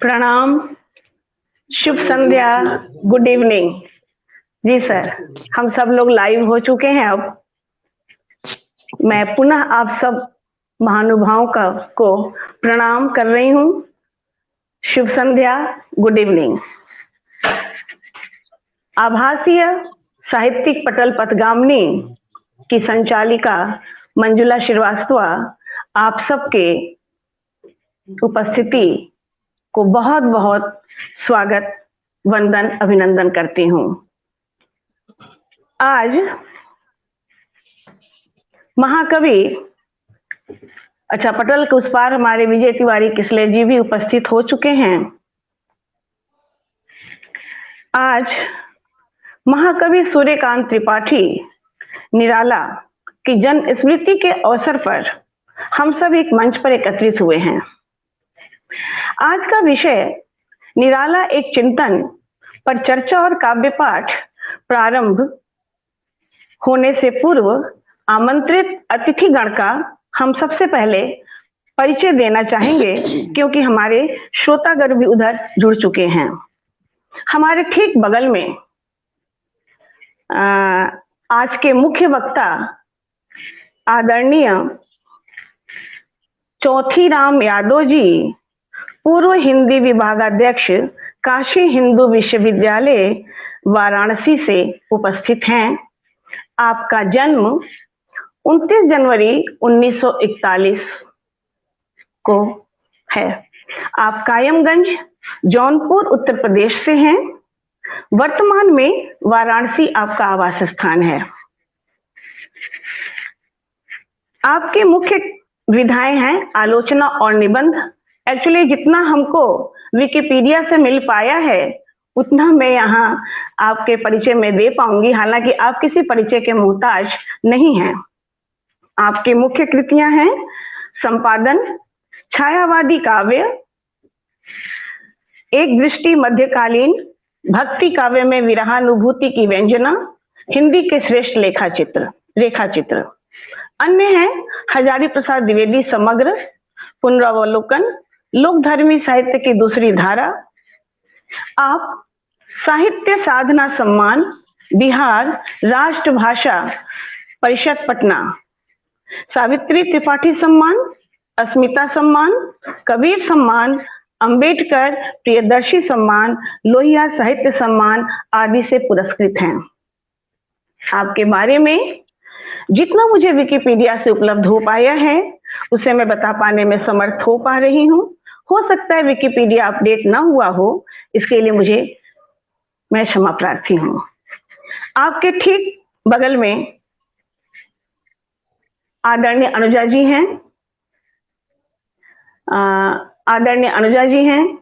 प्रणाम, शुभ संध्या, good evening. जी sir, हम सब लोग लाइव हो चुके हैं। अब मैं पुनः आप सब महानुभावों को प्रणाम कर रही हूँ। शुभ संध्या, गुड इवनिंग। आभासीय साहित्यिक पटल पथगामिनी की संचालिका मंजुला श्रीवास्तव आप सबके उपस्थिति को बहुत बहुत स्वागत, वंदन, अभिनंदन करती हूँ। आज महाकवि पटल के उस पार हमारे विजय तिवारी किसले जी भी उपस्थित हो चुके हैं। आज महाकवि सूर्यकांत त्रिपाठी निराला की जन्म स्मृति के अवसर पर हम सब एक मंच पर एकत्रित हुए हैं। आज का विषय निराला एक चिंतन पर चर्चा और काव्य पाठ प्रारंभ होने से पूर्व आमंत्रित अतिथिगण का हम सबसे पहले परिचय देना चाहेंगे, क्योंकि हमारे श्रोतागण भी उधर जुड़ चुके हैं। हमारे ठीक बगल में आज के मुख्य वक्ता आदरणीय चौथीराम यादव जी, पूर्व हिंदी विभागाध्यक्ष, काशी हिंदू विश्वविद्यालय वाराणसी से उपस्थित हैं। आपका जन्म 29 जनवरी 1941 को है। आप कायमगंज, जौनपुर, उत्तर प्रदेश से हैं। वर्तमान में वाराणसी आपका आवास स्थान है। आपके मुख्य विधाएं हैं आलोचना और निबंध। एक्चुअली जितना हमको विकिपीडिया से मिल पाया है उतना मैं यहाँ आपके परिचय में दे पाऊंगी, हालांकि आप किसी परिचय के मोहताज नहीं हैं। आपकी मुख्य कृतियां हैं संपादन छायावादी काव्य, एक दृष्टि मध्यकालीन भक्ति काव्य में विरहानुभूति की व्यंजना, हिंदी के श्रेष्ठ रेखाचित्र। अन्य हैं हजारी प्रसाद द्विवेदी समग्र, पुनरावलोकन, लोकधर्मी साहित्य की दूसरी धारा। आप साहित्य साधना सम्मान, बिहार राष्ट्रभाषा परिषद पटना, सावित्री त्रिपाठी सम्मान, अस्मिता सम्मान, कबीर सम्मान, अंबेडकर प्रियदर्शी सम्मान, लोहिया साहित्य सम्मान आदि से पुरस्कृत हैं। आपके बारे में जितना मुझे विकिपीडिया से उपलब्ध हो पाया है उसे मैं बता पाने में समर्थ हो पा रही हूँ। हो सकता है विकिपीडिया अपडेट ना हुआ हो, इसके लिए मैं क्षमा प्रार्थी हूँ। आपके ठीक बगल में आदरणीय अनुजा जी हैं। आदरणीय अनुजा जी हैं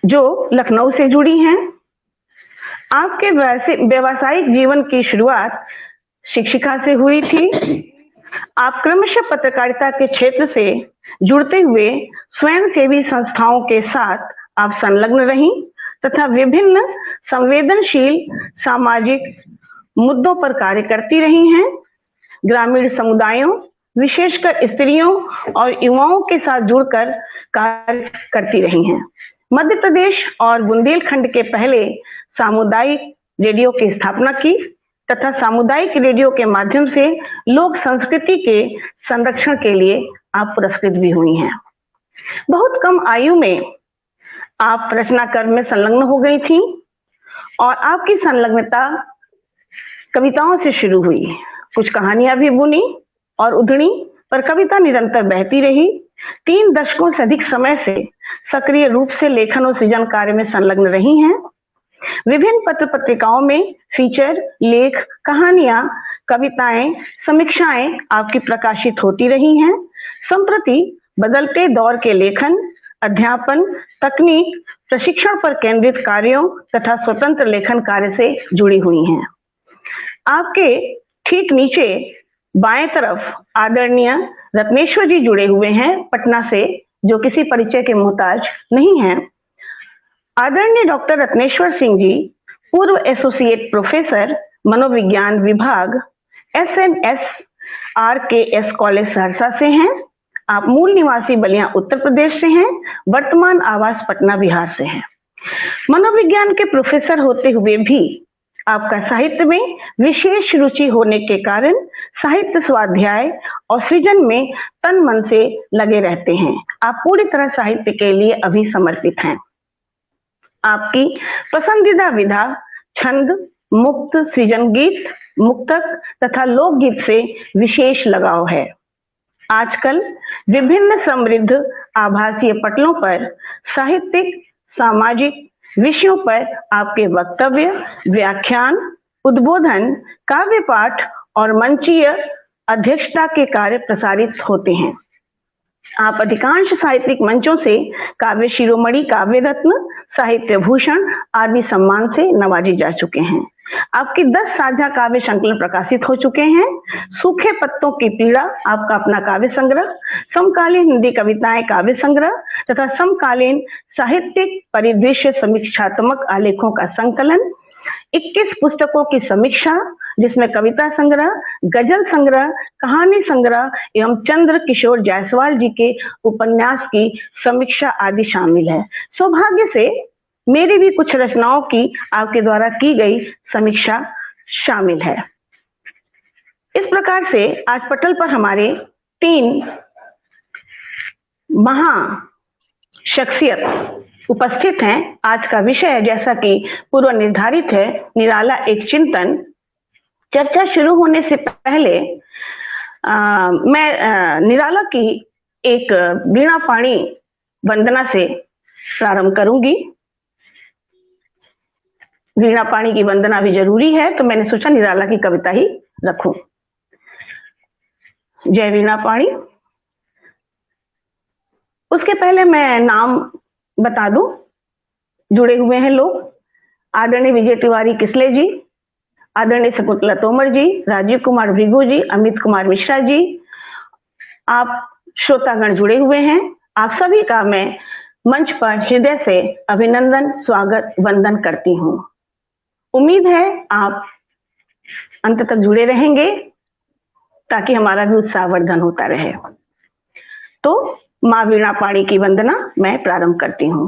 जो लखनऊ से जुड़ी हैं। आपके व्यावसायिक जीवन की शुरुआत शिक्षिका से हुई थी। आप क्रमशः पत्रकारिता के क्षेत्र से जुड़ते हुए स्वयंसेवी संस्थाओं के साथ आप संलग्न रहीं तथा विभिन्न संवेदनशील सामाजिक मुद्दों पर कार्य करती रही हैं। ग्रामीण समुदायों, विशेषकर स्त्रियों और युवाओं के साथ जुड़कर कार्य करती रही हैं। मध्य प्रदेश और बुंदेलखंड के पहले सामुदायिक रेडियो की स्थापना की तथा सामुदायिक रेडियो के माध्यम से लोक संस्कृति के संरक्षण के लिए आप पुरस्कृत भी हुई हैं। बहुत कम आयु में आप रचना कर्म में संलग्न हो गई थी और आपकी संलग्नता कविताओं से शुरू हुई। कुछ कहानियां भी बुनी और उधड़ी, पर कविता निरंतर बहती रही। 3 दशकों से अधिक समय से सक्रिय रूप से लेखन और सृजन कार्य में संलग्न रही हैं। विभिन्न पत्र पत्रिकाओं में फीचर, लेख, कहानियां, कविताएं, समीक्षाएं आपकी प्रकाशित होती रही हैं। संप्रति बदलते दौर के लेखन, अध्यापन, तकनीक, प्रशिक्षण पर केंद्रित कार्यों तथा स्वतंत्र लेखन कार्य से जुड़ी हुई हैं। आपके ठीक नीचे बाएं तरफ आदरणीय रत्नेश्वर जी जुड़े हुए हैं पटना से, जो किसी परिचय के मोहताज नहीं हैं। आदरणीय डॉक्टर रत्नेश्वर सिंह जी पूर्व एसोसिएट प्रोफेसर मनोविज्ञान विभाग SNSRKS कॉलेज सहरसा से हैं। आप मूल निवासी बलिया उत्तर प्रदेश से हैं, वर्तमान आवास पटना बिहार से हैं। मनोविज्ञान के प्रोफेसर होते हुए भी आपका साहित्य में विशेष रुचि होने के कारण साहित्य स्वाध्याय और सृजन में तन मन से लगे रहते हैं। आप पूरी तरह साहित्य के लिए अभी समर्पित हैं। आपकी पसंदीदा विधा छंद, मुक्त सृजन गीत, मुक्तक तथा लोकगीत से विशेष लगाव है। आजकल विभिन्न समृद्ध आभासीय पटलों पर साहित्यिक, सामाजिक विषयों पर आपके वक्तव्य, व्याख्यान, उद्बोधन, काव्य पाठ और मंचीय अध्यक्षता के कार्य प्रसारित होते हैं। आप अधिकांश साहित्यिक मंचों से काव्य शिरोमणि, काव्य रत्न, साहित्य भूषण आदि सम्मान से नवाजे जा चुके हैं। आपकी 10 साझा काव्य संकलन प्रकाशित हो चुके हैं। सूखे पत्तों की पीड़ा आपका अपना काव्य संग्रह, समकालीन हिंदी कविताएं काव्य संग्रह तथा समकालीन साहित्यिक परिदृश्य समीक्षात्मक आलेखों का संकलन, 21 पुस्तकों की समीक्षा जिसमें कविता संग्रह, गजल संग्रह, कहानी संग्रह एवं चंद्र किशोर जायसवाल जी के उपन्यास की समीक्षा आदि शामिल है। सौभाग्य से मेरी भी कुछ रचनाओं की आपके द्वारा की गई समीक्षा शामिल है। इस प्रकार से आज पटल पर हमारे 3 महा शख्सियत उपस्थित हैं। आज का विषय जैसा कि पूर्व निर्धारित है, निराला एक चिंतन। चर्चा शुरू होने से पहले मैं निराला की एक वीणा पाणी वंदना से प्रारंभ करूंगी। वीणा पाणी की वंदना भी जरूरी है, तो मैंने सोचा निराला की कविता ही रखूं। जय वीणा पाणी। उसके पहले मैं नाम बता दूं, जुड़े हुए हैं लोग। आदरणीय विजय तिवारी किसले जी, आदरणीय शकुंतला तोमर जी, राजीव कुमार भृगु जी, अमित कुमार मिश्रा जी, आप श्रोतागण जुड़े हुए हैं। आप सभी का मैं मंच पर हृदय से अभिनंदन, स्वागत, वंदन करती हूँ। उम्मीद है आप अंत तक जुड़े रहेंगे ताकि हमारा भी उत्साहवर्धन होता रहे। तो माँ वीणा पाणी की वंदना मैं प्रारंभ करती हूँ।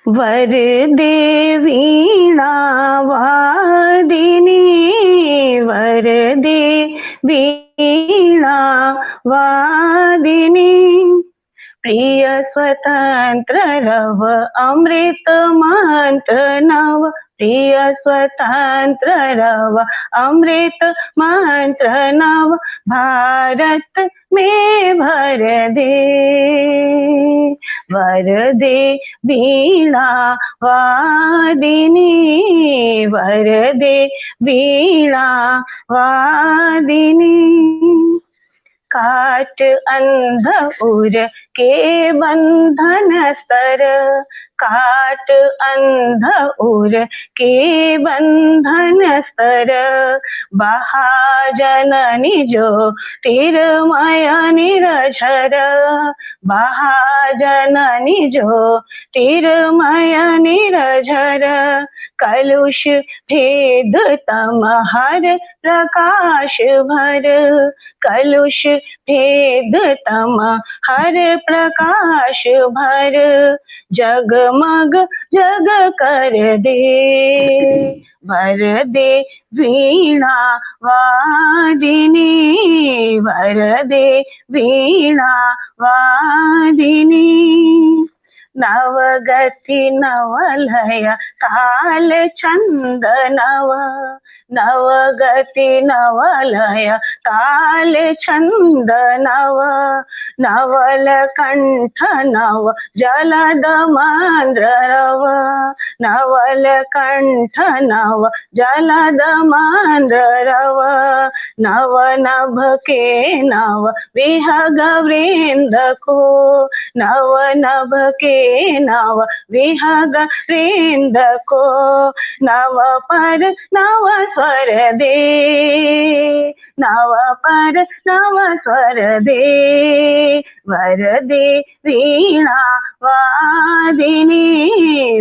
वरदे वीणा वादिनी, वरदे वीणा वादिनी, प्रिय स्वतंत्र रव अमृत मंत्र नव, प्रिय स्वतंत्र रव अमृत मंत्र नव, भारत में भर दे, वरदे वीणा वादिनी, वरदे वीणा वादिनी। काट अंध उर के बंधन स्तर, काट अंध उर के बंधन स्तर, महाजननी जो तिरमय निरझर, महाजननी जो तिरमय निरझर, कलुष भेद तम हर प्रकाश भर, कलुष भेद तम हर प्रकाश भर, जगमग जग कर दे, वरदे वीणा वादिनी, वरदे वीणा वादिनी। नवगति नवलय ताल छंद नव, नवगति नवलय ताल छंद नव, नवल कंठ नव जलद मंद्र रव, नवल कंठ नव जलद मंद्र रव, नव नभ के नव विहग वृंद को, नव नभ के नव विहग वृंद को, नव पर नव स्वर दे, नव पर नव स्वर दे, वरदे वीणा वादिनी,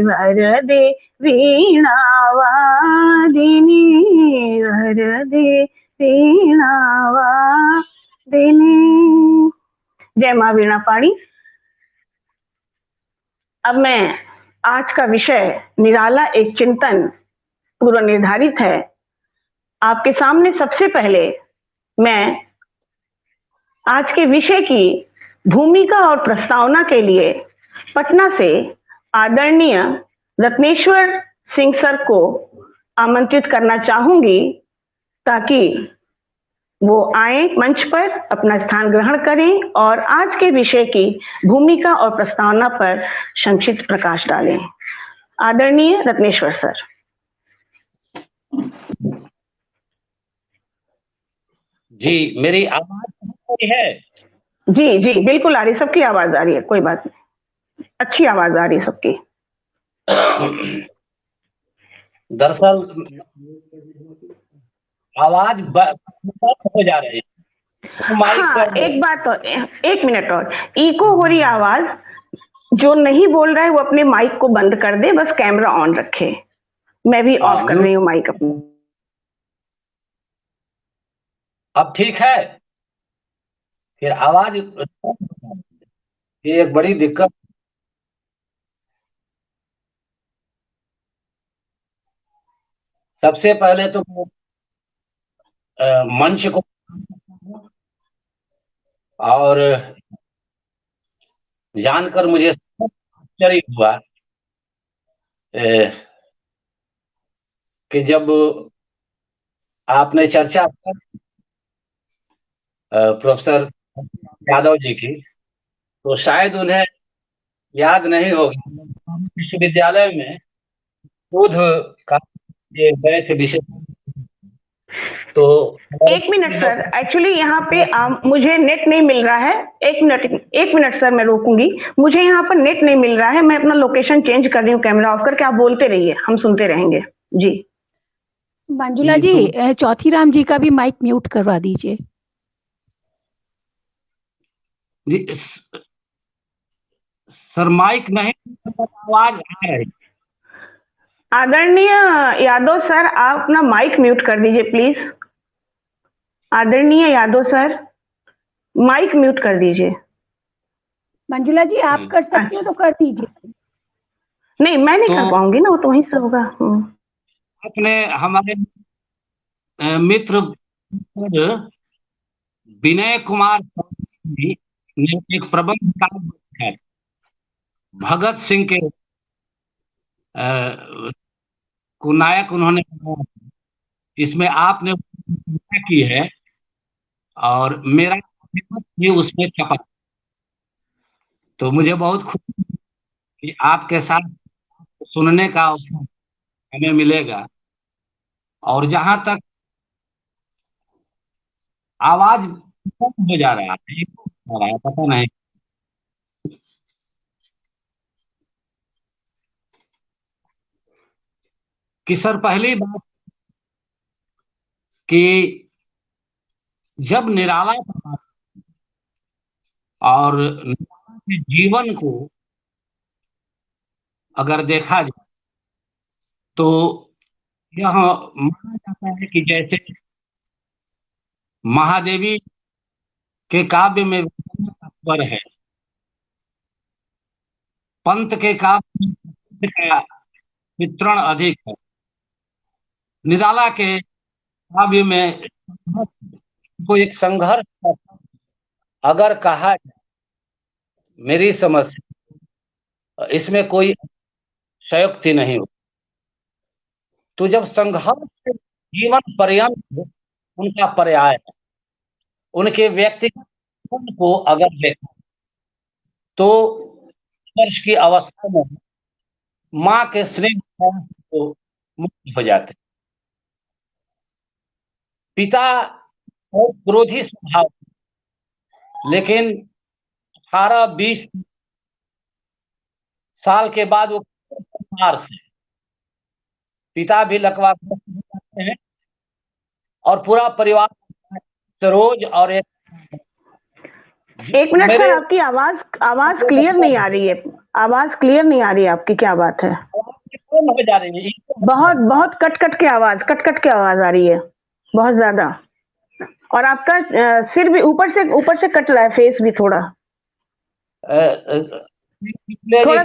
वरदे वीणा वादिनी, वरदे वीणा वादिनी। जय माँ वीणा पाणी। अब मैं आज का विषय निराला एक चिंतन पूर्व निर्धारित है। आपके सामने सबसे पहले मैं आज के विषय की भूमिका और प्रस्तावना के लिए पटना से आदरणीय रत्नेश्वर सिंह सर को आमंत्रित करना चाहूंगी ताकि वो आए मंच पर, अपना स्थान ग्रहण करें और आज के विषय की भूमिका और प्रस्तावना पर संक्षिप्त प्रकाश डालें। आदरणीय रत्नेश्वर सर। जी, मेरी आवाज आ रही है? जी जी बिल्कुल आ रही, सबकी आवाज आ रही है, कोई बात नहीं, अच्छी आवाज आ रही है सबकी। दरअसल आवाज हो जा रही है। हाँ, एक बात और, एक मिनट और, इको हो रही आवाज, जो नहीं बोल रहा है वो अपने माइक को बंद कर दे, बस कैमरा ऑन रखे। मैं भी ऑफ कर रही हूँ माइक अपनी। अब ठीक है? फिर आवाज ये एक बड़ी दिक्कत। सबसे पहले तो मंच को और जानकर मुझे आश्चर्य हुआ कि जब आपने चर्चा प्रोफेसर यादव जी की, तो शायद उन्हें याद नहीं होगी, विश्वविद्यालय में शोध का ये गए थे विषय। तो एक मिनट सर, एक्चुअली यहाँ पे मुझे नेट नहीं मिल रहा है। एक मिनट सर, मैं रोकूंगी। मुझे यहाँ पर नेट नहीं मिल रहा है, मैं अपना लोकेशन चेंज कर रही हूँ कैमरा ऑफ करके। आप बोलते रहिए, हम सुनते रहेंगे। जी मंजुला जी, चौथी राम जी का भी माइक म्यूट करवा दीजिए। सर माइक नहीं, आवाज आ रही। आदरणीय यादव सर, आप अपना माइक म्यूट कर दीजिए प्लीज। आदरणीय यादव सर, माइक म्यूट कर दीजिए। मंजुला जी, आप कर सकते हो तो कर दीजिए। नहीं, मैं नहीं कर पाऊंगी ना, वो तो वहीं से होगा। अपने हमारे मित्र विनय कुमार ने एक प्रबंध काव्य है भगत सिंह के को नायक उन्होंने, इसमें आपने की है और मेरा भी उसमें छपा। तो मुझे बहुत खुशी कि आपके साथ सुनने का अवसर हमें मिलेगा। और जहां तक आवाज हो जा रहा है, पता नहीं। कि सर पहली बात कि जब निराला और निराला के जीवन को अगर देखा जाए तो यह माना जाता है कि जैसे महादेवी के काव्य में स्वर है, पंत के काव्य में का चित्रण अधिक है, निराला के काव्य में को एक संघर्ष अगर कहा जाए, मेरी समझ से इसमें कोई संयुक्ति नहीं हो। तो जब संघर्ष जीवन पर्यंत उनका पर्याय है, उनके व्यक्तिगत जीवन को अगर देखा तो संघर्ष की अवस्था में माँ के स्नेह को मुक्त हो जाते। पिता और क्रोधी स्वभाव, लेकिन 18-20 साल के बाद वो से पिता भी लकवाग्रस्त हो जाते हैं और पूरा परिवार सरोज और एक मिनट सर, आपकी आवाज क्लियर नहीं आ रही है। आवाज क्लियर नहीं आ रही है आपकी, क्या बात है? हो जा रही है, बहुत बहुत कट कट के आवाज आ रही है, बहुत ज्यादा। और आपका सिर भी ऊपर से कट रहा है, फेस भी थोड़ा थोड़ा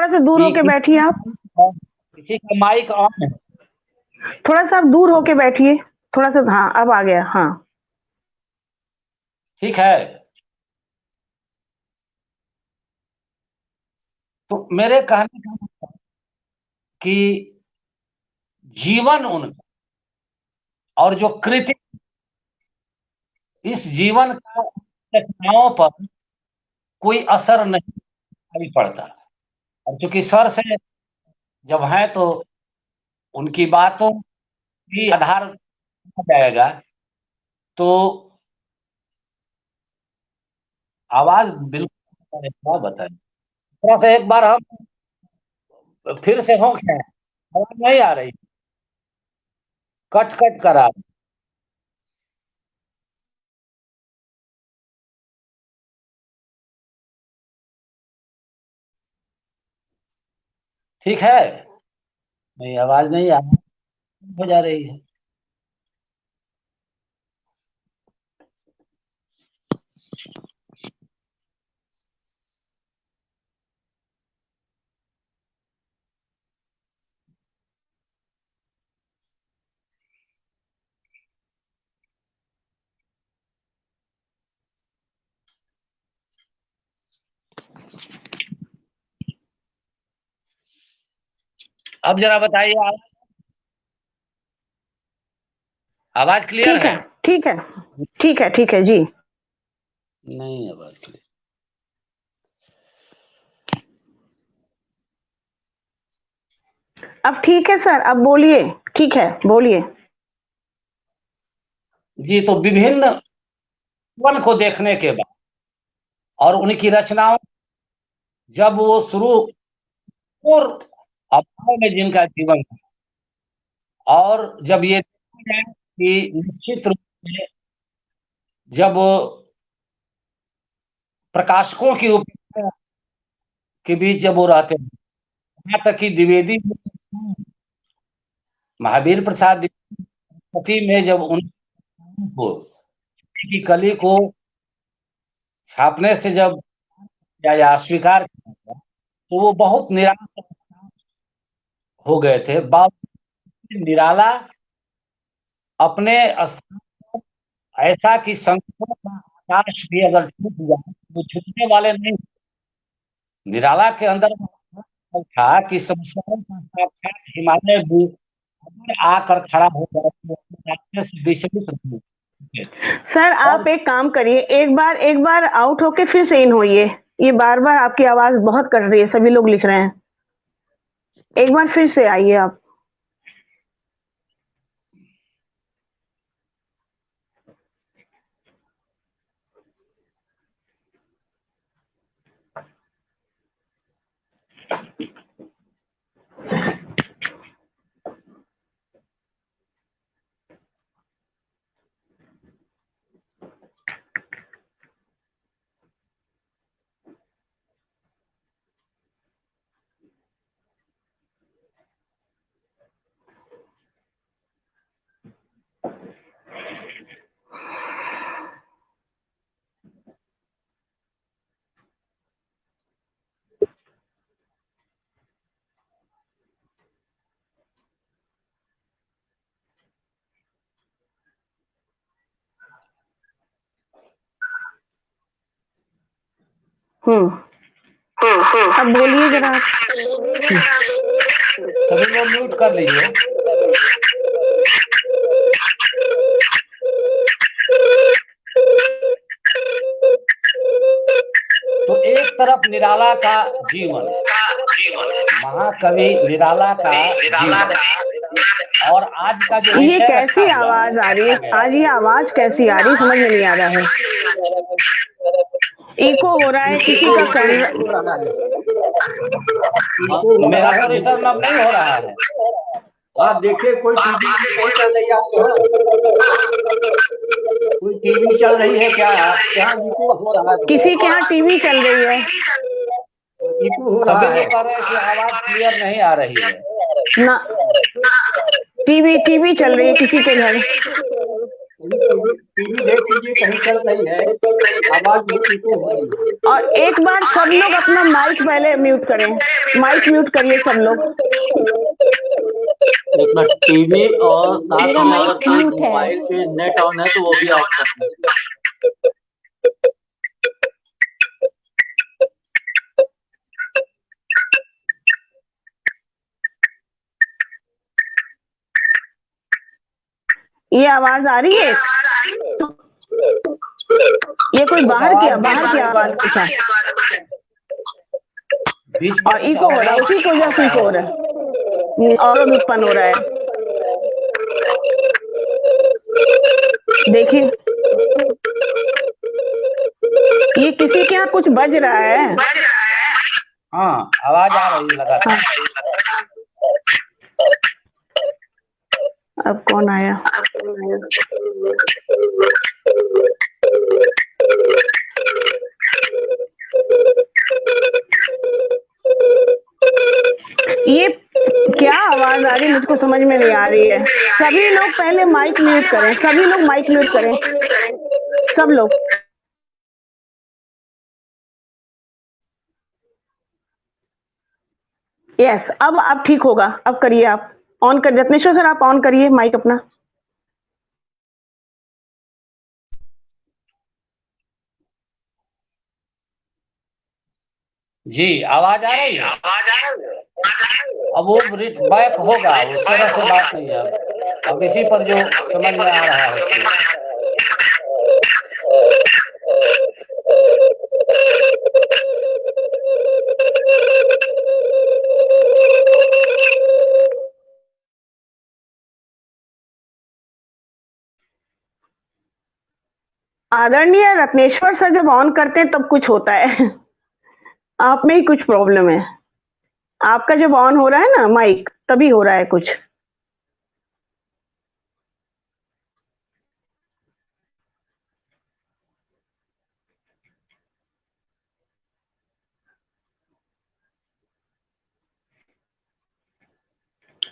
सा दूर होके बैठिए आप। किसी का माइक ऑन है। थोड़ा सा आप दूर होके बैठिए, थोड़ा सा। हाँ, अब आ गया। हाँ, ठीक है। तो मेरे कहने का मतलब कि जीवन उनका और जो कृति, इस जीवन का रचनाओं पर कोई असर नहीं पड़ता। और चूंकि सर से जब है तो उनकी बातों की आधार जाएगा, तो आवाज बिल्कुल क्या बताएं। थोड़ा सा एक बार हम फिर से हो क्या, आवाज नहीं आ रही, कट कट कर आ रही। ठीक है, नहीं आवाज नहीं आ रही, हो जा रही है। अब जरा बताइए, आवाज क्लियर ठीक है? है, ठीक है, ठीक है, ठीक है जी। नहीं आवाज क्लियर। अब ठीक है सर, अब बोलिए। ठीक है, बोलिए। जी, तो विभिन्न जीवन को देखने के बाद और उनकी रचनाओं जब वो शुरू और अभाव में जिनका जीवन था, और जब ये देखा जाए कि निश्चित रूप से जब प्रकाशकों की उपेक्षा के बीच जब वो रहते हैं, यहाँ तक कि द्विवेदी महावीर प्रसाद द्विवेदी में जब उनको की कली को छापने से जब या अस्वीकार किया, तो वो बहुत निराश हो गए थे। निराला अपने स्थान ऐसा कि संकटों का आकाश भी अगर छूट जाए तो छूटने वाले नहीं। निराला के अंदर था कि समस्याओं का साक्षात हिमालय भी आकर खड़ा हो जाए तो रास्ते से विचलित नहीं। सर आप एक काम करिए, एक बार आउट होके फिर से इन होइए। ये बार बार आपकी आवाज बहुत कट रही है, सभी लोग लिख रहे हैं। एक बार फिर से आइए आप। अब बोलिए जरा आप। सभी लोग म्यूट कर लीजिए। तो एक तरफ निराला का जीवन, महाकवि निराला का जीवन, और आज का जो ये कैसी आवाज आ रही है आज? ये आवाज कैसी आ रही, समझ में नहीं आ रहा है। इको हो रहा है, किसी का कैमरा। मेरा तो रिटर्न अब नहीं हो रहा है। आप देखिए कोई टीवी नहीं चल रही है आपके यहाँ? कोई टीवी चल रही है क्या आपके यहाँ? इको हो रहा है। किसी के यहाँ टीवी चल रही है? इको हो रहा सभी है। लोग कह रहे हैं कि आवाज क्लियर नहीं आ रही है ना, टीवी चल रही है किसी के घर। टीवी देख लीजिए कहीं चल रही है, आवाज बहुत नीचे हो रही है। और एक बार सब लोग अपना माइक पहले म्यूट करें, माइक म्यूट करिए सब लोग। एक मिनट, टीवी और साथ मेरा में माइक अगर कोई म्यूट है। मोबाइल पे नेट ऑन है तो वो भी ऑफ कर दें। ये आवाज आ रही है? ये कोई बाहर की आवाज कुछ है बीच में और इको हो रहा है, उसी की वजह से इको हो रहा है और उत्पन्न हो रहा है। देखिए ये किसी के यहाँ कुछ बज रहा है। हाँ, आवाज आ रही है लगातार। अब कौन आया? ये क्या आवाज आ रही है, मुझको समझ में नहीं आ रही है। सभी लोग पहले माइक म्यूट करें, सभी लोग माइक म्यूट करें, सब लोग। यस, अब आप ठीक होगा। अब करिए, आप ऑन कर, रत्नेश्वर सर आप ऑन करिए माइक अपना। जी, आवाज आ रही है। अब वो बैक होगा, उस तरह से बात नहीं है। अब इसी पर जो समझ में आ रहा है आदरणीय रत्नेश्वर सर जब ऑन करते हैं तब कुछ होता है आप में ही कुछ प्रॉब्लम है। आपका जब ऑन हो रहा है ना माइक, तभी हो रहा है कुछ।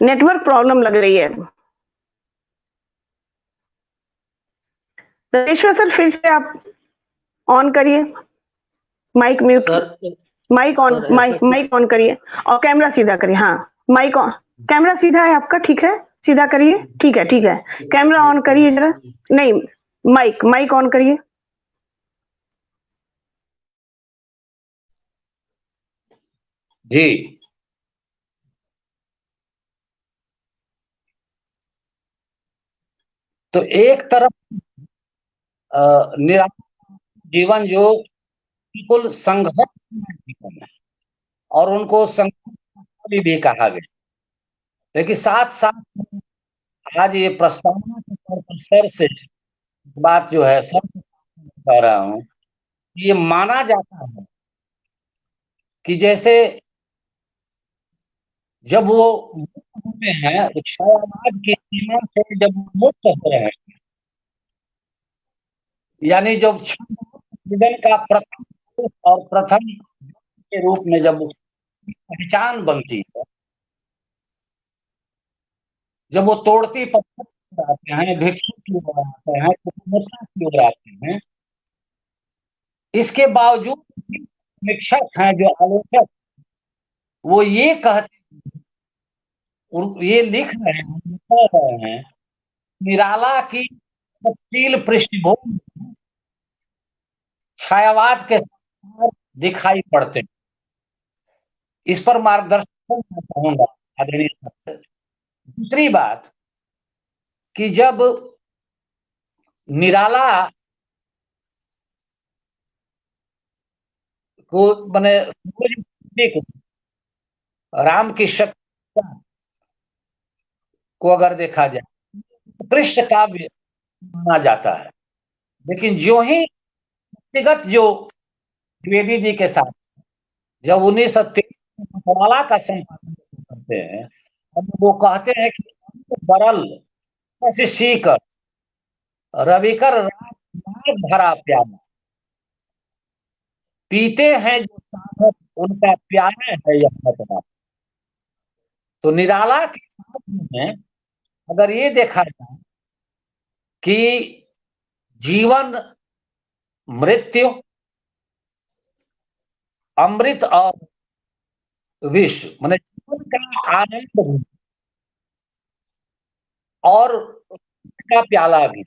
नेटवर्क प्रॉब्लम लग रही है। रत्नेश्वर सर फिर से आप ऑन करिए, mic mute, mic on, mic on करिए और कैमरा सीधा करिए। हाँ माइक ऑन, कैमरा सीधा है आपका, ठीक है, सीधा करिए। ठीक है, ठीक है, कैमरा ऑन करिए जरा। नहीं, माइक ऑन करिए। जी। तो एक तरफ निराला जीवन जो बिल्कुल संघर्ष जीवन है और उनको संघर्ष भी कहा गया, लेकिन साथ साथ आज ये प्रस्तावना के तौर पर सर से बात जो है सर कह रहा हूं, ये माना जाता है कि जैसे जब वो मुक्त होते हैं तो छायावाद की सीमा से जब वो मुक्त हो रहे हैं, यानी जब जीवन का प्रथम और प्रथम के रूप में जब पहचान बनती है, जब वो तोड़ती पत्थर आते हैं, भिक्षु की ओर आते हैं, कुमुर्ता की ओर आते हैं, इसके बावजूद समीक्षक हैं जो आलोचक, वो ये कहते, ये लिख रहे हैं, कह रहे हैं, निराला की तफसील पृष्ठभूमि छायावाद के दिखाई पड़ते हैं। इस पर मार्गदर्शन मैं चाहूंगा आदरणीय सर। दूसरी बात कि जब निराला को मैंने राम की शक्ति को अगर देखा जाए पृष्ठ काव्य माना जाता है, लेकिन जो ही व्यक्तिगत जो द्विवेदी जी के साथ जब 1923 मकवाला का संपादन करते हैं, अब वो कहते हैं कि बरल सीकर रविकर रात भरा प्याला, पीते हैं जो साधक उनका प्याला है यह मतवा। तो निराला के साथ में अगर ये देखा जाए कि जीवन, मृत्यु, अमृत और विष, माने जीवन का आनंद और का प्याला भी,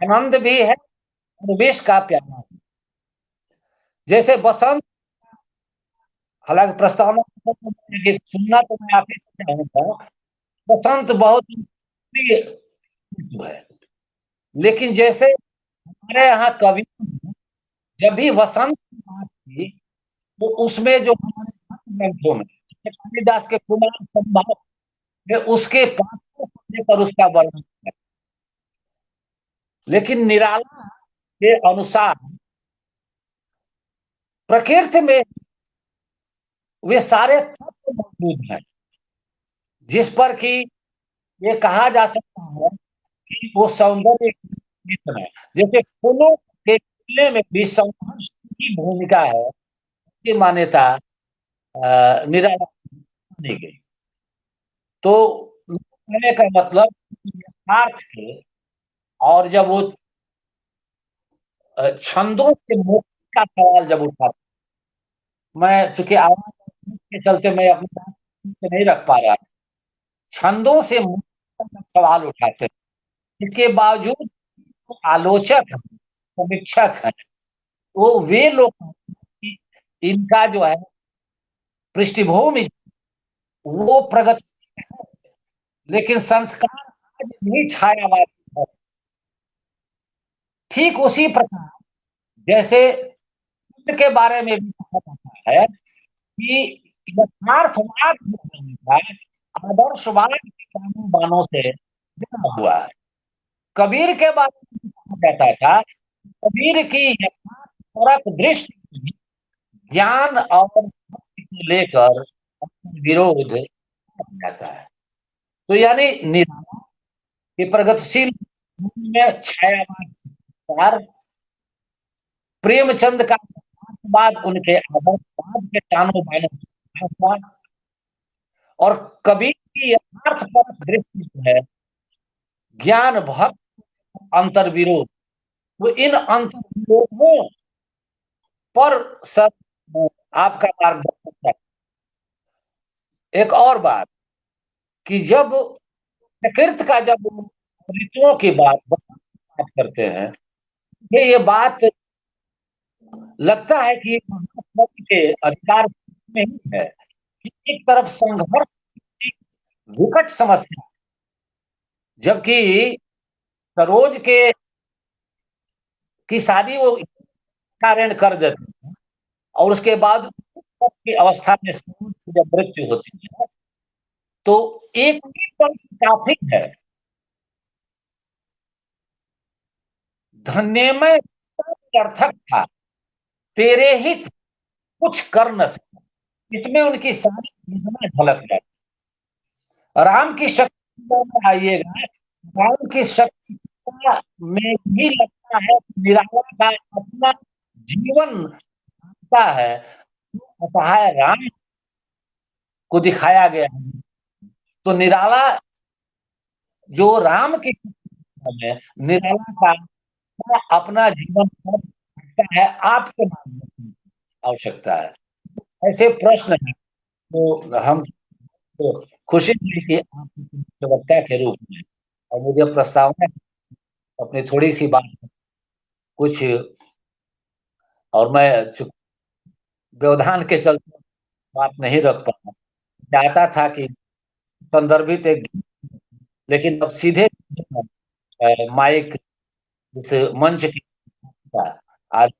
आनंद भी है और विष का प्याला भी। जैसे बसंत, हालांकि प्रस्ताव में सुनना तो मैं आप ही से चाहूंगा, बसंत बहुत प्रिय ऋतु है, लेकिन जैसे हमारे यहाँ कवि जब भी वसंत की बात की तो उसमें जो हमारे ग्रंथों में कालिदास के कुमार संभव में उसके पात्रों को लेकर उसका वर्णन है, लेकिन निराला के अनुसार प्रकृति में वे सारे तत्व मौजूद हैं जिस पर कि ये कहा जा सकता है कि वो सौंदर्य है। जैसे फूलों के खिलने में भी सौंदर्य की भूमिका है, की मान्यता निराला दी गई। तो कहने का मतलब यथार्थ के, और जब वो छंदों से मुक्ति का सवाल जब उठा, मैं चूंकि आवाज के चलते मैं अपनी बात से नहीं रख पा रहा, छंदों से मुक्ति का सवाल उठाते हैं, इसके बावजूद आलोचक समीक्षक है वो वे लोग इनका जो है पृष्ठभूमि वो प्रगति है, लेकिन संस्कार आज भी छायावादी है। ठीक उसी प्रकार जैसे के बारे में भी कहा जाता है कि यथार्थवाद जो है आदर्शवाद के कानून बानों से जुड़ा हुआ है। कबीर के बारे में कहा जाता था, कबीर की यथार्थपरक दृष्टि ज्ञान और भक्ति को लेकर विरोध जाता है। तो यानी निराला के प्रगतिशील में छायावाद, प्रेमचंद का बाद उनके आदर्शवाद के कानों बानों, और कबीर की यथार्थपरक दृष्टि जो है ज्ञान भक्ति अंतर्विरोध, वो इन अंतर्विरोधों पर सब आपका मार्गदर्शन है। एक और बात कि जब प्रकृति का जब ऋतुओं की बात करते हैं, ये बात लगता है कि महात्मा के अधिकार में ही है कि एक तरफ संघर्ष की विकट समस्या, जबकि सरोज के की शादी वो कारण कर देते हैं और उसके बाद की अवस्था में सरोज की जब मृत्यु होती है तो एक ही पल काफी है, धन्यमय अर्थक था तेरे हित कुछ कर न सके, इसमें उनकी सारी भावना झलक जाती। राम की शक्ति में आइएगा, राम की शक्ति में भी लगता है निराला का अपना जीवन आता है, असहाय राम को दिखाया गया है। तो निराला जो राम की है, निराला का अपना जीवन है, आपके माध्यम से आवश्यकता है। ऐसे प्रश्न है तो हम तो खुशी हुई कि आप प्रवक्ता के रूप में और मुझे प्रस्तावना अपनी थोड़ी सी बात कुछ, और मैं व्यवधान के चलते बात नहीं रख पाता, चाहता था कि संदर्भित एक, लेकिन अब सीधे माइक इस मंच की आज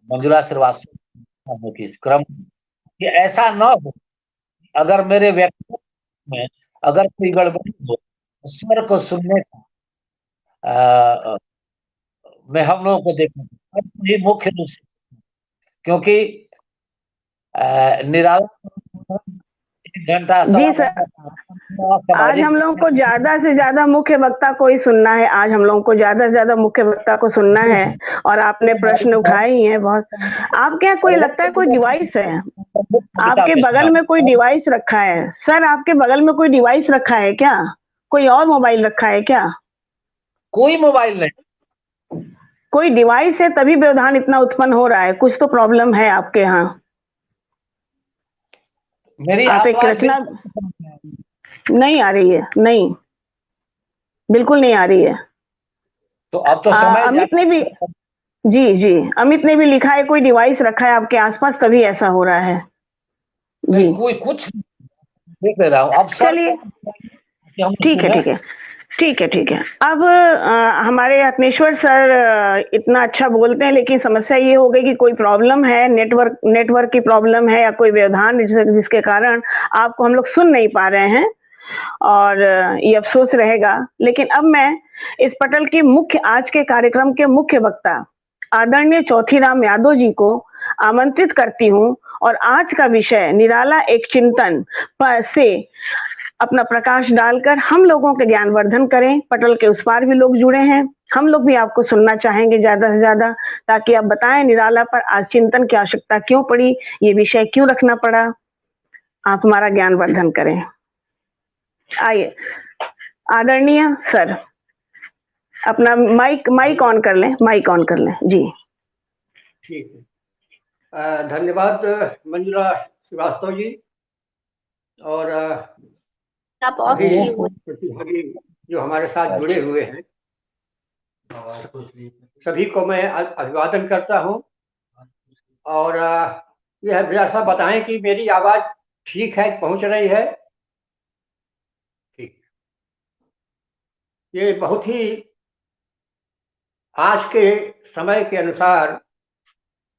मंजुला श्रीवास्तव की क्रम कि ऐसा न हो, अगर मेरे व्यक्तित्व में अगर कोई गड़बड़ी हो, स्वर को सुनने का मैं हम लोगों को देखना मुख्य रूप से, क्योंकि निराला 1 घंटा जी सर, आज हम लोगों को ज्यादा से ज्यादा मुख्य वक्ता को ही सुनना है, आज हम लोगों को ज्यादा से ज्यादा मुख्य वक्ता को सुनना है और आपने प्रश्न उठाए ही हैं बहुत। आपके यहाँ कोई लगता है कोई डिवाइस है, आपके बगल में कोई डिवाइस रखा है? सर आपके बगल में कोई डिवाइस रखा है क्या? कोई और मोबाइल रखा है क्या? कोई मोबाइल नहीं। कोई डिवाइस है तभी व्यवधान इतना उत्पन्न हो रहा है, कुछ तो प्रॉब्लम है आपके यहाँ। मेरी आप एक आवाज रचना बिल्कुल नहीं आ रही है, नहीं, बिल्कुल नहीं आ रही है। तो अब तो समय अमित ने भी, जी जी, अमित ने भी लिखा है कोई डिवाइस रखा है आपके आसपास तभी ऐसा हो रहा है। जी नहीं, कोई कुछ देख ले रहा हूँ अब सर। चलिए, हम ठीक है ठीक है ठीक है ठीक है। अब हमारे अत्नेश्वर सर इतना अच्छा बोलते हैं, लेकिन समस्या ये हो गई कि कोई प्रॉब्लम है, नेटवर्क की प्रॉब्लम है या कोई व्यवधान जिसके कारण आपको हम लोग सुन नहीं पा रहे हैं, और ये अफसोस रहेगा। लेकिन अब मैं इस पटल की मुख्य, आज के कार्यक्रम के मुख्य वक्ता आदरणीय चौथीराम यादव जी को आमंत्रित करती हूँ, और आज का विषय निराला एक चिंतन पर से अपना प्रकाश डालकर हम लोगों के ज्ञानवर्धन करें। पटल के उस पार भी लोग जुड़े हैं, हम लोग भी आपको सुनना चाहेंगे ज्यादा से ज्यादा, ताकि आप बताएं निराला पर आज चिंतन की आवश्यकता क्यों पड़ी, ये विषय क्यों रखना पड़ा, आप हमारा ज्ञानवर्धन करें। आइए आदरणीय सर, अपना माइक ऑन कर लें, माइक ऑन कर लें जी। ठीक है, धन्यवाद मंजुला श्रीवास्तव जी, और आप ऑफ सभी किए हुए। प्रतिभागी जो हमारे साथ जुड़े हुए हैं, सभी को मैं अभिवादन करता हूं। और यह जैसा बताएं कि मेरी आवाज ठीक है, पहुंच रही है? ठीक। ये बहुत ही आज के समय के अनुसार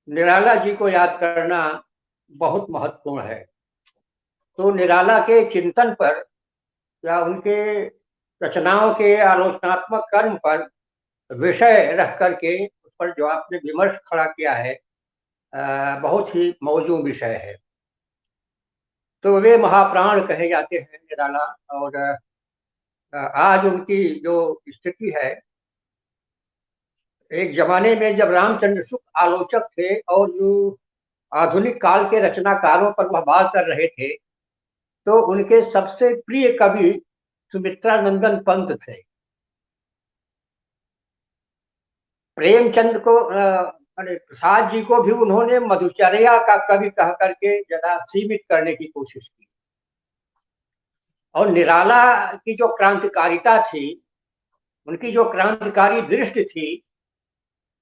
निराला जी को याद करना बहुत महत्वपूर्ण है। तो निराला के चिंतन पर या उनके रचनाओं के आलोचनात्मक कर्म पर विषय रख करके उस पर जो आपने विमर्श खड़ा किया है, बहुत ही मौजूद विषय है। तो वे महाप्राण कहे जाते हैं निराला, और आज उनकी जो स्थिति है, एक जमाने में जब रामचंद्र शुक्ल आलोचक थे और जो आधुनिक काल के रचनाकारों पर वह बात कर रहे थे, तो उनके सबसे प्रिय कवि सुमित्रानंदन पंत थे। प्रेमचंद को अरे प्रसाद जी को भी उन्होंने मधुचर्या का कवि कह करके ज्यादा सीमित करने की कोशिश की। और निराला की जो क्रांतिकारिता थी, उनकी जो क्रांतिकारी दृष्टि थी,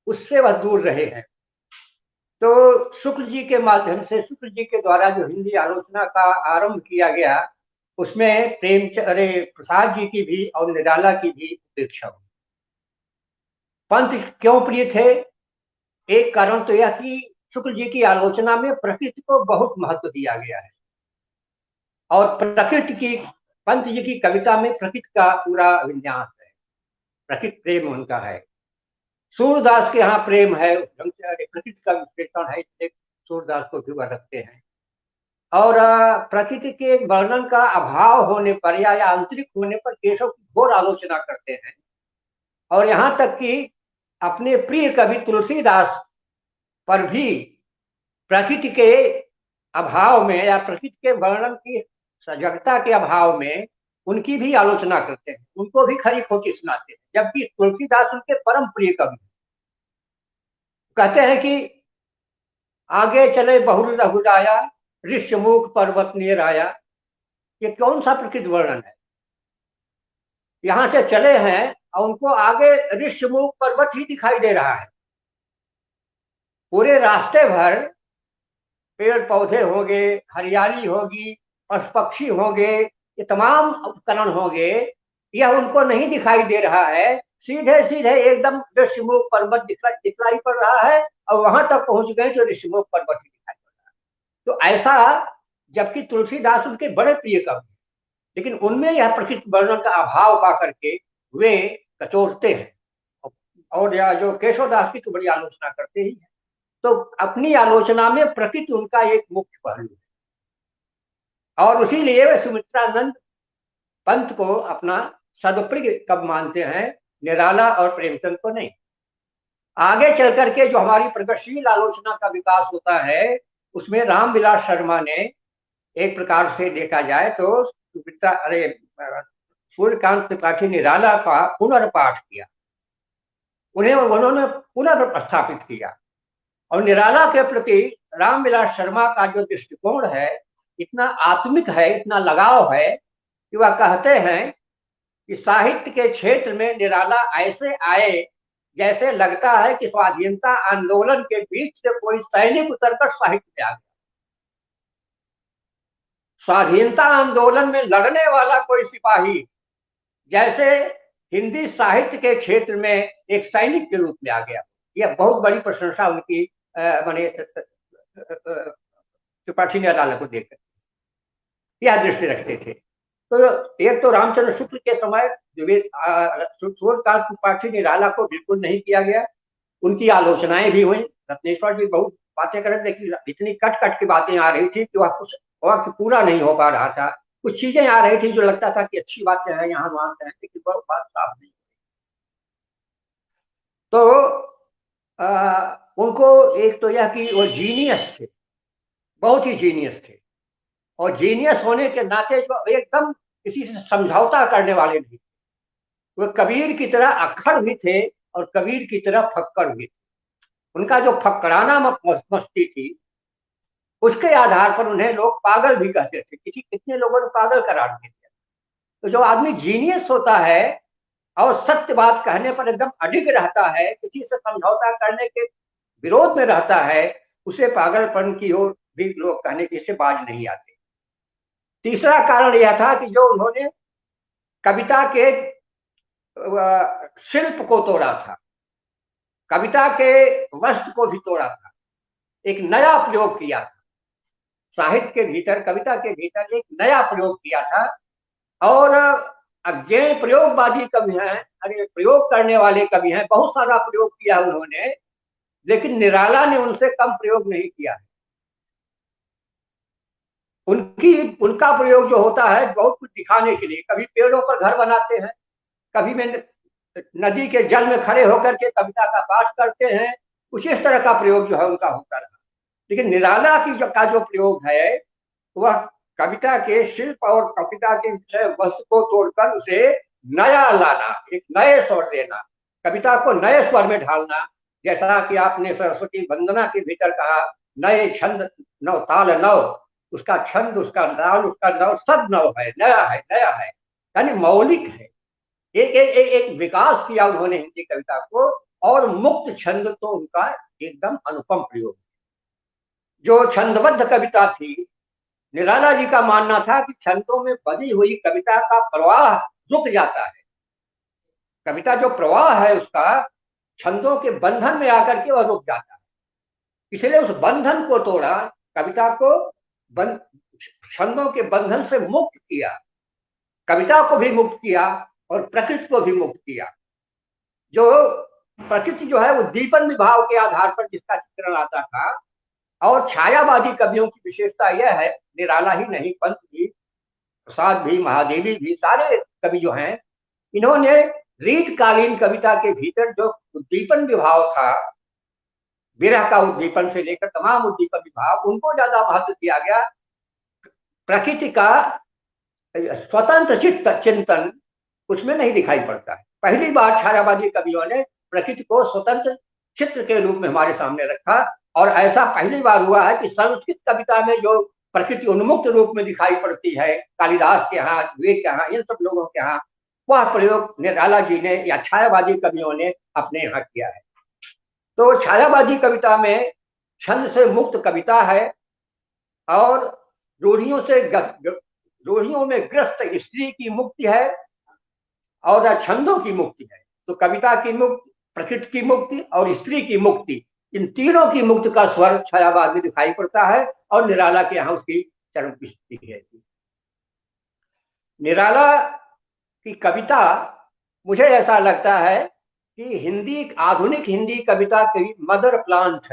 उससे वह दूर रहे हैं। तो शुक्ल जी के माध्यम से, शुक्ल जी के द्वारा जो हिंदी आलोचना का आरंभ किया गया, उसमें प्रसाद जी की भी और निराला की भी उपेक्षा हुई। पंत क्यों प्रिय थे? एक कारण तो यह कि शुक्ल जी की आलोचना में प्रकृति को बहुत महत्व दिया गया है, और प्रकृति की, पंत जी की कविता में प्रकृति का पूरा विन्यास है, प्रकृति प्रेम उनका है। सूरदास के यहाँ प्रेम है, प्रकृति का विश्लेषण है, इसलिए सूरदास को भी वह रखते हैं। और प्रकृति के वर्णन का अभाव होने पर या आंतरिक होने पर केशव की घोर आलोचना करते हैं। और यहाँ तक कि अपने प्रिय कवि तुलसीदास पर भी प्रकृति के अभाव में या प्रकृति के वर्णन की सजगता के अभाव में उनकी भी आलोचना करते हैं, उनको भी खरी खोटी सुनाते हैं। जबकि तुलसीदास उनके परम प्रिय कवि, कहते हैं कि आगे चले बहुल रघुराया, ऋष्यमुख पर्वत नियर आया। ये कौन सा प्रकृति वर्णन है? यहां से चले हैं और उनको आगे ऋष्यमुख पर्वत ही दिखाई दे रहा है। पूरे रास्ते भर पेड़ पौधे होंगे, हरियाली होगी, पशु पक्षी होंगे, ये तमाम उपकरण होंगे, यह उनको नहीं दिखाई दे रहा है। सीधे सीधे एकदम ऋष्यमुख पर्वत दिखलाई पड़ रहा है, और वहां तक पहुंच गए तो ऋष्यमुख पर्वत ही दिखाई पड़ रहा है। तो ऐसा, जबकि तुलसीदास उनके बड़े प्रिय कवि, लेकिन उनमें यह प्रकृति वर्णन का अभाव पा करके वे कचोटते हैं। और यह जो केशवदास की तो बड़ी आलोचना करते ही है। तो अपनी आलोचना में प्रकृति उनका एक मुख्य पहलू है, और उसीलिए वे सुमित्रानंद पंत को अपना सर्वप्रिय कवि मानते हैं, निराला और प्रेमचंद को नहीं। आगे चल करके जो हमारी प्रगतिशील आलोचना का विकास होता है, उसमें रामविलास शर्मा ने एक प्रकार से देखा जाए तो सूर्यकांत त्रिपाठी निराला का पुनर्पाठ किया। उन्होंने पुनर्स्थापित किया। और निराला के प्रति रामविलास शर्मा का जो दृष्टिकोण है इतना आत्मिक है, इतना लगाव है कि वह कहते हैं कि साहित्य के क्षेत्र में निराला ऐसे आए जैसे लगता है कि स्वाधीनता आंदोलन के बीच से कोई सैनिक उतरकर साहित्य में आ गया। स्वाधीनता आंदोलन में लड़ने वाला कोई सिपाही जैसे हिंदी साहित्य के क्षेत्र में एक सैनिक के रूप में आ गया। यह बहुत बड़ी प्रशंसा उनकी माने त्रिपाठी निराला को देखकर यह दृष्टि रखते थे। तो एक तो रामचंद्र शुक्ल के समय सूर्यकांत त्रिपाठी निराला को बिल्कुल नहीं किया गया, उनकी आलोचनाएं भी हुई। रत्नेश्वर भी बहुत बातें कर रहे थे, इतनी कट कट की बातें आ रही थी कि वह कुछ वक्त पूरा नहीं हो पा रहा था। कुछ चीजें आ रही थी जो लगता था कि अच्छी बातें हैं, यहाँ वहां हैं, लेकिन वह बात साफ नहीं। तो उनको एक तो यह कि वो जीनियस थे, बहुत ही जीनियस थे, और जीनियस होने के नाते जो एकदम किसी से समझौता करने वाले नहीं, वो कबीर की तरह अक्खड़ भी थे और कबीर की तरह फक्कड़ भी थे। उनका जो फक्कड़ाना मस्ती थी उसके आधार पर उन्हें लोग पागल भी कहते थे, कितने लोगों ने पागल करार दिया। तो जो आदमी जीनियस होता है और सत्य बात कहने पर एकदम अडिग रहता है, किसी से समझौता करने के विरोध में रहता है, उसे पागलपन की ओर भी लोग कहने की से बाज नहीं आते। तीसरा कारण यह था कि जो उन्होंने कविता के शिल्प को तोड़ा था, कविता के वस्त्र को भी तोड़ा था, एक नया प्रयोग किया था साहित्य के भीतर, कविता के भीतर एक नया प्रयोग किया था। और अज्ञेय प्रयोगवादी कवि हैं, अरे प्रयोग करने वाले कवि हैं, बहुत सारा प्रयोग किया उन्होंने, लेकिन निराला ने उनसे कम प्रयोग नहीं किया। उनका प्रयोग जो होता है बहुत कुछ दिखाने के लिए, कभी पेड़ों पर घर बनाते हैं, कभी में नदी के जल में खड़े होकर के कविता का पाठ करते हैं, कुछ इस तरह का प्रयोग जो है उनका होता रहा। लेकिन निराला का जो प्रयोग है वह कविता के शिल्प और कविता के विषय वस्तु को तोड़कर उसे नया लाना, एक नए स्वर देना, कविता को नए स्वर में ढालना। जैसा कि आपने सरस्वती वंदना के भीतर कहा, नए छंद नव ताल नव, उसका छंद, उसका ताल, उसका नव, सब नव है, नया है, नया है, यानी मौलिक है। एक विकास किया उन्होंने हिंदी कविता को। और मुक्त छंद तो उनका एकदम अनुपम प्रयोग। जो छंदबद्ध कविता थी, निराला जी का मानना था कि छंदों में बजी हुई कविता का प्रवाह रुक जाता है। कविता जो प्रवाह है उसका छंदों के बंधन में आकर के वह रुक जाता है, इसलिए उस बंधन को तोड़ा, कविता को छंदों के बंधन से मुक्त किया, कविता को भी मुक्त किया और प्रकृति को भी मुक्त किया। जो प्रकृति जो है उद्दीपन विभाव के आधार पर जिसका चित्रण आता था, और छायावादी कवियों की विशेषता यह है, निराला ही नहीं, पंत भी, प्रसाद भी, महादेवी भी, सारे कवि जो हैं, इन्होंने रीतकालीन कविता के भीतर जो उद्दीपन विभाव था, विरह का उद्दीपन से लेकर तमाम उद्दीपन विभाव, उनको ज्यादा महत्व दिया गया। प्रकृति का स्वतंत्र चिंतन उसमें नहीं दिखाई पड़ता है। पहली बार छायावादी कवियों ने प्रकृति को स्वतंत्र चित्र के रूप में हमारे सामने रखा, और ऐसा पहली बार हुआ है कि संस्कृत कविता में जो प्रकृति उन्मुक्त रूप में दिखाई पड़ती है, कालिदास के यहाँ, विवेक के यहाँ, इन सब लोगों के यहाँ, वह प्रयोग निराला जी ने या छायावादी कवियों ने अपने यहाँ किया है। तो छायावादी कविता में छंद से मुक्त कविता है, और रूढ़ियों में ग्रस्त स्त्री की मुक्ति है, और छंदों की मुक्ति है। तो कविता की मुक्ति, प्रकृति की मुक्ति और स्त्री की मुक्ति, इन तीनों की मुक्ति का स्वर छायावाद में दिखाई पड़ता है, और निराला के यहाँ उसकी चरम स्थिति है। निराला की कविता मुझे ऐसा लगता है कि हिंदी, आधुनिक हिंदी कविता की मदर प्लांट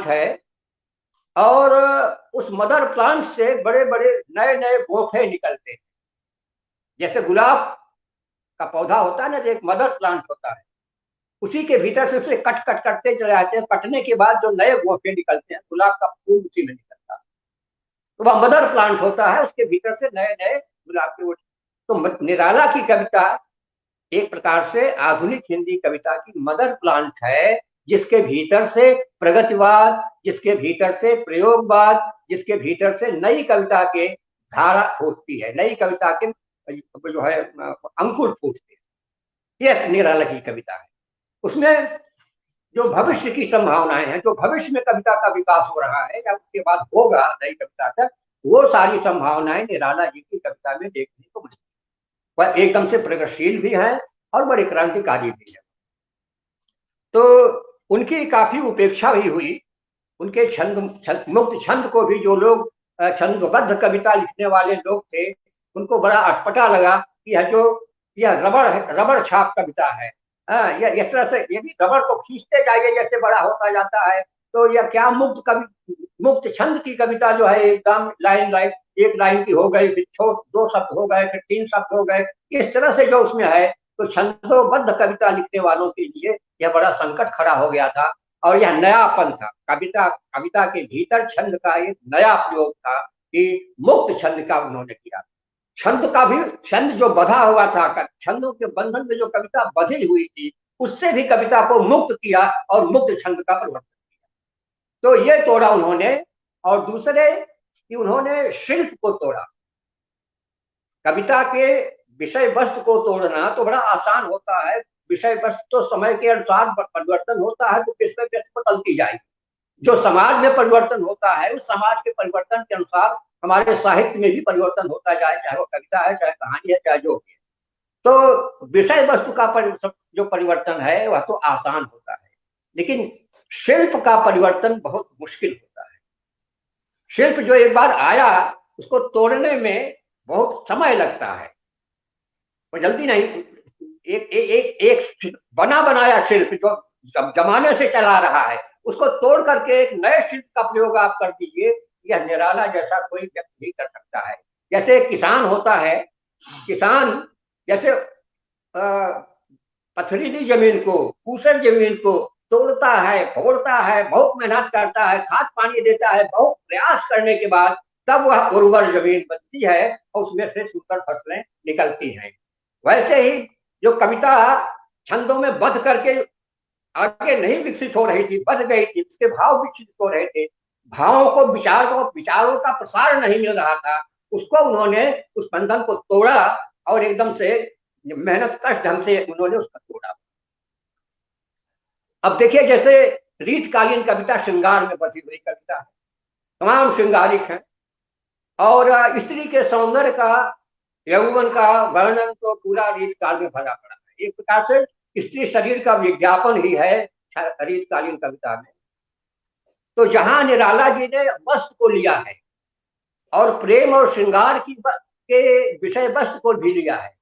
है, और उस मदर प्लांट से बड़े बड़े नए नए गोफे निकलते हैं। जैसे गुलाब का पौधा होता है ना, जो एक मदर प्लांट होता है, उसी के भीतर से उसे कटते चले जाते हैं, कटने के बाद जो नए गोफे निकलते हैं, गुलाब का फूल उसी में निकलता है, तो वह मदर प्लांट होता है, उसके भीतर से नए नए गुलाब के। तो निराला की कविता एक प्रकार से आधुनिक हिंदी कविता की मदर प्लांट है, जिसके भीतर से प्रगतिवाद, जिसके भीतर से प्रयोगवाद, जिसके भीतर से नई कविता के धारा फूटती है, नई कविता के जो है अंकुर फूटते हैं। यह निराला की कविता है। उसमें जो भविष्य की संभावनाएं हैं, जो भविष्य में कविता का विकास हो रहा है या उसके बाद होगा नई कविता तक, वो सारी संभावनाएं निराला जी की कविता में देखने को मिलती है। वह एकदम से प्रगतिशील भी है और बड़े क्रांतिकारी भी है। तो उनकी काफी उपेक्षा भी हुई। उनके मुक्त छंद को भी जो लोग छंदबद्ध कविता लिखने वाले लोग थे, उनको बड़ा अटपटा लगा कि यह रबड़ छाप कविता है। यह इस तरह से ये भी रबड़ को खींचते जाइए जैसे बड़ा होता जाता है, तो यह क्या मुक्त छंद की कविता जो है एकदम लाइन एक लाइन की हो गई, फिर दो शब्द हो गए, फिर 3 शब्द हो गए, इस तरह से जो उसमें है, तो छंदोबद्ध कविता लिखने वालों के लिए यह बड़ा संकट खड़ा हो गया था। और यह नयापन था, कविता के भीतर छंद का एक नया प्रयोग था कि मुक्त छंद का उन्होंने किया। छंद जो बधा हुआ था, छंदों के बंधन में जो कविता बधी हुई थी, उससे भी कविता को मुक्त किया और मुक्त छंद का परिवर्तन किया। तो ये तोड़ा उन्होंने। और दूसरे कि उन्होंने शिल्प को तोड़ा। कविता के विषय वस्तु को तोड़ना तो बड़ा आसान होता है, विषय वस्तु तो समय के अनुसार परिवर्तन होता है, तो विषय वस्तु बदलती जाएगी। जो समाज में परिवर्तन होता है, उस समाज के परिवर्तन के अनुसार हमारे साहित्य में भी परिवर्तन होता जाए, चाहे वो कविता है, चाहे कहानी है, चाहे जो भी है। तो विषय वस्तु का जो परिवर्तन है वह तो आसान होता है, लेकिन शिल्प का परिवर्तन बहुत मुश्किल होता है। शिल्प जो एक बार आया, उसको तोड़ने में बहुत समय लगता है, वो जल्दी नहीं। एक बना बनाया शिल्प जो जमाने से चला रहा है, उसको तोड़ करके एक नए शिल्प का प्रयोग आप कर दीजिए, यह निराला जैसा कोई व्यक्ति नहीं कर सकता है। जैसे किसान होता है, किसान जैसे पथरीली जमीन को, ऊसर जमीन को तोड़ता है, फोड़ता है, बहुत मेहनत करता है, खाद पानी देता है, बहुत प्रयास करने के बाद तब वह उर्वर जमीन बनती है और उसमें से सुंदर फसलें निकलती हैं। वैसे ही जो कविता छंदों में बध करके आगे नहीं विकसित हो रही थी, बध गई थी, उसके भाव विकसित हो रहे थे, भावों को विचारों का प्रसार नहीं मिल रहा था, उसको उन्होंने उस बंधन को तोड़ा और एकदम से मेहनत कश ढंग से उन्होंने उसका तोड़ा। अब देखिए, जैसे रीतकालीन कविता श्रृंगार में बधी हुई कविता है, तमाम श्रृंगारिक है और स्त्री के सौंदर्य का, यौवन का वर्णन तो पूरा रीतकाल में भरा पड़ा है। एक प्रकार से स्त्री शरीर का विज्ञापन ही है रीतकालीन कविता में। तो जहां निराला जी ने वस्तु को लिया है और प्रेम और श्रृंगार के विषय वस्तु को भी लिया है,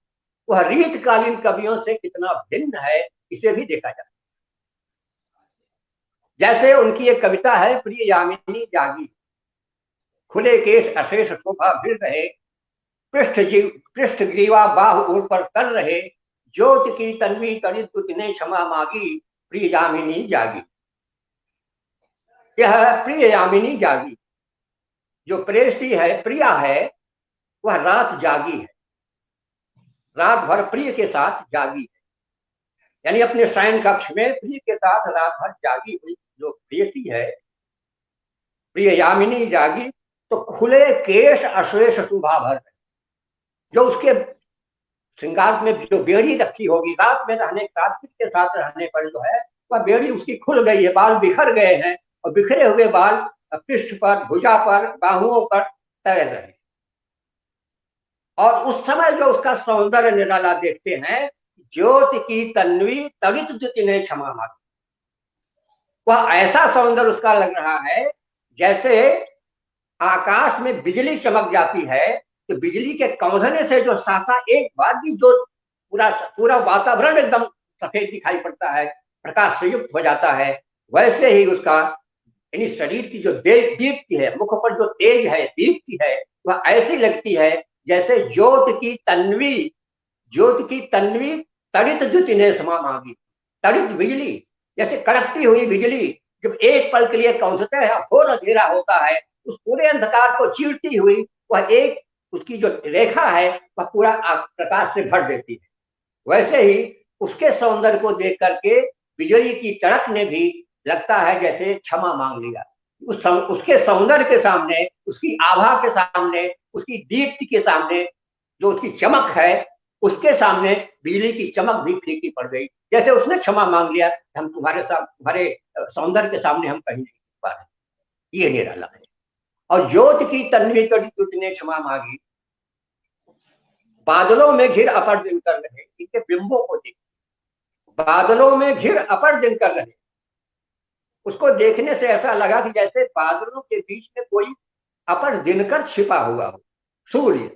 वह रीतकालीन कवियों से कितना भिन्न है, इसे भी देखा जाए। जैसे उनकी एक कविता है, प्रिय यामिनी जागी, खुले केश अशेष शोभा भिड़ रहे, पृष्ठ ग्रीवा बाहु ऊर पर कर रहे, ज्योत की तन्वी तड़ित तुतने क्षमा मांगी, प्रिय यामिनी जागी। यह प्रिय यामिनी जागी, जो प्रेयसी है, प्रिया है, वह रात जागी है, रात भर प्रिय के साथ जागी है, यानी अपने शयन कक्ष में प्रिय के साथ रात भर जागी हुई जो प्रेयसी है, प्रिय यामिनी जागी। तो खुले केश अश्लेष शुभा भर, जो उसके श्रृंगार में जो बेड़ी रखी होगी, रात में रहने के साथ रहने पर जो है वह बेड़ी उसकी खुल गई है, बाल बिखर गए हैं और बिखरे हुए बाल पृष्ठ पर, भुजा पर, बाहुओं पर तैर रहे। और उस समय जो उसका सौंदर्य निराला देखते हैं, ज्योति की तन्वी तड़ित द्युतिने क्षमा मांगी, वह ऐसा सौंदर्य उसका लग रहा है जैसे आकाश में बिजली चमक जाती है, तो बिजली के कौंधने से जो सासा एक बार भी जो पूरा वातावरण एकदम सफेद दिखाई पड़ता है, प्रकाश से युक्त हो जाता है, वैसे ही उसका यानी शरीर की जो दीप्ति है, मुख पर जो तेज है, दीप्ति है, वह ऐसी लगती है जैसे ज्योत की तन्वी तड़ित द्युतिने क्षमा मांगी। तड़ित बिजली, जैसे कड़कती हुई बिजली जब एक पल के लिए कौंधते है, घोर अंधेरा होता है, उस पूरे अंधकार को चीरती हुई वह एक उसकी जो रेखा है वह पूरा प्रकाश से भर देती है, वैसे ही उसके सौंदर्य को देख करके बिजली की चड़क ने भी लगता है जैसे क्षमा मांग लिया। उसके सौंदर्य के सामने, उसकी आभा के सामने, उसकी दीप्ति के सामने, जो उसकी चमक है, उसके सामने बिजली की चमक भी फीकी पड़ गई, जैसे उसने क्षमा मांग लिया, हम तुम्हारे सौंदर्य के सामने हम कहीं नहीं पा रहे। ये निराला है। और ज्योत की तन्वी करी तुझने क्षमा मांगी, बादलों में घिर अपर दिन कर रहे, इनके बिंबों को देख, बादलों में घिर अपर दिन कर रहे, उसको देखने से ऐसा लगा कि जैसे बादलों के बीच में कोई अपर दिनकर छिपा हुआ हो, सूर्य।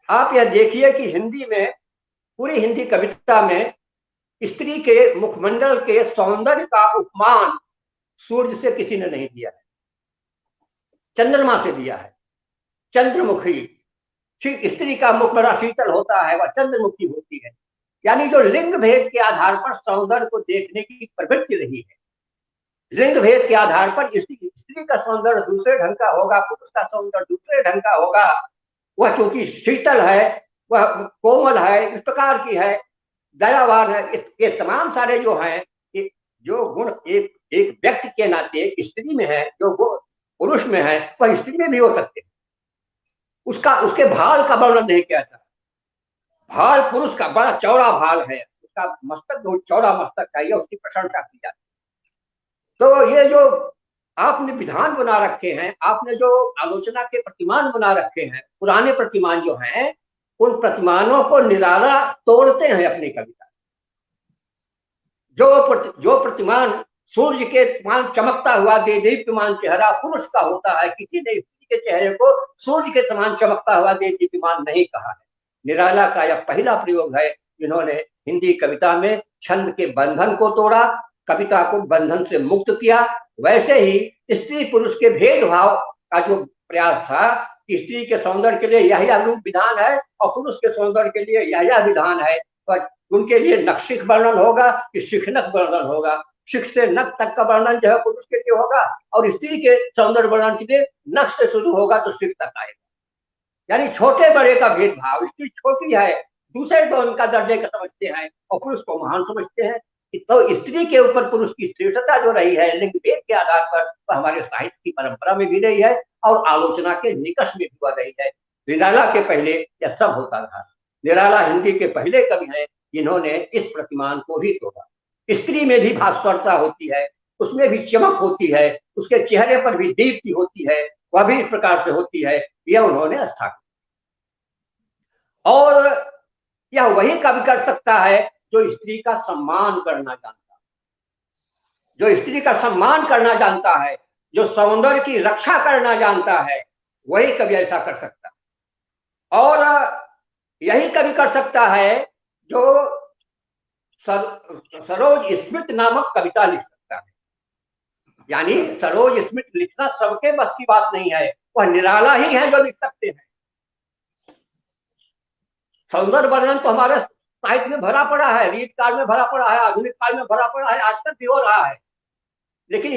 आप यह देखिए कि हिंदी में, पूरी हिंदी कविता में स्त्री के मुखमंडल के सौंदर्य का उपमान सूर्य से किसी ने नहीं दिया है, चंद्रमा से दिया है। चंद्रमुखी, स्त्री का मुख बड़ा शीतल होता है, वह चंद्रमुखी होती है। यानी जो लिंग भेद के आधार पर सौंदर्य को देखने की प्रवृत्ति रही है, लिंग भेद के आधार पर स्त्री का सौंदर्य दूसरे ढंग का होगा, पुरुष का सौंदर्य दूसरे ढंग का होगा। वह चूंकि शीतल है, वह कोमल है, इस प्रकार की है, दयावान है, ये तमाम सारे जो हैं, जो गुण एक व्यक्ति के नाते स्त्री में है, जो पुरुष में है, वह स्त्री में भी हो सकते हैं। उसके भाल का वर्णन नहीं किया था। भाल पुरुष का बड़ा चौड़ा भाल है, उसका मस्तक बहुत चौड़ा मस्तक चाहिए, उसकी प्रशंसा की जाती है। तो ये जो आपने विधान बना रखे हैं, आपने जो आलोचना के प्रतिमान बना रखे हैं, पुराने प्रतिमान जो हैं, उन प्रतिमानों को निराला तोड़ते हैं अपनी कविता। जो प्रतिमान सूर्य के समान चमकता हुआ दीप्यमान चेहरा पुरुष का होता है, किसी ने स्त्री के चेहरे को सूर्य के समान चमकता हुआ दीप्यमान नहीं कहा है। निराला का यह पहला प्रयोग है जिन्होंने हिंदी कविता में छंद के बंधन को तोड़ा, कविता को बंधन से मुक्त किया। वैसे ही स्त्री पुरुष के भेदभाव का जो प्रयास था कि स्त्री के सौंदर्य के लिए यह रूप विधान है और पुरुष के सौंदर्य के लिए यह विधान है, पर उनके लिए नक्शिक वर्णन होगा कि शिखनक वर्णन होगा। शिख से नक तक का वर्णन जो है पुरुष के लिए होगा, और स्त्री के सौंदर्य वर्णन के लिए नक से शुरू होगा तो शिख तक आएगा। यानी छोटे बड़े का भेदभाव, स्त्री छोटी है, दूसरे को उनका दर्जे का समझते हैं और पुरुष को महान समझते हैं। तो स्त्री के ऊपर पुरुष की श्रेष्ठता जो रही है लिंग भेद के आधार पर, वह हमारे साहित्य की परंपरा में भी रही है और आलोचना के निकष में भी हुआ रही है। निराला के पहले यह सब होता था। निराला हिंदी के पहले कवि हैं जिन्होंने इस प्रतिमान को भी तोड़ा। स्त्री में भी भास्वरता होती है, उसमें भी चमक होती है, उसके चेहरे पर भी दीप्ति होती है, वह भी इस प्रकार से होती है, यह उन्होंने स्थापित। और यह वही कवि कर सकता है जो स्त्री का सम्मान करना जानता है, जो स्त्री का सम्मान करना जानता है, जो सौंदर्य की रक्षा करना जानता है, वही कवि ऐसा कर सकता है। और यही कवि कर सकता है जो सरोज स्मृत नामक कविता लिख सकता है। यानी सरोज स्मृत लिखना सबके बस की बात नहीं है, वह निराला ही है जो लिख सकते हैं। सौंदर्य वर्णन तो हमारे साहित्य में भरा पड़ा है, रीत काल में भरा पड़ा है, आधुनिक काल में भरा पड़ा है, आज तक भी हो रहा है। लेकिन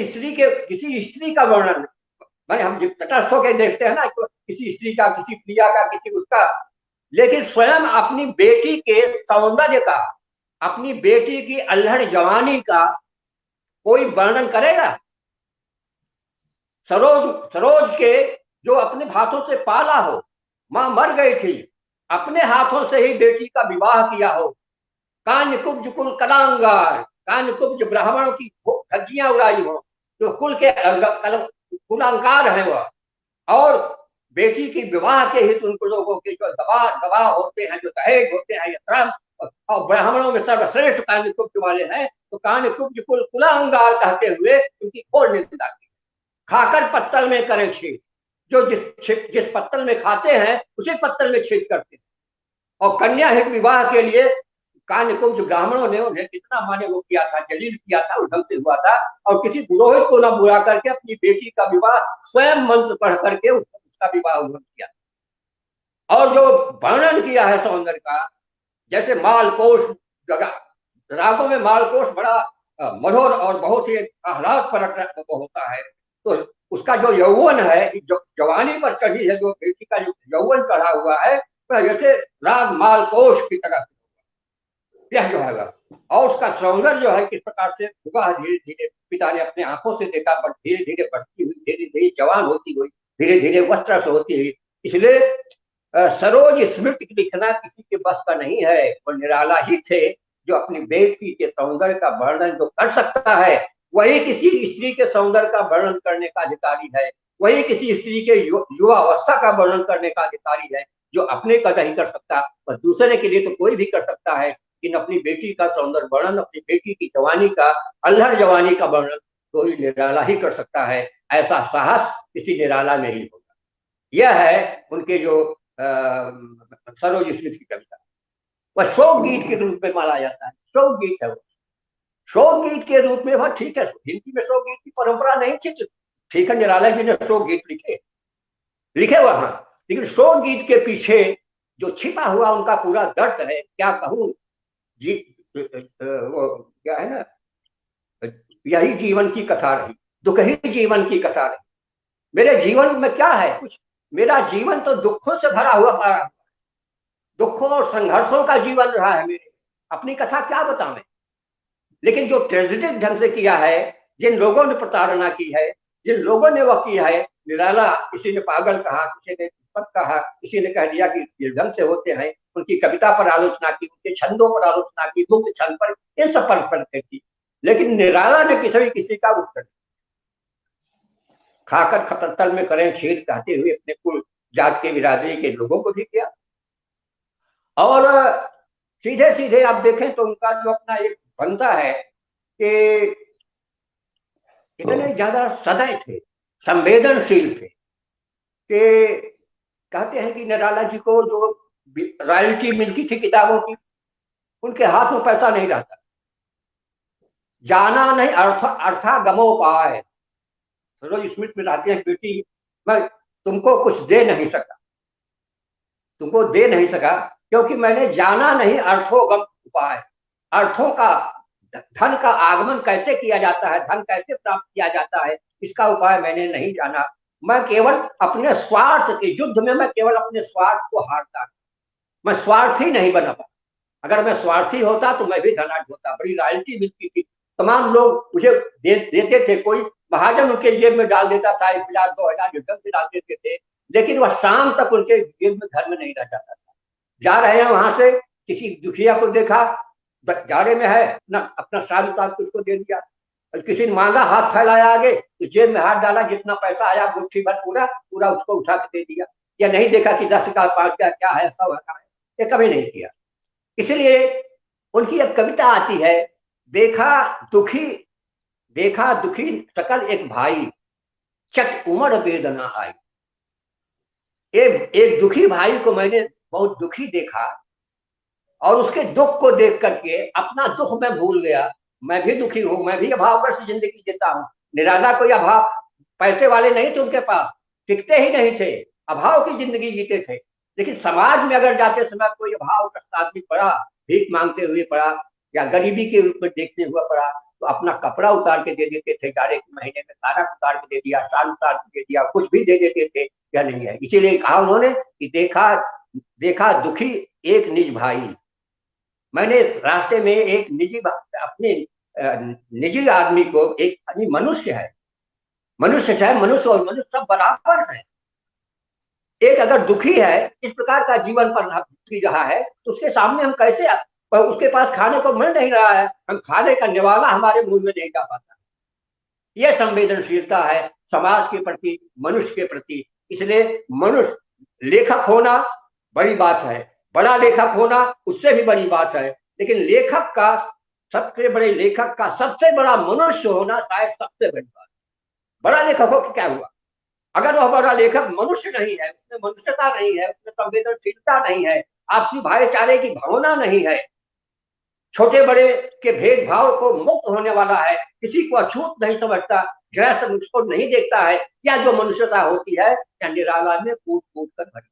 किसी स्त्री का वर्णन, मैंने हम तटस्थ होकर देखते हैं ना, किसी स्त्री का, किसी प्रिया का, किसी उसका, लेकिन स्वयं अपनी बेटी के सौंदर्य का, अपनी बेटी की अल्हड़ जवानी का कोई वर्णन करेगा? सरोज के जो अपने हाथों से पाला हो, मां मर गई थी, अपने हाथों से ही बेटी का विवाह किया हो, कान्य कुब्ज कुल कलांगार, कान्य कुब्ज ब्राह्मणों की धज्जियां उड़ाई हो, जो कुल के कुलांकार है वह, और बेटी की विवाह के हित उन लोगों के जो दबाव होते हैं, जो दहेज होते हैं, यह और ब्राह्मणों में सर्वश्रेष्ठ कान्य कुब्ज वाले हैं, तो कान्य कुब्ज कुल कुलांगार कहते हुए उनकी घोर निंदा की। खाकर पत्तल में करें छेद, जो जिस पत्तल में खाते हैं उसी पत्तल में छेद करते हैं। और कन्या हित विवाह के लिए कान्य कुब्ज ब्राह्मणों ने उन्हें कितना माने वो किया था, जलील किया था, उस ढंग से हुआ था, और किसी पुरोहित को न बुला करके अपनी बेटी का विवाह स्वयं मंत्र पढ़ करके उसका विवाह उन्होंने किया। और जो वर्णन किया है सौंदर्य का, जैसे मालकोश, रागों में मालकोश बड़ा मधुर और बहुत ही आह्लादपरक होता है, तो उसका जो यौवन है, जवानी पर चढ़ी है जो बेटी का जो यौवन चढ़ा हुआ है, जैसे राग मालकोश की तरह यह जो है वह, और उसका सौंदर्य जो है किस प्रकार से हुआ, धीरे धीरे पिता ने अपने आंखों से देखा, पर धीरे धीरे बढ़ती हुई, धीरे धीरे जवान होती हुई, धीरे धीरे वस्त्र से होती हुई। इसलिए सरोज स्मृति लिखना किसी के बस का नहीं है। वो निराला ही थे जो अपनी बेटी के सौंदर्य का वर्णन जो कर सकता है, वही किसी स्त्री के सौंदर्य का वर्णन करने का अधिकारी है, वही किसी स्त्री के युवा अवस्था का वर्णन करने का अधिकारी है। जो अपने का नहीं कर सकता, पर दूसरे के लिए तो कोई भी कर सकता है। लेकिन अपनी बेटी का सौंदर्य वर्णन, अपनी बेटी की जवानी का, अल्हड़ जवानी का वर्णन कोई निराला ही कर सकता है। ऐसा साहस किसी निराला में ही होगा। यह है उनके जो सरोज स्मृति की कविता। वह शोक गीत के रूप में माना जाता है, शोक गीत है वो। शोक गीत के रूप में वह ठीक है, हिंदी में शोक गीत की परंपरा नहीं थी, ठीक है, निराला जी ने शोक गीत लिखे वहां, लेकिन शोक गीत के पीछे जो छिपा हुआ उनका पूरा दर्द है, क्या कहूं जी, वो क्या है ना, यही जीवन की कथा रही, दुख ही जीवन की कथा रही। मेरे जीवन में क्या है कुछ, मेरा जीवन तो दुखों से भरा हुआ पड़ा, दुखों और संघर्षों का जीवन रहा है मेरे, अपनी कथा क्या बताऊं। लेकिन जो ट्रेजिडिक ढंग से किया है, जिन लोगों ने प्रताड़ना की है, जिन लोगों ने वह किया है, निराला, किसी ने पागल कहा, किसी ने विपत कहा, किसी ने कह दिया कि जिस ढंग से होते हैं, उनकी कविता पर आलोचना की, उनके छंदों पर आलोचना की, मुक्त छंद पर, इन सब पर की। लेकिन निराला ने किसी का उत्तर खाकर खतरतल में करें छेद कहते हुए अपने कुल जात के बिरादरी के लोगों को भी किया। और सीधे सीधे आप देखें तो उनका जो अपना एक बनता है कि इतने ज्यादा सदैव थे, संवेदनशील थे, कि कहते हैं कि निराला जी को जो रॉयल्टी मिलती थी किताबों की, उनके हाथ में पैसा नहीं रहता। जाना नहीं अर्था गमो पाए, रोज स्मृति में रहती है, बेटी मैं तुमको कुछ दे नहीं सका, तुमको दे नहीं सका क्योंकि मैंने जाना नहीं अर्थो गम उपाय, अर्थों का, धन का आगमन कैसे किया जाता है, धन कैसे प्राप्त किया जाता है, इसका उपाय मैंने नहीं जाना। मैं केवल अपने स्वार्थ के युद्ध में, मैं केवल अपने स्वार्थ को हारता, मैं स्वार्थी नहीं बना पाता। अगर मैं स्वार्थी होता तो मैं भी धनाढ्य होता, बड़ी रॉयल्टी मिलती थी, तमाम लोग मुझे देते थे, कोई महाजन उनके जेब में डाल देता था, 1000 2000 युद्धम से डाल देते थे, लेकिन वह शाम तक उनके जेब में घर में नहीं रह जाता था। जा रहे हैं वहां से, किसी दुखिया को देखा जाड़े में है, अपना साल उतार के उसको दे दिया, किसी ने मांगा, हाथ फैलाया आगे तो जेब में हाथ डाला, जितना पैसा आया मुट्ठी भर पूरा पूरा उसको उठा के दे दिया, या नहीं देखा कि 10 का 5 का क्या है, सब है, ये कभी नहीं किया। इसलिए उनकी एक कविता आती है, देखा दुखी सकल एक भाई, चट उमड़ वेदना आई। एक दुखी भाई को मैंने बहुत दुखी देखा, और उसके दुख को देख करके अपना दुख मैं भूल गया, मैं भी दुखी हूं, मैं भी अभावग्रस्त जिंदगी जीता हूं। निराला कोई अभाव, पैसे वाले नहीं थे उनके पास, टिकते ही नहीं थे, अभाव की जिंदगी जीते थे। लेकिन समाज में अगर जाते समय कोई अभावग्रस्त आदमी पड़ा, भीख मांगते हुए पड़ा, या गरीबी के रूप में देखते हुआ पड़ा, तो अपना कपड़ा उतार के दे देते थे, जाड़े के महीने में सारा उतार के दे दिया, साल उतार के दे दिया, कुछ भी दे देते थे, क्या नहीं है। इसीलिए कहा उन्होंने कि देखा दुखी एक निज भाई, मैंने रास्ते में एक अपने निजी आदमी को, एक मनुष्य है, मनुष्य चाहे मनुष्य और मनुष्य सब बराबर है, एक अगर दुखी है, इस प्रकार का जीवन पर जी रहा है, तो उसके सामने हम कैसे, उसके पास खाने को मिल नहीं रहा है, हम खाने का निवाला हमारे मुंह में नहीं जा पाता। यह संवेदनशीलता है समाज के प्रति, मनुष्य के प्रति। इसलिए मनुष्य लेखक होना बड़ी बात है, बड़ा लेखक होना उससे भी बड़ी बात है, लेकिन लेखक का, सबसे बड़े लेखक का सबसे बड़ा मनुष्य होना शायद सबसे बड़ी बात। बड़ा लेखक हो क्या हुआ, अगर वह बड़ा लेखक मनुष्य नहीं है, उसमें मनुष्यता नहीं है, उसमें संवेदनशीलता नहीं है, आपसी भाईचारे की भावना नहीं है, छोटे बड़े के भेदभाव को मुक्त होने वाला है, किसी को अछूत नहीं समझता, गैर से उसको नहीं देखता है, या जो मनुष्यता होती है, या निराला में कूट कूट कर भरी,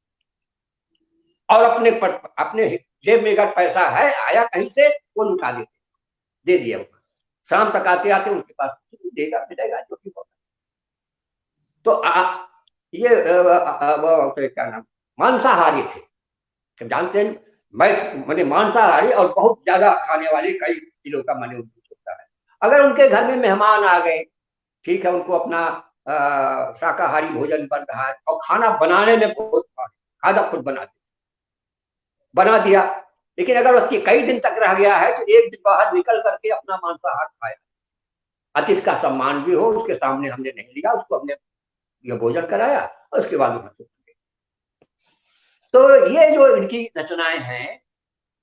और अपने जेब में अगर पैसा है आया कहीं से, वो लुटा देते, दे दिया, शाम तक आते आते उनके पास देगा मिलेगा जो भी होगा। तो ये क्या नाम, मांसाहारी थे, जानते हैं मैंने मांसाहारी और बहुत ज्यादा खाने वाले कई किलो का मैंने उनको होता है। अगर उनके घर में मेहमान आ गए, ठीक है, उनको अपना शाकाहारी भोजन बन रहा है और खाना बनाने में बहुत खाना खुद बना दिया, लेकिन अगर वो कई दिन तक रह गया है तो एक दिन बाहर निकल करके अपना मांसाहार खाया, अतिथि का सम्मान भी हो, उसके सामने हमने नहीं लिया, उसको हमने ये भोजन कराया और उसके बाद में तो ये जो इनकी रचनाएं हैं,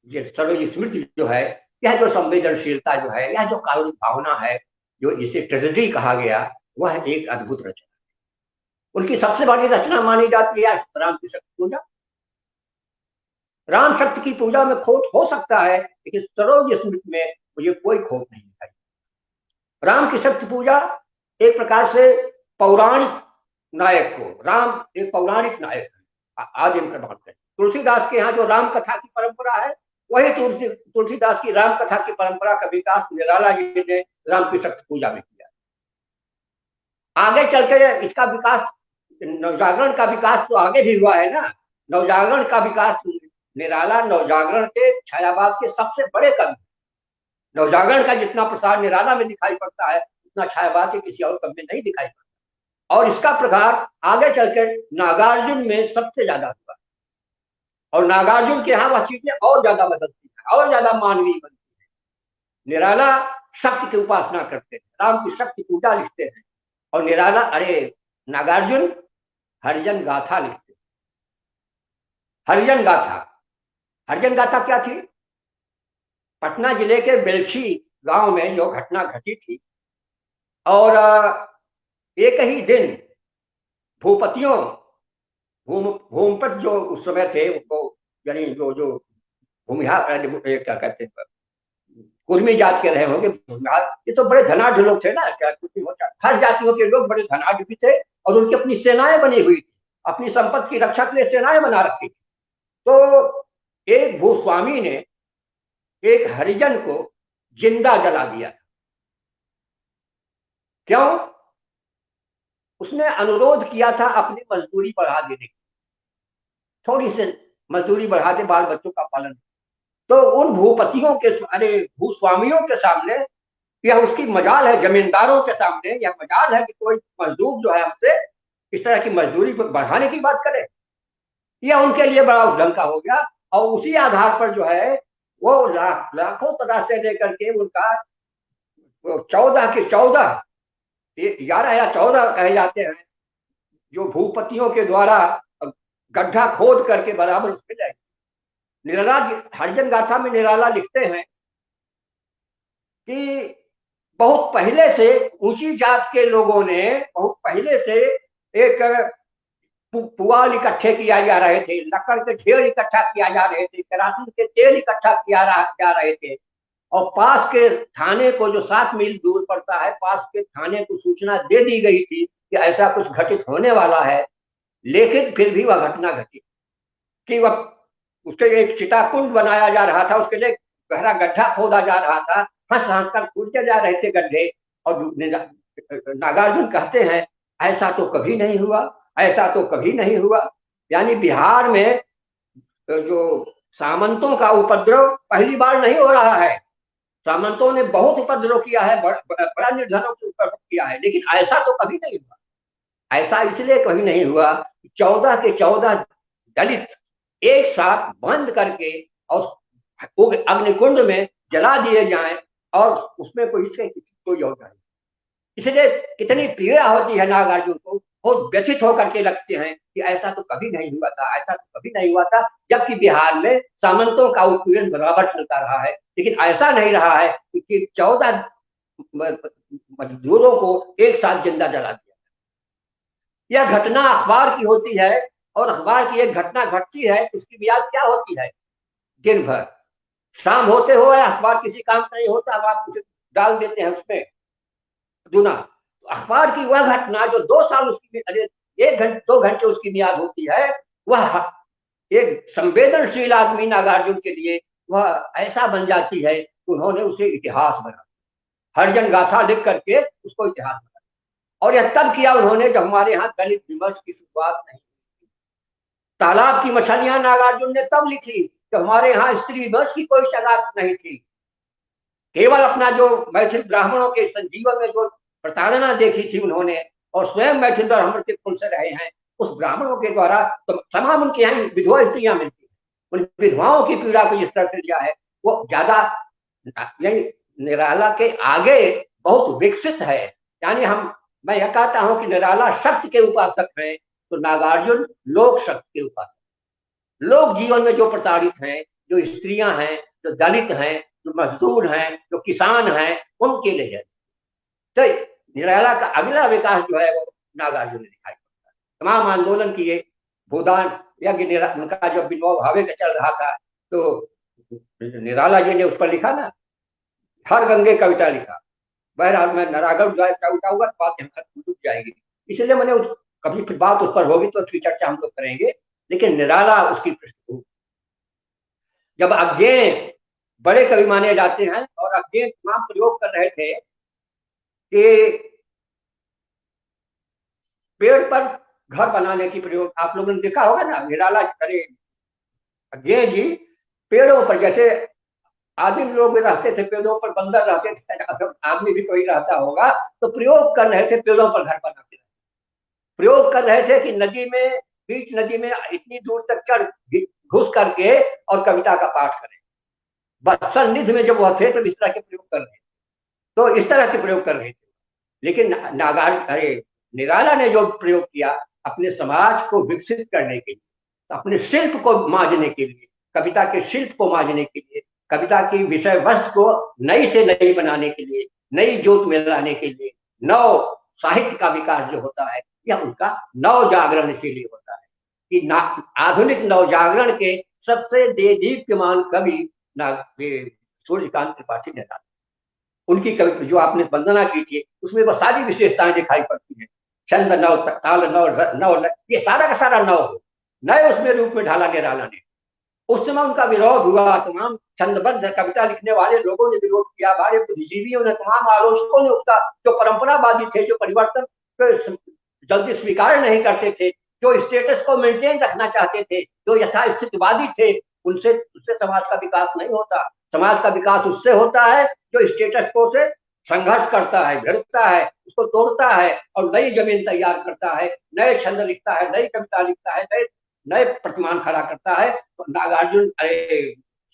ये सरोज स्मृति जो है, यह जो संवेदनशीलता जो है, यह जो कारुणिक भावना है, जो जिसे ट्रेजेडी कहा गया, वह एक अद्भुत रचना। उनकी सबसे बड़ी रचना मानी जाती है राम की शक्ति पूजा। राम शक्ति की पूजा में खोट हो सकता है, लेकिन सरोज स्मृति में मुझे कोई खोट नहीं दिखाई। राम की शक्ति पूजा एक प्रकार से पौराणिक नायक को, राम एक पौराणिक नायक है आदिम प्रभाव है। तुलसीदास के यहाँ जो राम कथा की परंपरा है, वही तुलसीदास की राम कथा की परंपरा का विकास निराला जी ने राम की शक्ति पूजा में किया। आगे चलकर इसका विकास, नवजागरण का विकास तो आगे भी हुआ है ना। नवजागरण का विकास, निराला नवजागरण के छायावाद के सबसे बड़े कवि। नवजागरण का जितना प्रसार निराला में दिखाई पड़ता है, उतना छायावाद के किसी और कवि में नहीं दिखाई पड़ता। और इसका प्रभाव आगे चलकर नागार्जुन में सबसे ज्यादा हुआ, और नागार्जुन के यहाँ वह चीजें और ज्यादा बदलती है, और ज्यादा मानवीय बनती है। निराला शक्ति की उपासना करते हैं, राम की शक्ति पूजा लिखते हैं, और निराला नागार्जुन हरिजन गाथा लिखते हैं। हरिजन गाथा क्या थी? पटना जिले के बेलछी गांव में जो घटना घटी थी, और एक ही दिन भूपतियों, भूमिपति जो उस समय थे, उनको यानी जो भूमिहार क्या कहते हैं, कुर्मी जात के रहे होंगे भूमिहार, ये तो बड़े धनाढ़ लोग थे ना, क्या कुछ नहीं होता। हर जातियों के लोग बड़े धनाढ़ भी थे, और उनकी अपनी सेनाएं बनी हुई थी, अपनी संपत्ति की रक्षा के लिए सेनाएं बना रखी थी। तो एक भूस्वामी ने एक हरिजन को जिंदा जला दिया। क्यों? उसने अनुरोध किया था अपनी मजदूरी बढ़ा देने की, थोड़ी सी मजदूरी बढ़ा दे, बाल बच्चों का पालन। तो उन भूपतियों के, भूस्वामियों के सामने यह उसकी मजाल है, जमींदारों के सामने यह मजाल है कि कोई मजदूर जो है हमसे इस तरह की मजदूरी बढ़ाने की बात करे। यह उनके लिए बड़ा उद्दंड का हो गया, और उसी आधार पर जो है वो लाखों तराशे लेकर के उनका 14 के 14, 11 या 14 कहे जाते हैं, जो भूपतियों के द्वारा गड्ढा खोद करके बराबर उसमें जाए। निराला हरिजन गाथा में निराला लिखते हैं कि बहुत पहले से ऊंची जात के लोगों ने, बहुत पहले से एक पुआल इकट्ठे किया जा रहे थे, लकड़ के ढेर इकट्ठा किया जा रहे थे, केरासिन के तेल इकट्ठा किया जा रहे थे, और पास के थाने को, जो 7 मील दूर पड़ता है, पास के थाने को सूचना दे दी गई थी कि ऐसा कुछ घटित होने वाला है। लेकिन फिर भी वह घटना घटी कि वह उसके एक चिताकुंड बनाया जा रहा था, उसके लिए गहरा गड्ढा खोदा जा रहा था, हंस हंस कर कूदते जा रहे थे गड्ढे। और नागार्जुन कहते हैं ऐसा तो कभी नहीं हुआ, ऐसा तो कभी नहीं हुआ। यानी बिहार में जो सामंतों का उपद्रव पहली बार नहीं हो रहा है। सामंतों ने बहुत उपद्रव किया है, बड़ा निर्धनों के ऊपर किया है, लेकिन ऐसा तो कभी नहीं हुआ। ऐसा इसलिए कभी नहीं हुआ, 14 के 14 दलित एक साथ बंद करके और अग्निकुंड में जला दिए जाएं, और उसमें कोई और नहीं। इसलिए कितनी पीड़ा होती है नागार्जुन को, बहुत व्यथित होकर के लगते हैं कि ऐसा तो कभी नहीं हुआ था, ऐसा तो कभी नहीं हुआ था। जबकि बिहार में सामंतों का उत्पीड़न बराबर चलता रहा है, लेकिन ऐसा नहीं रहा है कि 14 मजदूरों को एक साथ जिंदा जला दिया। यह घटना अखबार की होती है, और अखबार की एक घटना घटती है, उसकी मियाद क्या होती है? दिन भर। शाम होते हुए अखबार किसी काम नहीं होता, आप कुछ डाल देते हैं उसमें दूना। अखबार की वह घटना जो 2 साल उसकी, 1 घंटे 2 घंटे उसकी मियाद होती है, वह एक संवेदनशील आदमी नागार्जुन के लिए वह ऐसा बन जाती है कि उन्होंने उसे इतिहास बना, हरिजन गाथा लिख करके उसको इतिहास बना। और यह तब किया उन्होंने जब हमारे यहाँ दलित विमर्श की शुरुआत नहीं। तालाब की मछलियां नागार्जुन ने तब लिखी कि हमारे यहाँ स्त्री वंश की कोई सगात नहीं थी। केवल अपना जो मैथिल ब्राह्मणों के संजीवन में जो प्रताड़ना देखी थी उन्होंने, और स्वयं मैथिल ब्राह्मण के कुल से रहे हैं, उस ब्राह्मणों के द्वारा तो तमाम उनके यहाँ विधवा स्त्रियां मिलती हैं। उन विधवाओं की पीड़ा को जिस तरह से लिया है वो ज्यादा यही निराला के आगे बहुत विकसित है। यानी मैं यह कहता हूं कि निराला शक्ति के उपासक हैं, तो नागार्जुन लोक शक्ति के उपासक। लोक जीवन में जो प्रताड़ित हैं, जो स्त्रियां हैं, जो दलित हैं, जो मजदूर हैं, जो किसान हैं, उनके लिए है। तो निराला का अगला विकास जो है वो नागार्जुन ने दिखाई पड़ता है। तमाम आंदोलन किए, भूदान यज्ञ उनका जब विनोबा भावे का चल रहा था, तो निराला जी ने उस पर लिखा ना, हर गंगे कविता लिखा। बहरहाल मैं नारागढ़ जो है कविता हुआ, बात यहाँ खत्म हो जाएगी, इसलिए मैंने कभी फिर बात उस पर होगी तो उसकी चर्चा हम लोग करेंगे। लेकिन निराला उसकी पृष्ठभूमि, जब अज्ञेय बड़े कवि माने जाते हैं और अज्ञेय तमाम प्रयोग कर रहे थे कि पेड़ पर घर बनाने की प्रयोग, आप लोगों ने देखा होगा ना, निराला अरे अज्ञेय जी पेड़ों पर, जैसे आदिम लोग रहते थे पेड़ों पर, बंदर रहते थे, आदमी भी कोई रहता होगा, तो प्रयोग कर रहे थे पेड़ों पर घर बनाते, प्रयोग कर रहे थे कि नदी में, बीच नदी में इतनी दूर तक चढ़ घुस करके और कविता का पाठ करें। बत्सल निधि में जब वह थे तो इस तरह के प्रयोग कर रहे थे, तो इस तरह के प्रयोग कर रहे थे। लेकिन निराला ने जो प्रयोग किया अपने समाज को विकसित करने के लिए, अपने शिल्प को मांझने के लिए, कविता के शिल्प को मांझने के लिए, कविता की विषय वस्तु को नई से नई बनाने के लिए, नई जोत में लाने के लिए, नव साहित्य का विकास जो होता है यह उनका नव जागरण इसीलिए होता है कि आधुनिक नव जागरण के सबसे देदीप्यमान कवि सूर्यकांत त्रिपाठी ने था। उनकी कवि जो आपने वंदना की थी उसमें वह सारी विशेषताएं दिखाई पड़ती हैं। छंद नव, ताल नव, ये सारा का सारा नव हो, नए उसमें रूप में ढाला निराला ने। उस समय उनका विरोध हुआ, तमाम छंदबद्ध कविता लिखने वाले लोगों ने विरोध किया, हमारे बुद्धिजीवियों ने, तमाम आलोचकों ने उसका, जो परंपरावादी थे, जो परिवर्तन को जल्दी स्वीकार नहीं करते थे, जो स्टेटस को मेंटेन रखना चाहते थे, जो यथास्थितिवादी थे, उससे समाज का विकास नहीं होता। समाज का विकास उससे होता है जो स्टेटस को से संघर्ष करता है, भिड़ता है, उसको तोड़ता है और नई जमीन तैयार करता है, नए छंद लिखता है, नई कविता लिखता है, नए प्रतिमान खड़ा करता है। तो नागार्जुन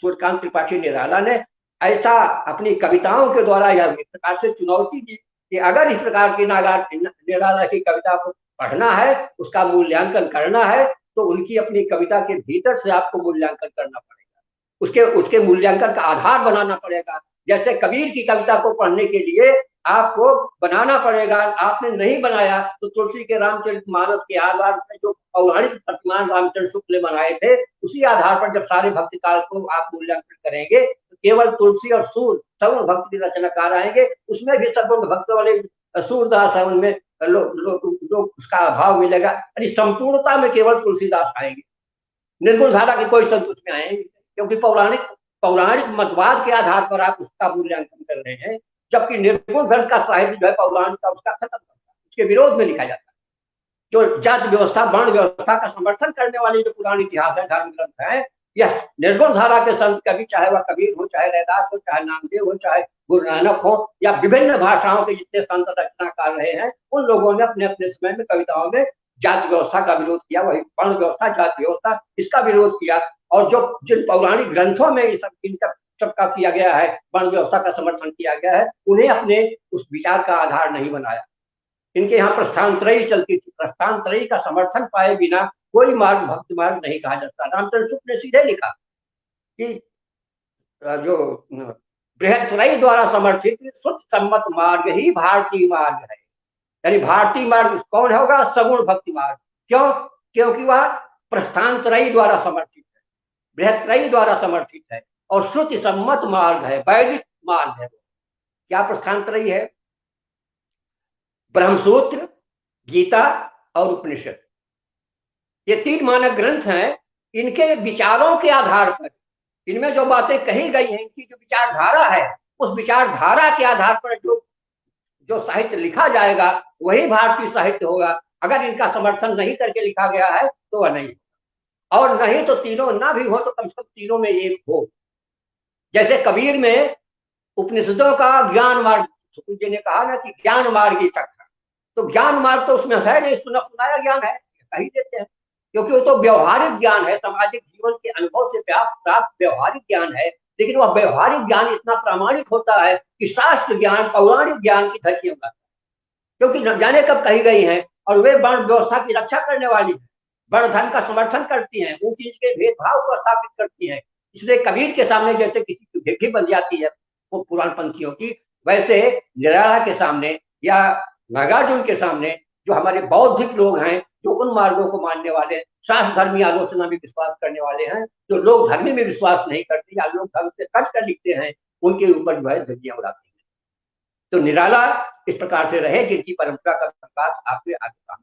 सूर्यकांत त्रिपाठी निराला ने ऐसा अपनी कविताओं के द्वारा यह इस प्रकार से चुनौती दी कि अगर इस प्रकार की निराला की कविता को पढ़ना है, उसका मूल्यांकन करना है, तो उनकी अपनी कविता के भीतर से आपको मूल्यांकन करना पड़ेगा, उसके मूल्यांकन का आधार बनाना पड़ेगा। जैसे कबीर की कविता को पढ़ने के लिए आपको बनाना पड़ेगा, आपने नहीं बनाया तो तुलसी के रामचरितमानस के आधार पर जो पौराणिक प्रतिमान रामचंद्र शुक्ल ने बनाए थे, उसी आधार पर जब सारे भक्ति काल को आप मूल्यांकन करेंगे तो केवल तुलसी और सूर सगुण भक्त की रचनाकार आएंगे, उसमें भी सगुण भक्त वाले सूरदास उनमें लोग उसका अभाव मिलेगा। यानी संपूर्णता में केवल तुलसीदास आएंगे, निर्गुण धारा के कोई संत उसमें आएंगे, क्योंकि पौराणिक मतवाद के आधार पर आप उसका मूल्यांकन कर रहे हैं, जबकि निर्गुण ग्रंथ का साहित्य जो है पौराणिक का, उसका खत्म करता है, उसके विरोध में लिखा जाता है। जो जाति व्यवस्था, वर्ण व्यवस्था का समर्थन करने वाले जो पुराण इतिहास है, धर्म ग्रंथ है, यह निर्गुण धारा के संत कवि, चाहे वह कबीर हो, चाहे रैदास हो, चाहे नामदेव हो, चाहे गुरु नानक हो, या विभिन्न भाषाओं के जितने संत रचना कर रहे हैं, उन लोगों ने अपने अपने समय में कविताओं में जाति व्यवस्था का विरोध किया, वही वर्ण व्यवस्था, जाति व्यवस्था, इसका विरोध किया। और जो जिन पौराणिक ग्रंथों में ये सबका किया गया है, वर्ण व्यवस्था का समर्थन किया गया है, उन्हें अपने उस विचार का आधार नहीं बनाया। इनके यहाँ प्रस्थानत्रयी चलती थी, प्रस्थानत्रयी का समर्थन पाए बिना कोई मार्ग भक्ति मार्ग नहीं कहा जाता। रामचंद्र शुक्ल ने सीधे लिखा कि जो बृहत्त्रयी द्वारा समर्थित शुद्ध सम्मत मार्ग ही भारतीय मार्ग है। यानी भारतीय मार्ग कौन होगा? सगुण भक्ति मार्ग। क्यों? क्योंकि वह प्रस्थानत्रयी द्वारा समर्थित है, बृहत्त्रयी द्वारा समर्थित है और श्रुति सम्मत मार्ग है, वैदिक मार्ग है। क्या प्रस्थानत्रयी है? ब्रह्मसूत्र, गीता और उपनिषद, ये तीन मानक ग्रंथ हैं। इनके विचारों के आधार पर, इनमें जो बातें कही गई हैं, इनकी जो विचारधारा है, उस विचारधारा के आधार पर जो साहित्य लिखा जाएगा वही भारतीय साहित्य होगा। अगर इनका समर्थन नहीं करके लिखा गया है तो वह नहीं। और नहीं तो तीनों ना भी हो तो कम से कम तीनों में एक हो। जैसे कबीर में उपनिषदों का ज्ञान मार्ग, सुकुल जी ने कहा ना कि ज्ञान मार्ग ही तक, तो ज्ञान मार्ग तो उसमें है नहीं, सुनाया ज्ञान है कही देते हैं, क्योंकि वो तो व्यवहारिक ज्ञान है, सामाजिक जीवन के अनुभव से प्राप्त व्यवहारिक ज्ञान है। लेकिन वह व्यवहारिक ज्ञान इतना प्रामाणिक होता है कि शास्त्र ज्ञान, पौराणिक ज्ञान की धरती होगा, क्योंकि न जाने कब कही गई है, और वे वर्ण व्यवस्था की रक्षा करने वाली है, वर्ण धर्म का समर्थन करती हैं, ऊंच नीच के भेदभाव को स्थापित करती हैं। इसलिए कबीर के सामने जैसे किसी की भेगी बन जाती है वो पुराण पंथियों की, वैसे निराला के सामने या नागार्जुन के सामने जो हमारे बौद्धिक लोग हैं, जो उन मार्गों को मानने वाले, शास्त्र धर्मी आलोचना में विश्वास करने वाले हैं, जो लोग धर्मी में विश्वास नहीं करते या लोग धर्म से कट कर लिखते हैं, उनके ऊपर जो है धज्जियां उड़ाते हैं। तो निराला इस प्रकार से रहे जिनकी परंपरा का प्रकाश आपके आगे काम।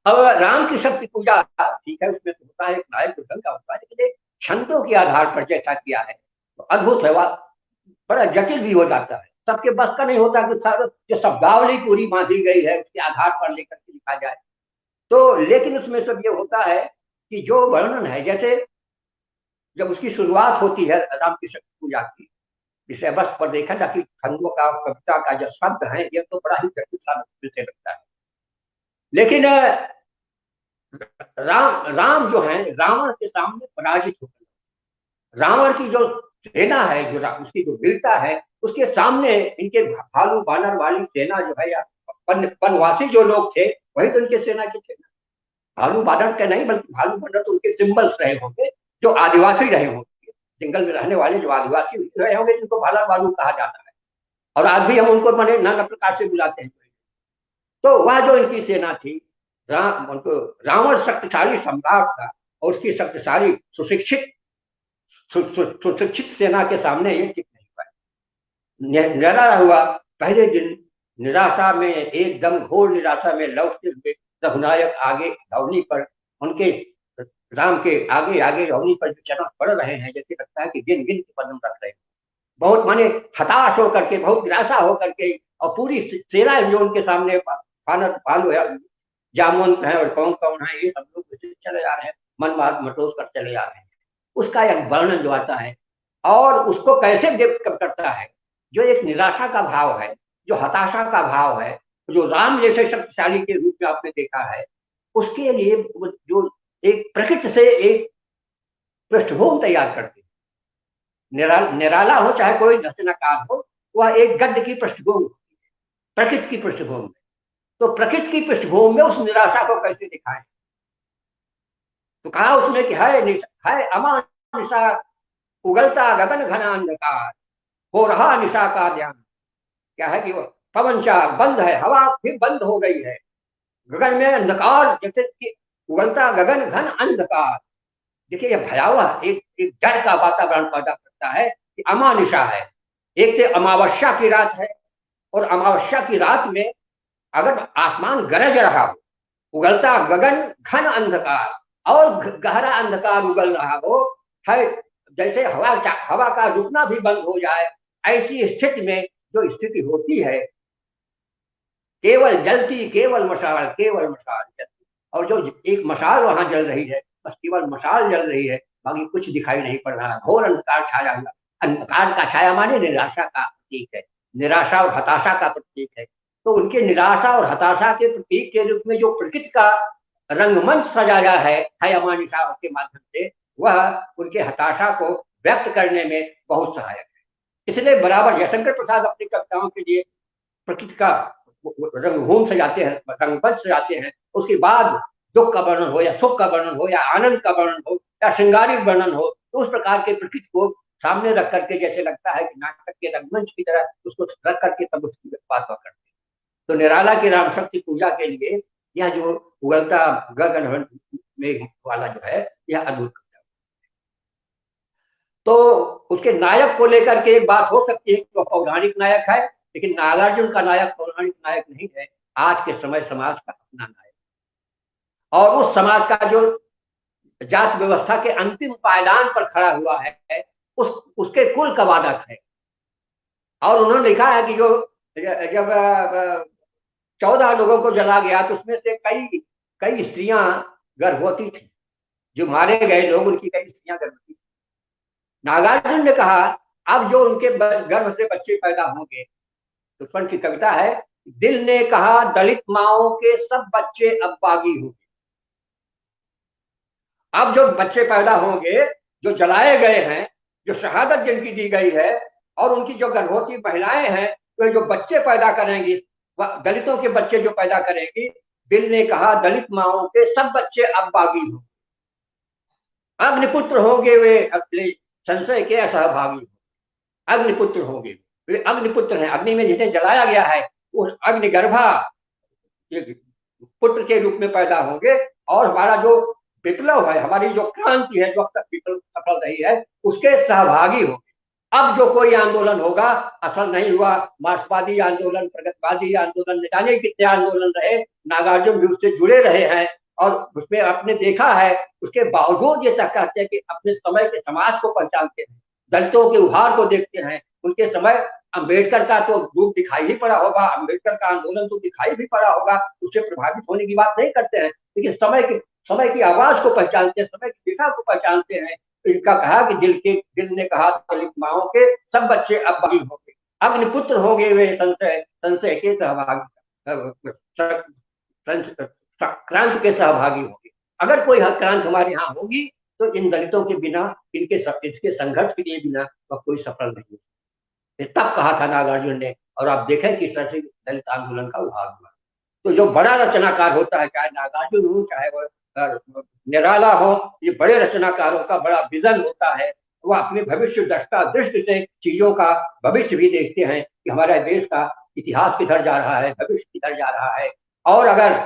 अब राम की शक्ति पूजा ठीक है, उसमें तो होता है एक नायक ढंग का होता है, लेकिन एक छंदों के आधार पर जैसा किया है तो अद्भुत है, वह बड़ा जटिल भी हो जाता है, सबके बस का नहीं होता कि जो शब्दावली पूरी बांधी गई है उसके आधार पर लेकर के लिखा जाए। तो लेकिन उसमें सब ये होता है कि जो वर्णन है, जैसे जब उसकी शुरुआत होती है राम की शक्ति पूजा की विषय वस्तु पर देखा जाए कि छंदों का, कविता का जो शब्द है ये तो बड़ा ही जटिल सा विषय लगता है। लेकिन राम जो है रावण के सामने पराजित हो गए। रावण की जो सेना है, जो उसकी जो वीरता है, उसके सामने इनके भालू बानर वाली सेना जो है, या वनवासी जो लोग थे वही तो इनके सेना के थे। भालू बानर के नहीं बल्कि भालू बानर तो उनके सिंबल्स रहे होंगे, जो आदिवासी रहे होंगे, जंगल में रहने वाले जो आदिवासी रहे होंगे, जिनको भाला बालू कहा जाता है, और आज भी हम उनको माने नाना प्रकार से बुलाते हैं। तो वह जो इनकी सेना थी, रावण शक्तिशाली सम्राट था और उसकी शक्तिशाली सुशिक्षित सेना के सामने ये टिक नहीं पाए। निराला हुआ पहले दिन निराशा में, एकदम घोर निराशा में लौटते हुए रघुनायक आगे धौनी पर, उनके राम के आगे आगे धौनी पर चरण पड़ रहे हैं, जैसे लगता है कि गिन गिन के कदम रख रहे हैं, बहुत माने हताश होकर के, बहुत निराशा होकर के, और पूरी सेना जो उनके सामने भालू है, जामवंत है और कौन कौन है, ये सब लोग चले जा रहे हैं, मन मार्ग मटोस कर चले जा रहे हैं। उसका एक वर्णन जो आता है, और उसको कैसे व्यक्त करता है, जो एक निराशा का भाव है, जो हताशा का भाव है, जो राम जैसे शक्तिशाली के रूप में आपने देखा है, उसके लिए जो एक प्रकृति से एक पृष्ठभूमि तैयार करते हैं। निराला हो चाहे कोई रचनाकार हो, वह एक गद्य की पृष्ठभूमि, प्रकृति की पृष्ठभूमि। तो प्रकृति की पृष्ठभूमि में उस निराशा को कैसे दिखाएं, तो कहा उसमें कि है अमा निशा, उगलता गगन घना अंधकार, हो रहा निशा का ध्यान। क्या है कि वो पवन चार बंद है, हवा फिर बंद हो गई है, गगन में अंधकार, जैसे कि उगलता गगन घन अंधकार। देखिए यह भयावह एक डर का वातावरण पैदा करता है कि अमानिशा है, एक तो अमावस्या की रात है, और अमावस्या की रात में अगर आसमान गरज रहा हो, उगलता गगन घन अंधकार, और गहरा अंधकार उगल रहा हो, है जैसे हवा का रुकना भी बंद हो जाए, ऐसी स्थिति में जो स्थिति होती है, केवल जलती केवल मशाल जलती, और जो एक मशाल वहां जल रही है, बस केवल मशाल जल रही है, बाकी कुछ दिखाई नहीं पड़ रहा, घोर अंधकार छाया हुआ। अंधकार का छाया माने निराशा का प्रतीक है, निराशा और हताशा का प्रतीक है। तो उनके निराशा और हताशा के प्रतीक के रूप में जो प्रकृति का रंगमंच सजाया है अमानिशा के माध्यम से, वह उनके हताशा को व्यक्त करने में बहुत सहायक है। इसलिए बराबर जयशंकर प्रसाद अपनी कविताओं के लिए प्रकृति का रंगभूमि सजाते हैं, रंगमंच सजाते हैं, उसके बाद दुख का वर्णन हो या सुख का वर्णन हो या आनंद का वर्णन हो या श्रृंगारिक वर्णन हो, तो उस प्रकार के प्रकृति को सामने रख करके जैसे लगता है कि नाटक के रंगमंच की तरह उसको रख करके तब उसकी बात करते हैं। तो निराला की राम शक्ति पूजा के लिए यह जो उगलता गगन मेघ वाला जो है, यह अद्भुत। तो उसके नायक को लेकर के एक बात हो सकती है, तो पौराणिक नायक है, लेकिन नागार्जुन का नायक पौराणिक नायक नहीं है, आज के समय समाज का अपना नायक, और उस समाज का जो जात व्यवस्था के अंतिम पायदान पर खड़ा हुआ है, उसके कुल का वादक है। और उन्होंने लिखा है कि जो जब 14 लोगों को जला गया तो उसमें से कई स्त्रियां गर्भवती थी, जो मारे गए लोग उनकी कई स्त्रियां गर्भवती थी। नागार्जुन ने कहा अब जो उनके गर्भ से बच्चे पैदा होंगे, तो स्वर्ण की कविता है, दिल ने कहा दलित माओं के सब बच्चे अब बागी होंगे। अब जो बच्चे पैदा होंगे, जो जलाए गए हैं, जो शहादत जिनकी दी गई है, और उनकी जो गर्भवती महिलाएं हैं, तो जो बच्चे पैदा करेंगी, दलितों के बच्चे जो पैदा करेंगी, दिल ने कहा दलित माओं के सब बच्चे अब बागी होंगे। अग्निपुत्र होंगे वे अगले संशय के असहभागी, अग्निपुत्र होंगे वे, अग्निपुत्र हैं, अग्नि में जिन्हें जलाया गया है वो अग्निगर्भा पुत्र के रूप में पैदा होंगे। और हमारा जो विप्लव है, हमारी जो क्रांति है, जो अब तक विप्लव सफल रही है, उसके सहभागी होंगे। अब जो कोई आंदोलन होगा, असफल नहीं हुआ, मार्क्सवादी आंदोलन, प्रगतिवादी आंदोलन, न जाने कितने आंदोलन रहे, नागार्जुन भी उससे जुड़े रहे हैं और उसमें आपने देखा है, उसके बावजूद ये तक कहते हैं कि अपने समय के समाज को पहचानते हैं, दलितों के उभार को देखते हैं। उनके समय अम्बेडकर का तो रूप दिखाई ही पड़ा होगा, अम्बेडकर का आंदोलन तो दिखाई भी पड़ा होगा, उससे प्रभावित होने की बात नहीं करते हैं, लेकिन समय की आवाज को पहचानते हैं, समय की दिशा को पहचानते हैं। इनका कहा कि दिल ने कहा दलित माओं के सब बच्चे अब बागी होंगे, अग्निपुत्र होंगे वे संशय के सहभागी, क्रांति के सहभागी होंगे। अगर कोई क्रांति हमारे यहाँ होगी तो इन दलितों के बिना, इसके संघर्ष के लिए बिना वह कोई सफल नहीं है। तब कहा था नागार्जुन ने, और आप देखें किस तरह से दलित आंदोलन का उभार हुआ। तो जो बड़ा रचनाकार होता है, चाहे नागार्जुन हो, चाहे वह निराला हो, ये बड़े रचनाकारों का बड़ा विजन होता है। वह अपने भविष्य दृष्टि से चीजों का भविष्य भी देखते हैं कि हमारे देश का इतिहास किधर जा रहा है, भविष्य किधर जा रहा है। और अगर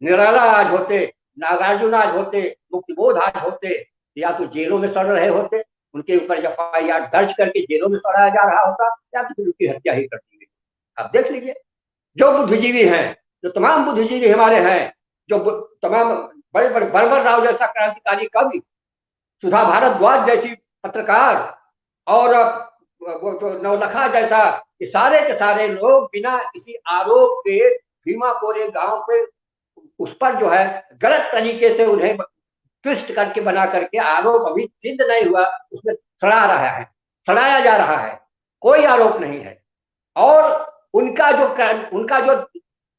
निराला आज होते, नागार्जुन आज होते, मुक्तिबोध आज होते, या तो जेलों में सड़ रहे होते, उनके ऊपर FIR दर्ज करके जेलों में सड़ाया जा रहा होता, या तो फिर उनकी हत्या ही कर दी गई। आप देख लीजिए, जो बुद्धिजीवी हैं, जो तमाम बुद्धिजीवी हमारे हैं, जो तमाम बड़े बर्बर राव जैसा क्रांतिकारी कवि, सुधा भारद्वाज जैसी पत्रकार, और वो जो नवलखा जैसा, ये सारे के सारे लोग बिना किसी आरोप के भीमा कोरे गांव पे उस पर जो है गलत तरीके से उन्हें ट्विस्ट करके बना करके, आरोप अभी सिद्ध नहीं हुआ, उसमें सड़ाया जा रहा है, कोई आरोप नहीं है। और उनका जो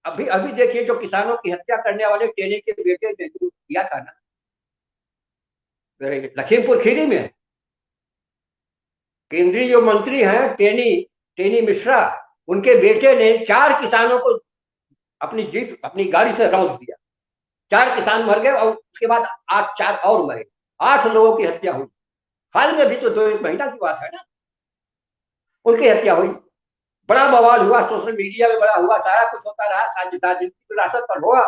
अभी देखिए, जो किसानों की हत्या करने वाले टेनी के बेटे ने जो किया था ना, लखीमपुर खीरी में, केंद्रीय जो मंत्री हैं टेनी मिश्रा, उनके बेटे ने 4 किसानों को अपनी गाड़ी से रौंद दिया, 4 किसान मर गए, और उसके बाद 4 और मरे, 8 लोगों की हत्या हुई। हाल में भी तो 2-1 महीना की बात है ना, उनकी हत्या हुई, बड़ा बवाल हुआ, सोशल मीडिया में बड़ा हुआ, सारा कुछ होता रहा, जिनकी विरासत पर हुआ।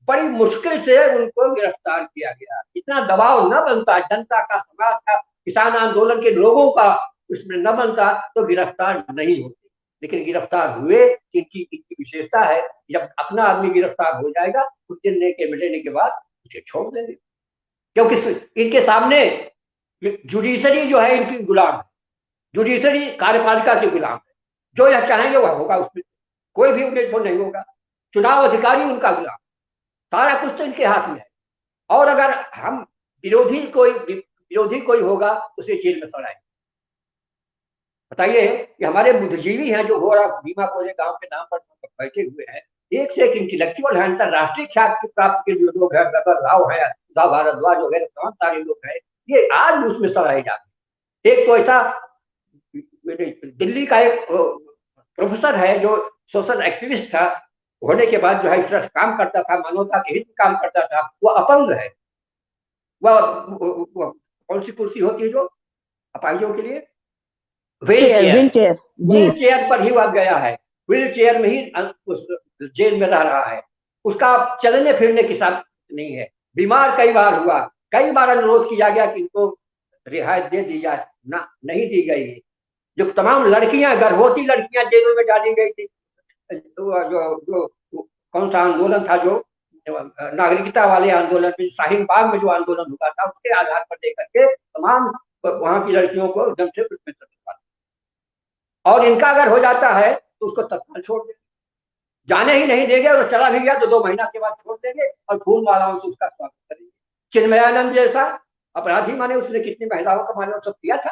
बड़ी मुश्किल से उनको गिरफ्तार किया गया। इतना दबाव न बनता, जनता का, समाज का, किसान आंदोलन के लोगों का उसमें न बनता तो गिरफ्तार नहीं होते, लेकिन गिरफ्तार हुए। इनकी विशेषता है, जब अपना आदमी गिरफ्तार हो जाएगा, कुछ दिन मिलने के बाद उसे छोड़ देंगे, क्योंकि इनके सामने जुडिशरी जो है इनकी गुलाम है, जुडिशरी कार्यपालिका की गुलाम है, जो यह चाहेंगे वह होगा, उसमें कोई भी उन्हें छोड़ नहीं होगा। चुनाव अधिकारी उनका गुलाम, सारा कुछ तो इनके हाथ में है। और अगर हम विरोधी कोई होगा उसे जेल में सड़ाएंगे। बताइए कि हमारे बुद्धिजीवी हैं जो भीमा कोरे गांव के नाम पर बैठे हुए हैं, एक से एक इंटेलेक्चुअल है, अंतरराष्ट्रीय ख्याति प्राप्त के जो लोग हैं, बर्बर राव है, सुधा भारद्वाज वगैरह तमाम सारे लोग हैं, ये आज भी उसमें सड़ाए जाते हैं। एक तो ऐसा दिल्ली का एक प्रोफेसर है जो सोशल एक्टिविस्ट था, होने के बाद जो है इस तरह काम करता था, मानवता के हित में काम करता था, वो अपंग है। वह कौन सी कुर्सी होती है जो अपाहिजों के लिए, व्हील चेयर पर ही वह गया है, व्हील चेयर में ही उस जेल में रह रहा है, उसका चलने फिरने की साथ नहीं है, बीमार कई बार हुआ, कई बार अनुरोध किया गया कि इनको रिहायत दे दी जाए, ना नहीं दी गई। जो तमाम लड़कियां, गर्भवती लड़कियां जेलों में डाली गई थी, जो कौन सा आंदोलन था, जो नागरिकता वाले आंदोलन में, शाहीन बाग में जो आंदोलन हुआ था, उसके आधार पर लेकर के तमाम वहां की लड़कियों को एकदम से उसमें और इनका अगर हो जाता है तो उसको तत्काल छोड़ देंगे, जाने ही नहीं देंगे, और चला भी गया तो 2 महीना के बाद छोड़ देंगे और फूल मालाओं से उसका स्वागत करेंगे। चिन्मयानंद जैसा अपराधी माने उसने कितनी महिलाओं का माने सब किया था,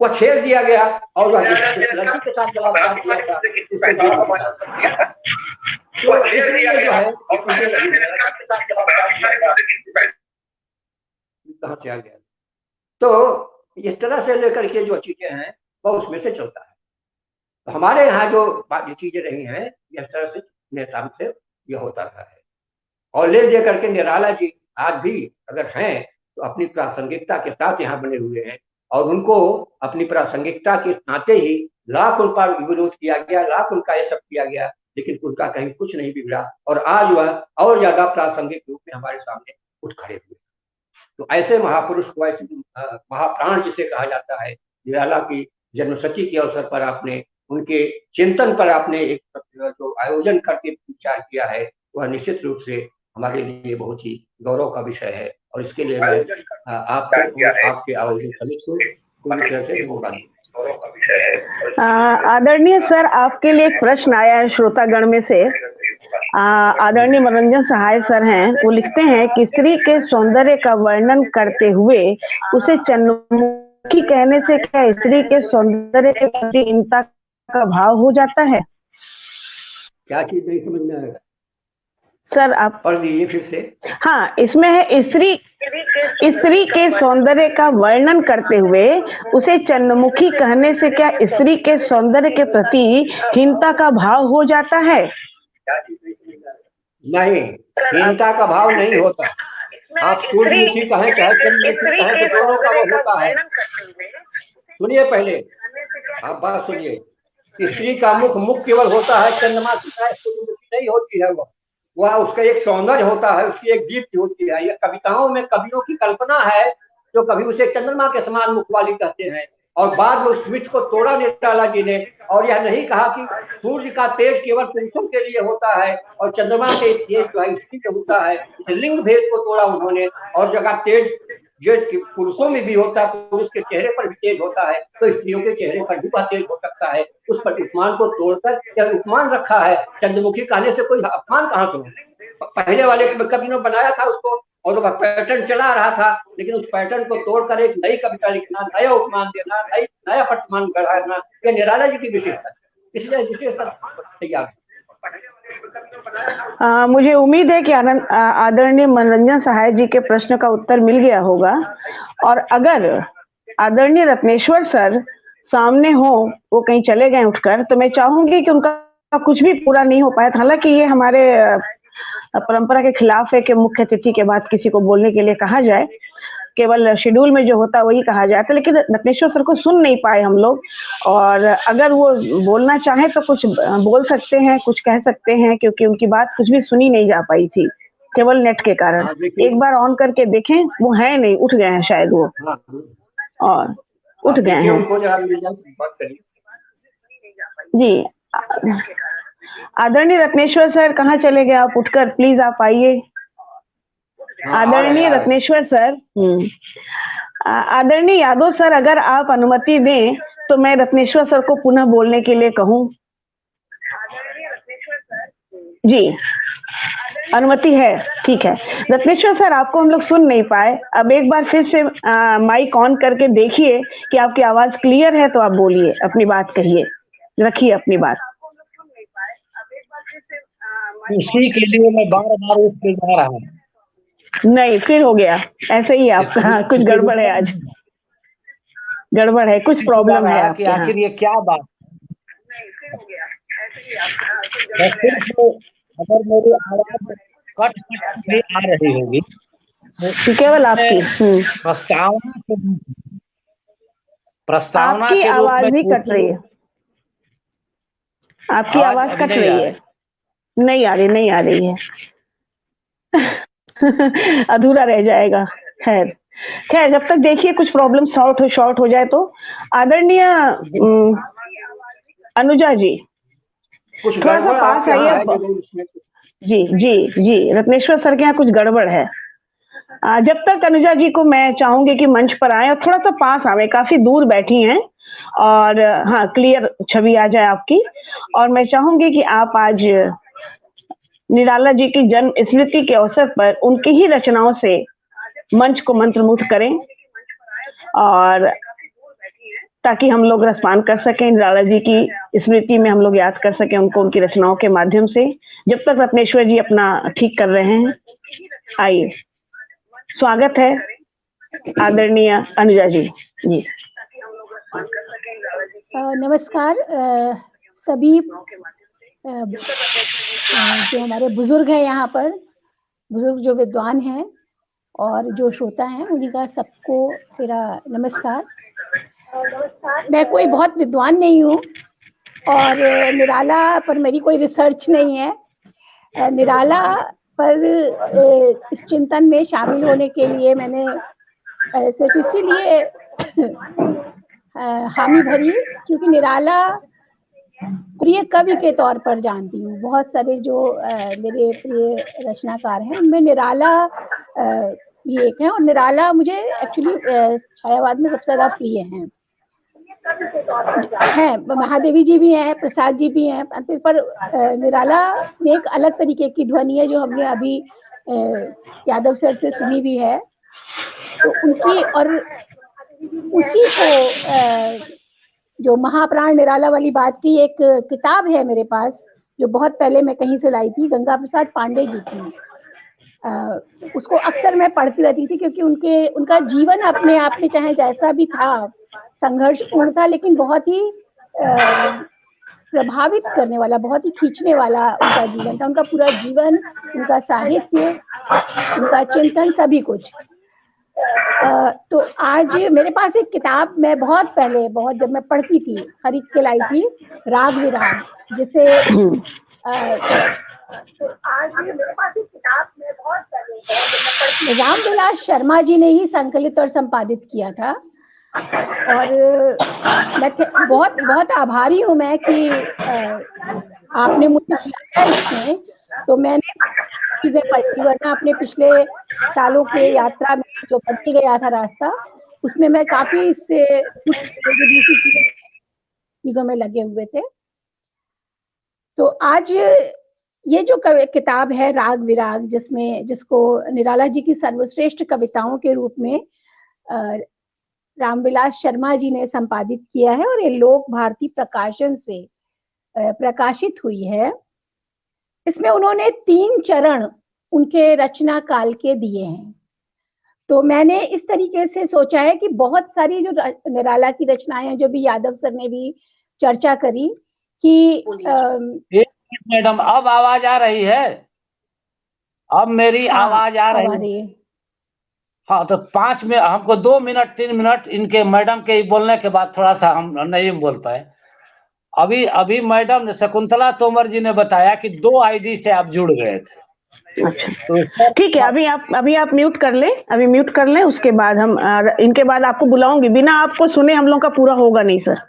वो छेड़ दिया गया और वह लड़की के साथ बलात्कार किया था तो इसलिए जो है कहाँ से आ गया। तो इस तरह से लेकर के जो चीजें हैं वह उसमें से चलता है। तो हमारे यहाँ जो चीजें रही हैं इस तरह से नेता से यह होता रहा है। और ले दे करके निराला जी आज भी अगर हैं तो अपनी प्रासंगिकता के साथ यहाँ बने हुए हैं और उनको अपनी प्रासंगिकता के नाते ही लाख उनका विरोध किया गया, लाख उनका ये सब किया गया, लेकिन उनका कहीं कुछ नहीं बिगड़ा और आज वह और ज्यादा प्रासंगिक रूप में हमारे सामने उठ खड़े हुए। तो ऐसे महापुरुष को, ऐसे महाप्राण जिसे कहा जाता है, निराला की जन्मशती के अवसर पर आपने उनके चिंतन पर आपने एक जो आयोजन करके विचार किया है वह निश्चित रूप से हमारे लिए बहुत ही गौरव का विषय है और इसके लिए मैं आपके आयोजन समिति को पूरी तरह से धन्यवाद। आदरणीय सर, आपके लिए एक प्रश्न आया है श्रोतागण में से। आदरणीय मनोरंजन सहाय सर हैं, वो लिखते हैं कि स्त्री के सौंदर्य का वर्णन करते हुए उसे चंद्रमुखी कहने से क्या स्त्री के सौंदर्य के प्रति हीनता का भाव हो जाता है? क्या चीज नहीं समझ में आएगा सर, आप पढ़ दीजिए फिर से। हाँ, इसमें है स्त्री के सौंदर्य का वर्णन करते हुए उसे चंद्रमुखी कहने से क्या स्त्री के सौंदर्य के प्रति हीनता का भाव हो जाता है? नहीं, हीनता का भाव नहीं होता। आप सूर्यमुखी कहें चाहे चंद्रमुखी कहें तो दोनों का वो होता है। सुनिए पहले, आप बात सुनिए। स्त्री का मुख केवल होता है, चंद्रमा की तरह सूर्यमुखी नहीं होती है। वह उसका एक सौंदर्य होता है, उसकी एक दीप्ति होती है। यह कविताओं में कवियों की कल्पना है जो कभी उसे चंद्रमा के समान मुख वाली कहते हैं और बाद में उस मिथ को तोड़ा निराला जी ने और यह नहीं कहा कि सूर्य का तेज केवल पुरुषों के लिए होता है और चंद्रमा के तेज जो है स्त्री के होता है। इस लिंग भेद को तोड़ा उन्होंने और जगह तेज जो पुरुषों में भी होता है, पुरुष के चेहरे पर भी तेज होता है तो स्त्रियों के चेहरे पर भी वह तेज हो सकता है। उस पर उपमान को तोड़कर यह उपमान रखा है। चंद्रमुखी कहने से कोई अपमान कहाँ से? पहले वाले कवि ने बनाया था उसको और वह पैटर्न चला रहा था, लेकिन उस पैटर्न को तोड़कर एक नई कविता लिखना, नया उपमान देना, नया प्रतिमान गढ़ाना, यह निराला जी की विशेषता है। इसलिए विशेषता तैयार है। मुझे उम्मीद है कि आदरणीय मनोरंजन सहाय जी के प्रश्न का उत्तर मिल गया होगा और अगर आदरणीय रत्नेश्वर सर सामने हो, वो कहीं चले गए उठकर, तो मैं चाहूंगी कि उनका कुछ भी पूरा नहीं हो पाया। हालांकि ये हमारे परंपरा के खिलाफ है कि मुख्य अतिथि के बाद किसी को बोलने के लिए कहा जाए, केवल शेड्यूल में जो होता है वही कहा जाता है, लेकिन रत्नेश्वर सर को सुन नहीं पाए हम लोग और अगर वो बोलना चाहे तो कुछ बोल सकते हैं, कुछ कह सकते हैं, क्योंकि उनकी बात कुछ भी सुनी नहीं जा पाई थी केवल नेट के कारण। एक बार ऑन करके देखें, वो है नहीं, उठ गए हैं शायद वो, और उठ गए हैं जी। आदरणीय रत्नेश्वर सर कहाँ चले गए आप? उठकर प्लीज आप आइए। आदरणीय रत्नेश्वर सर, आदरणीय यादव सर, अगर आप अनुमति दें तो मैं रत्नेश्वर सर को पुनः बोलने के लिए कहूं। जी, अनुमति है, ठीक है। रत्नेश्वर सर, आपको हम लोग सुन नहीं पाए, अब एक बार फिर से माइक ऑन करके देखिए कि आपकी आवाज क्लियर है तो आप बोलिए, अपनी बात कहिए, रखिए अपनी बात। उसी के लिए मैं बार उठ के जा रहा हूँ। नहीं, फिर हो गया ऐसे ही आपका कुछ गड़बड़ है, आज गड़बड़ है, कुछ प्रॉब्लम है कि आखिर ये क्या बात है। अगर मेरी आवाज कट भी आ रही होगी केवल आपकी प्रस्तावना आपकी के रूप आवाज में ही कट रही है, आपकी आवाज कट रही है, नहीं आ रही है अधूरा रह जाएगा। खैर जब तक देखिए कुछ प्रॉब्लम शॉर्ट हो जाए तो। आदरणीय अनुजा जी, थोड़ा सा पास आइए। जी, रत्नेश्वर सर के यहाँ कुछ गड़बड़ है। जब तक अनुजा जी को मैं चाहूंगी कि मंच पर आए और थोड़ा सा पास आवे, काफी दूर बैठी हैं और हाँ, क्लियर छवि आ जाए आपकी। और मैं चाहूंगी कि आप आज निराला जी की जन्म स्मृति के अवसर पर उनकी ही रचनाओं से मंच को मंत्रमुग्ध करें और ताकि हम लोग रसपान कर सकें, निराला जी की स्मृति में हम लोग याद कर सकें उनको उनकी रचनाओं के माध्यम से। जब तक रत्नेश्वर जी अपना ठीक कर रहे हैं, आइए, स्वागत है आदरणीय अनुजा जी। जी नमस्कार सभी जो हमारे बुजुर्ग हैं यहाँ पर, बुजुर्ग जो विद्वान हैं और जो श्रोता हैं, उन्हीं का सबको मेरा नमस्कार। मैं कोई बहुत विद्वान नहीं हूँ और निराला पर मेरी कोई रिसर्च नहीं है। निराला पर इस चिंतन में शामिल होने के लिए मैंने सिर्फ इसीलिए हामी भरी क्योंकि निराला प्रिय कवि के तौर पर जानती हूँ। बहुत सारे जो मेरे प्रिय रचनाकार हैं उनमें निराला भी एक है और निराला मुझे एक्चुअली छायावाद में सबसे ज्यादा प्रिय हैं। महादेवी जी भी हैं, प्रसाद जी भी हैं, पर निराला में एक अलग तरीके की ध्वनि है जो हमने अभी यादव सर से सुनी भी है। तो उनकी और उसी को जो महाप्राण निराला वाली बात की एक किताब है मेरे पास जो बहुत पहले मैं कहीं से लाई थी, गंगा प्रसाद पांडे जी की। उसको अक्सर मैं पढ़ती रहती थी क्योंकि उनका जीवन अपने आप में चाहे जैसा भी था, संघर्षपूर्ण था, लेकिन बहुत ही प्रभावित करने वाला, बहुत ही खींचने वाला उनका जीवन था। उनका पूरा जीवन, उनका साहित्य, उनका चिंतन, सभी कुछ। तो आज मेरे पास एक किताब मैं बहुत पहले, बहुत जब मैं पढ़ती थी, खरीद के लाई थी, राग विराग, जिसे तो आज मेरे पास एक किताब मैं बहुत पहले रामविलास शर्मा जी ने ही संकलित और संपादित किया था। और मैं बहुत बहुत आभारी हूँ मैं कि आपने मुझे बुलाया इसमें, तो मैंने चीजें पढ़ी, वरना अपने पिछले सालों के यात्रा में जो बदल गया था रास्ता, उसमें मैं काफी इससे दूसरी चीजों में लगे हुए थे। तो आज ये जो किताब है राग विराग, जिसको निराला जी की सर्वश्रेष्ठ कविताओं के रूप में रामविलास शर्मा जी ने संपादित किया है और ये लोक भारती प्रकाशन से प्रकाशित हुई है। इसमें उन्होंने 3 चरण उनके रचना काल के दिए हैं। तो मैंने इस तरीके से सोचा है कि बहुत सारी जो निराला की रचनाएं हैं, जो भी यादव सर ने भी चर्चा करी कि मैडम अब आवाज आ रही है? अब मेरी आवाज आ रही है? हाँ, तो 5 में हमको 2 मिनट 3 मिनट इनके मैडम के बोलने के बाद थोड़ा सा हम नहीं बोल पाए। अभी मैडम शकुंतला तोमर जी ने बताया कि 2 आईडी से आप जुड़ गए थे। अच्छा, ठीक है, अभी आप म्यूट कर लें, अभी म्यूट कर लें, उसके बाद हम इनके बाद आपको बुलाऊंगी। बिना आपको सुने हम लोग का पूरा होगा नहीं सर।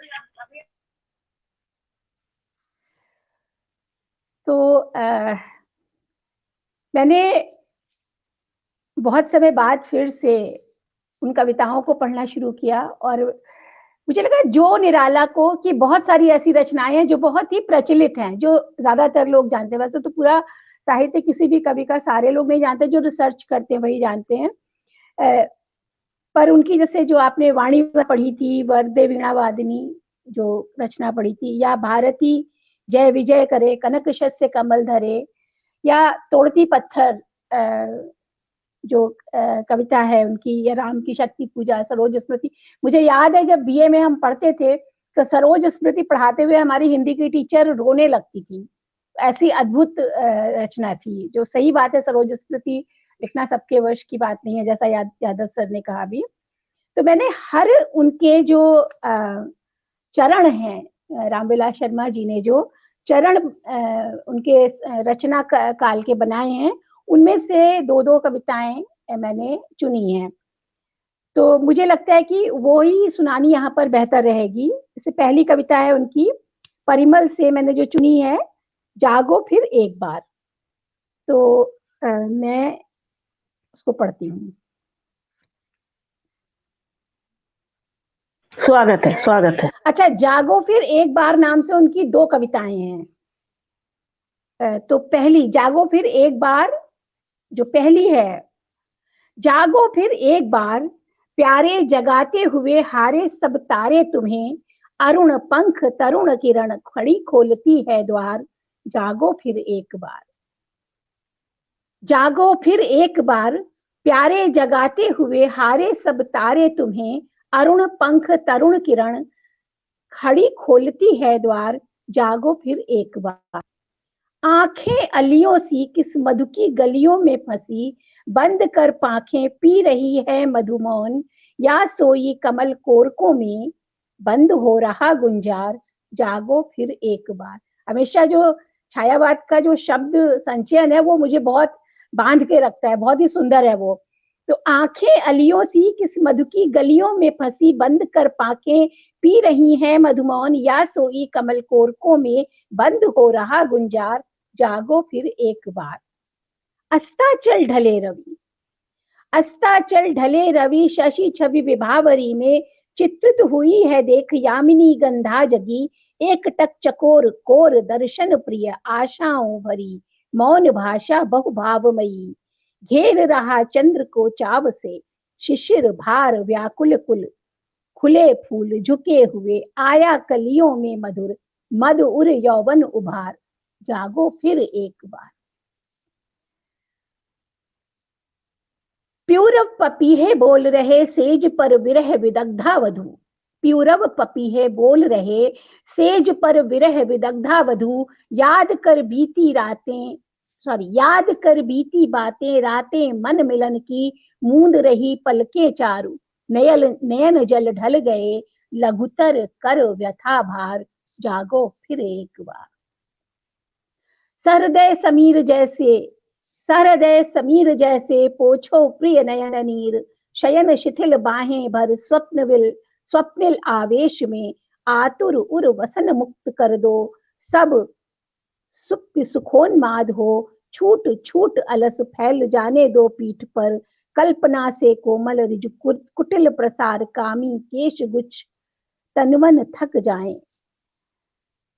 तो मैंने बहुत समय बाद फिर से उन कविताओं को पढ़ना शुरू किया और मुझे लगा जो निराला को कि बहुत सारी ऐसी रचनाएं हैं जो बहुत ही प्रचलित हैं, जो ज्यादातर लोग जानते हैं। वैसे तो पूरा साहित्य किसी भी कवि का सारे लोग नहीं जानते, जो रिसर्च करते हैं वही जानते हैं। पर उनकी जैसे जो आपने वाणी पढ़ी थी, वरदे वीणा वादिनी जो रचना पढ़ी थी, या भारती जय विजय करे कनक शस्य कमल धरे, या तोड़ती पत्थर जो कविता है उनकी, या राम की शक्ति पूजा, सरोज स्मृति। मुझे याद है जब बीए में हम पढ़ते थे तो सरोज स्मृति पढ़ाते हुए हमारी हिंदी की टीचर रोने लगती थी, ऐसी अद्भुत रचना थी। जो सही बात है, सरोज स्मृति लिखना सबके वश की बात नहीं है, जैसा यादव सर ने कहा भी। तो मैंने हर उनके जो चरण हैं, रामविलास शर्मा जी ने जो चरण उनके रचना काल के बनाए हैं, उनमें से 2-2 कविताएं मैंने चुनी हैं। तो मुझे लगता है कि वो ही सुनानी यहाँ पर बेहतर रहेगी। इससे पहली कविता है उनकी परिमल से, मैंने जो चुनी है, जागो फिर एक बार। तो मैं उसको पढ़ती हूँ। स्वागत है, स्वागत है। अच्छा, जागो फिर एक बार नाम से उनकी 2 कविताएं हैं। तो पहली जागो फिर एक बार जो पहली है, जागो फिर एक बार, प्यारे जगाते हुए हारे सब तारे तुम्हें, अरुण पंख तरुण किरण खड़ी खोलती है द्वार, जागो फिर एक बार। जागो फिर एक बार, प्यारे जगाते हुए हारे सब तारे तुम्हें, अरुण पंख तरुण किरण खड़ी खोलती है द्वार, जागो फिर एक बार। आंखें अलियों सी किस मधु की गलियों में फंसी, बंद कर पांखें पी रही है मधुमौन, या सोई कमल कोरकों में बंद हो रहा गुंजार, जागो फिर एक बार। हमेशा जो छायावाद का जो शब्द संचयन है वो मुझे बहुत बांध के रखता है, बहुत ही सुंदर है वो। तो आंखें अलियों सी किस मधु की गलियों में फंसी, बंद कर पांखें पी रही हैं मधुमौन, या सोई कमल कोरकों में बंद हो रहा गुंजार, जागो फिर एक बार। अस्ताचल ढले रवि, अस्ताचल ढले रवि, शशि छवि विभावरी में चित्रित हुई है देख यामिनी गंधा जगी, एक टक चकोर कोर दर्शन प्रिय आशाओं भरी, मौन भाषा बहुभावमयी, घेर रहा चंद्र को चाव से शिशिर भार व्याकुल कुल, खुले फूल झुके हुए आया कलियों में मधुर, मद उर यौवन उभार, जागो फिर एक बार। प्यूरव पपीहे बोल रहे सेज पर विरह विदग्धा वधू, प्यूरव पपीहे बोल रहे सेज पर विरह विदग्धा वधू, याद कर बीती रातें, याद कर बीती बातें रातें मन मिलन की, मूंद रही पलकें चारू, नयन जल ढल गए लघुतर कर व्यथा भार, जागो फिर एक बार। सहृदय समीर जैसे, सहृदय समीर जैसे पोछो प्रिय नयन नीर, शयन शिथिल बाहें भर स्वप्निल आवेश में, आतुर उर वसन मुक्त कर दो सब सुप्त सुखोन्माद हो, छूट छूट अलस फैल जाने दो पीठ पर, कल्पना से कोमल रिज कुटिल प्रसार कामी केश गुच्छ तनवन थक जाए,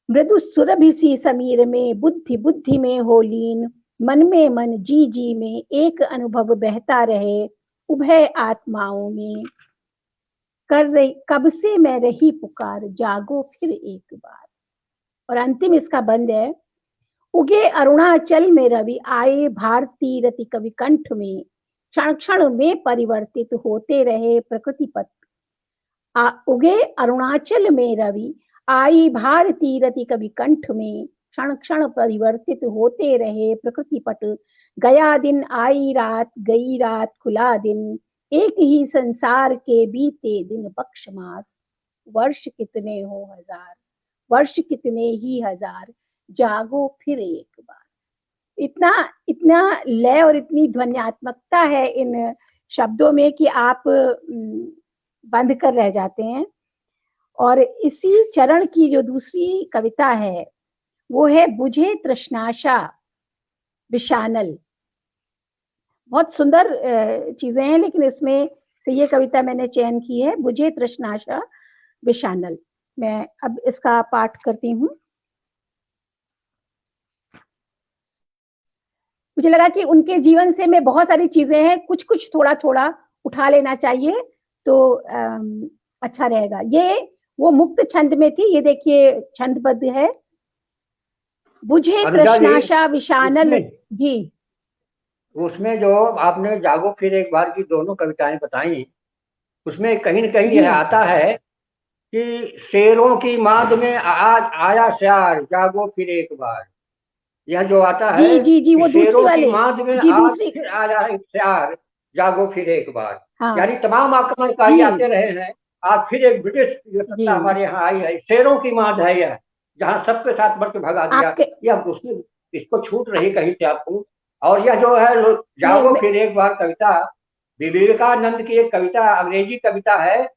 मृदु सुरभि सी समीर में बुद्धि बुद्धि में हो लीन, मन में मन जी जी में एक अनुभव बहता रहे, उभय आत्माओं में कर रही कब से मैं रही पुकार, जागो फिर एक बार। और अंतिम इसका बंद है, उगे अरुणाचल में रवि आए भारती रति कवि कंठ में, क्षण क्षण में परिवर्तित होते रहे प्रकृति पथ, उगे अरुणाचल में रवि आई भारती रति कवि कंठ में, क्षण क्षण परिवर्तित होते रहे प्रकृति पट, गया दिन आई रात गई रात खुला दिन, एक ही संसार के बीते दिन पक्ष मास, वर्ष कितने हो हजार, वर्ष कितने ही हजार, जागो फिर एक बार। इतना इतना लय और इतनी ध्वन्यात्मकता है इन शब्दों में कि आप बंद कर रह जाते हैं। और इसी चरण की जो दूसरी कविता है वो है बुझे तृष्णाशा विशानल। बहुत सुंदर चीजें हैं, लेकिन इसमें से ये कविता मैंने चयन की है, बुझे तृष्णाशा विशानल। मैं अब इसका पाठ करती हूँ। मुझे लगा कि उनके जीवन से मैं बहुत सारी चीजें हैं, कुछ कुछ थोड़ा थोड़ा उठा लेना चाहिए तो अच्छा रहेगा। ये वो मुक्त छंद में थी, ये देखिए छंदबद्ध है, बुझे तृष्णाशा विशानल जी। उसमें जो आपने जागो फिर एक बार की दोनों कविताएं बताई, उसमें कहीं न कहीं यह आता है कि शेरों की माद में आज आया श्यार, जागो फिर एक बार। यह जो आता है जी जी जी, वो दूसरी वाले की माद में जी, आज फिर आया है श्यार, जागो फिर एक बार। हाँ, यानी तमाम आक्रमणकारी आते रहे हैं, आज फिर एक ब्रिटिश सत्ता हमारे यहाँ आई है, शेरों की माद है यह, जहाँ सबके साथ मर के भगा दिया। यह उसमें इसको छूट रही कहीं से आपको। और यह जो है जागो फिर एक बार कविता, विवेकानंद की एक कविता, अंग्रेजी कविता है,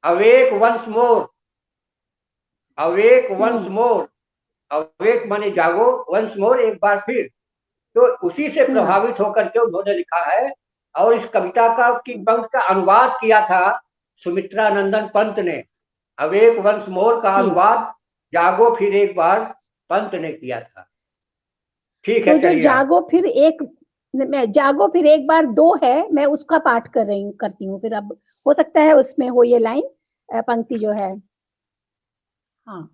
awake once more, awake once more, awake माने जागो, वंस मोर एक बार फिर। तो उसी से प्रभावित होकर के उन्होंने लिखा है। और इस कविता का की पंक्ति का अनुवाद किया था सुमित्रा नंदन पंत ने। अवेक वंस मोर का अनुवाद जागो फिर एक बार पंत ने किया था। ठीक है, तो जो जागो फिर एक मैं जागो फिर एक बार 2 है, मैं उसका पाठ करती हूँ, फिर अब हो सकता है उसमें हो ये लाइन, पंक्ति जो है। हाँ,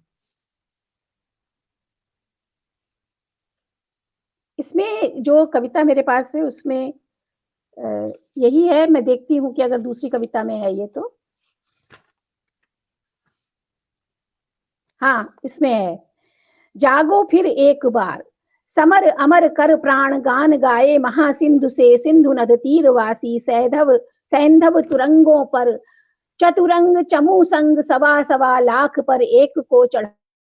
इसमें जो कविता मेरे पास है उसमें यही है। मैं देखती हूँ कि अगर दूसरी कविता में है ये तो। हाँ, इसमें है, जागो फिर एक बार, समर अमर कर प्राण गान गाए, महासिंधु से सिंधु नद तीरवासी, सैंधव तुरंगों पर चतुरंग चमू संग, सवा सवा लाख पर एक को चढ़ा,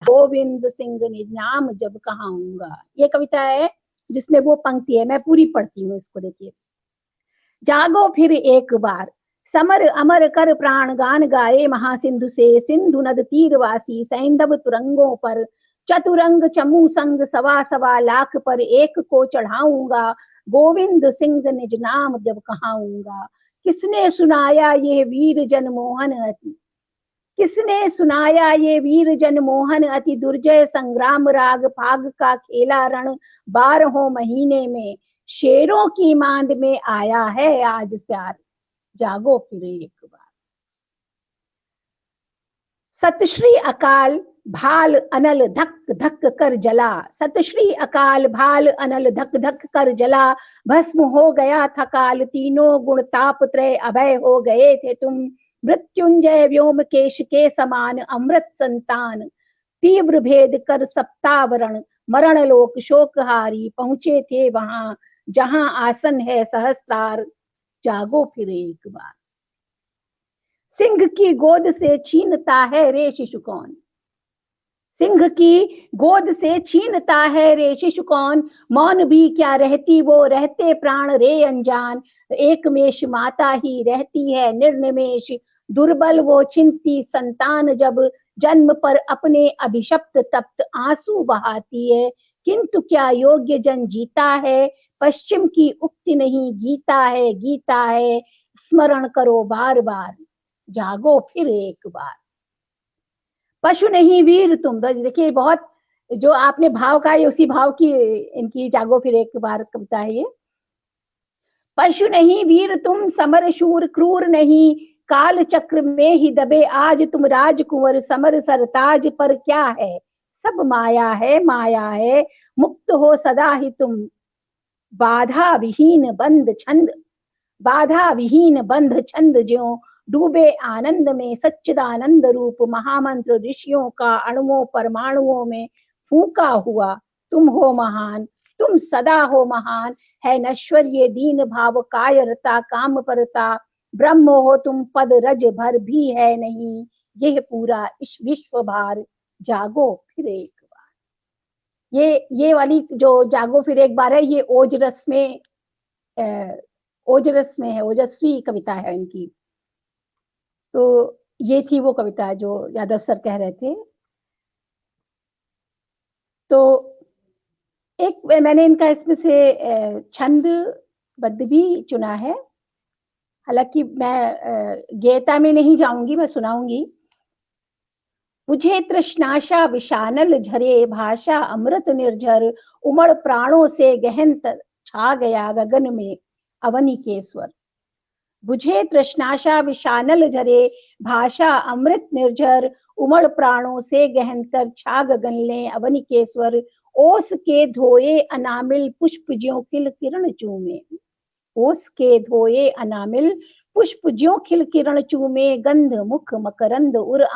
गोविंद सिंह निज नाम जब कहाऊंगा। ये कविता है जिसमें वो पंक्ति है, मैं पूरी पढ़ती हूँ इसको, देखिए। जागो फिर एक बार, समर अमर कर प्राण गान गाए, महासिंधु से सिंधु नद तीरवासी, सैंधव तुरंगों पर चतुरंग चमू संग, सवा सवा लाख पर एक को चढ़ाऊंगा, गोविंद सिंह निज नाम जब कहाऊंगा। किसने सुनाया ये वीर जनमोहन अति, किसने सुनाया ये वीर जनमोहन अति, दुर्जय संग्राम राग फाग का खेला रण, 12 महीने में शेरों की मांद में आया है आज स्यार, जागो फिर एक बार। सत श्री अकाल भाल अनल धक धक कर जला, सत श्री अकाल भाल अनल धक धक कर जला, भस्म हो गया था काल, तीनों गुण ताप त्रय अभय हो गए थे तुम, मृत्युंजय व्योम केश के समान अमृत संतान, तीव्र भेद कर सप्तावरण, मरण लोक शोकहारी, पहुंचे थे वहां जहां आसन है सहस्रार, जागो फिर एक बार। सिंह की गोद से छीनता है रे शिशु कौन, सिंह की गोद से छीनता है रे शिशु कौन, मौन भी क्या रहती वो रहते प्राण रे अनजान, एक मेष माता ही रहती है निर्निमेष, दुर्बल वो छिनती संतान जब, जन्म पर अपने अभिशप्त तप्त आंसू बहाती है, किंतु क्या योग्य जन जीता है, पश्चिम की उक्ति नहीं गीता है, गीता है स्मरण करो बार बार, जागो फिर एक बार। पशु नहीं वीर तुम, देखिए बहुत जो आपने भाव का है उसी भाव की इनकी जागो फिर एक बार कविता है ये। पशु नहीं वीर तुम, समर शूर क्रूर नहीं, काल चक्र में ही दबे आज तुम राजकुंवर, समर सरताज पर क्या है, सब माया है माया है, मुक्त हो सदा ही तुम, बाधा विहीन बंद छंद, बाधा विहीन बंध छंद ज्यों डूबे आनंद में, सच्चिदानंद रूप महामंत्र ऋषियों का अणुओं परमाणुओं में फूका हुआ, तुम हो महान, तुम सदा हो महान, है नश्वर ये दीन भाव कायरता काम परता, ब्रह्म हो तुम पद रज भर भी है नहीं, यह पूरा इस विश्व भार, जागो फिर एक बार। ये वाली जो जागो फिर एक बार है ये ओजरस में है, ओजस्वी कविता है इनकी। तो ये थी वो कविता जो यादव सर कह रहे थे। तो एक मैंने इनका इसमें से छंद बद्ध भी चुना है, हालांकि मैं गीता में नहीं जाऊंगी, मैं सुनाऊंगी। मुझे तृष्णाशा विशानल झरे, भाषा अमृत निर्झर, उमड़ प्राणों से गहन छा गया गगन में अवनिकेश्वर, बुझे तृष्णाशा विशानल झरे, भाषा अमृत निर्झर, उमड़ प्राणों से गहनतर छा गगन ले अवनिकेश्वर, ओस के धोए अनामिल पुष्प ज्यों खिल किरण चूमे, ओस के धोए अनामिल पुष्प ज्यों खिल किरण चूमे, गंध मुख मकरंद उर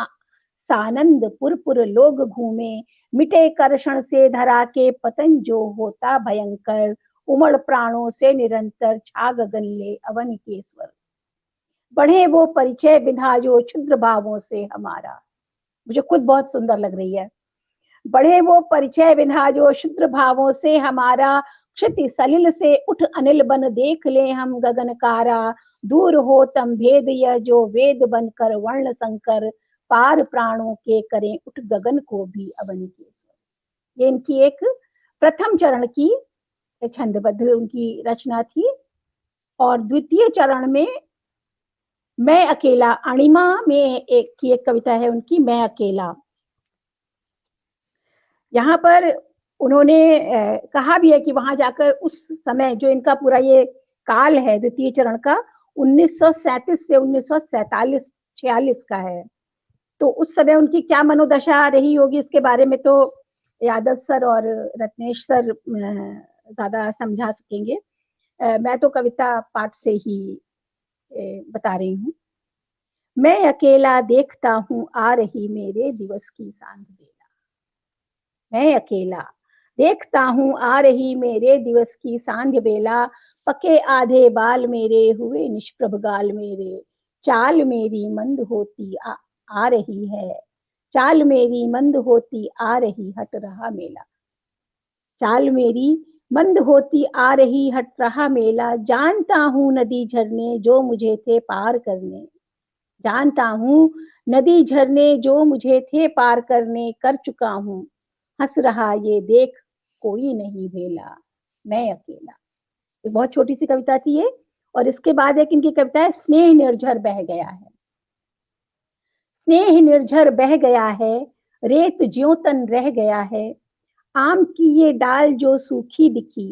सानंद पुरपुर लोग घूमे, मिटे कर्षण से धरा के पतन जो होता भयंकर, उमड़ प्राणों से निरंतर छा गगन ले अवनिकेश्वर, बढ़े वो परिचय विधा जो क्षुद्र भावों से हमारा, मुझे खुद बहुत सुंदर लग रही है, बढ़े वो परिचय विधा जो क्षुद्र भावों से हमारा, क्षति सलिल से उठ अनिल बन देख ले हम गगनकारा, दूर हो तम भेद यह जो वेद बनकर वर्ण संकर, पार प्राणों के करें उठ गगन को भी अवनिकेश्वर। ये इनकी एक प्रथम चरण की छंदबद्ध उनकी रचना थी। और द्वितीय चरण में मैं अकेला, अणिमा में एक कविता है उनकी, मैं अकेला। यहाँ पर उन्होंने कहा भी है कि वहां जाकर उस समय जो इनका पूरा ये काल है द्वितीय चरण का 1937 से 1947-46 का है, तो उस समय उनकी क्या मनोदशा रही होगी इसके बारे में तो यादव सर और रत्नेश सर ज्यादा समझा सकेंगे। मैं तो कविता पाठ से ही बता रही हूँ। मैं अकेला देखता हूँ आ रही मेरे दिवस की सांझ बेला, मैं अकेला देखता हूँ आ रही मेरे दिवस की सांझ बेला, पके आधे बाल मेरे हुए निष्प्रभ गाल मेरे, चाल मेरी मंद होती आ रही है, चाल मेरी मंद होती आ रही हट रहा मेला, चाल मेरी मंद होती आ रही हट रहा मेला, जानता हूँ नदी झरने जो मुझे थे पार करने, जानता हूँ नदी झरने जो मुझे थे पार करने, कर चुका हूँ हंस रहा ये देख कोई नहीं भेला, मैं अकेला। एक बहुत छोटी सी कविता थी ये। और इसके बाद एक इनकी कविता है स्नेह निर्झर बह गया है, स्नेह निर्झर बह गया है, रेत ज्यों तन रह गया है, आम की ये डाल जो सूखी दिखी,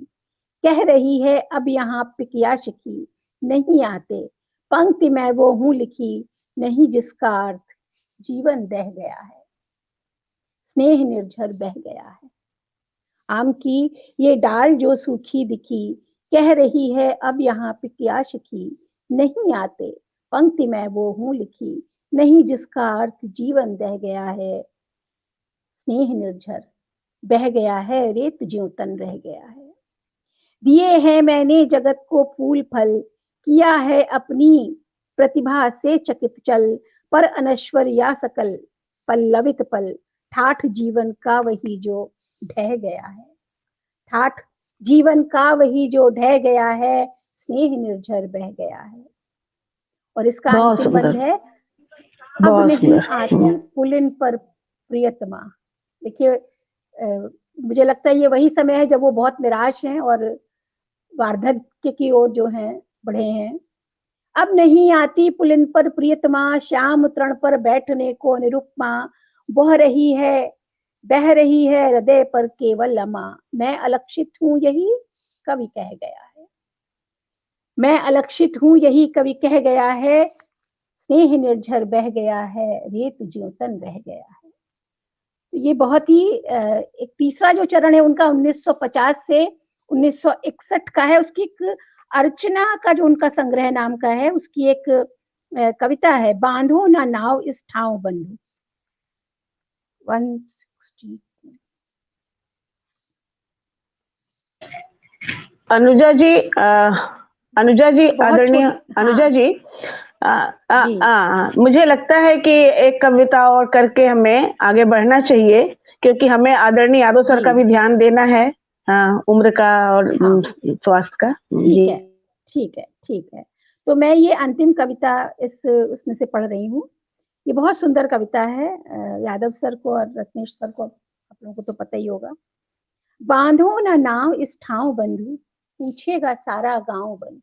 कह रही है अब यहाँ पिकिया शिकी, नहीं आते पंक्ति में वो हूं लिखी, नहीं जिसका अर्थ जीवन दह गया है, स्नेह निर्झर बह गया है, आम की ये डाल जो सूखी दिखी, कह रही है अब यहाँ पिकिया शिकी, नहीं आते पंक्ति में वो हूं लिखी, नहीं जिसका अर्थ जीवन दह गया है, स्नेह निर्झर बह गया है, रेत ज्यों तन रह गया है, दिए हैं मैंने जगत को फूल फल, किया है अपनी प्रतिभा से चकित चल, पर अनश्वर या सकल पल्लवित पल, ठाठ जीवन का वही जो ढह गया है, ठाठ जीवन का वही जो ढह गया है, स्नेह निर्झर बह गया है। और इसका बहुत अंतिम सुंदर, बंद है, अब बहुत नहीं सुंदर। आती पुलिन पर प्रियतमा। देखिए मुझे लगता है ये वही समय है जब वो बहुत निराश हैं और वार्धक्य की ओर जो है बढ़े हैं। अब नहीं आती पुलिन पर प्रियतमा, श्याम तृण पर बैठने को निरुपमा, बह रही है हृदय पर केवल अमा, मैं अलक्षित हूँ यही कवि कह गया है, मैं अलक्षित हूँ यही कवि कह गया है, स्नेह निर्झर बह गया है, रेत ज्यों तन रह गया है। तो ये बहुत ही एक तीसरा जो चरण है उनका 1950 से 1961 का है, उसकी एक अर्चना का जो उनका संग्रह नाम का है, उसकी एक कविता है, बांधो ना नाव इस ठाव बंधु, 160। अनुजा जी, आदरणीय अनुजा जी, मुझे लगता है कि एक कविता और करके हमें आगे बढ़ना चाहिए, क्योंकि हमें आदरणीय यादव सर का भी ध्यान देना है, उम्र का और स्वास्थ्य का। ठीक है। तो मैं ये अंतिम कविता उसमें से पढ़ रही हूँ। ये बहुत सुंदर कविता है, यादव सर को और रत्नेश सर को आप लोगों को तो पता ही होगा। बांधो ना नाव इस ठाव बंधु, पूछेगा सारा गांव बंधु,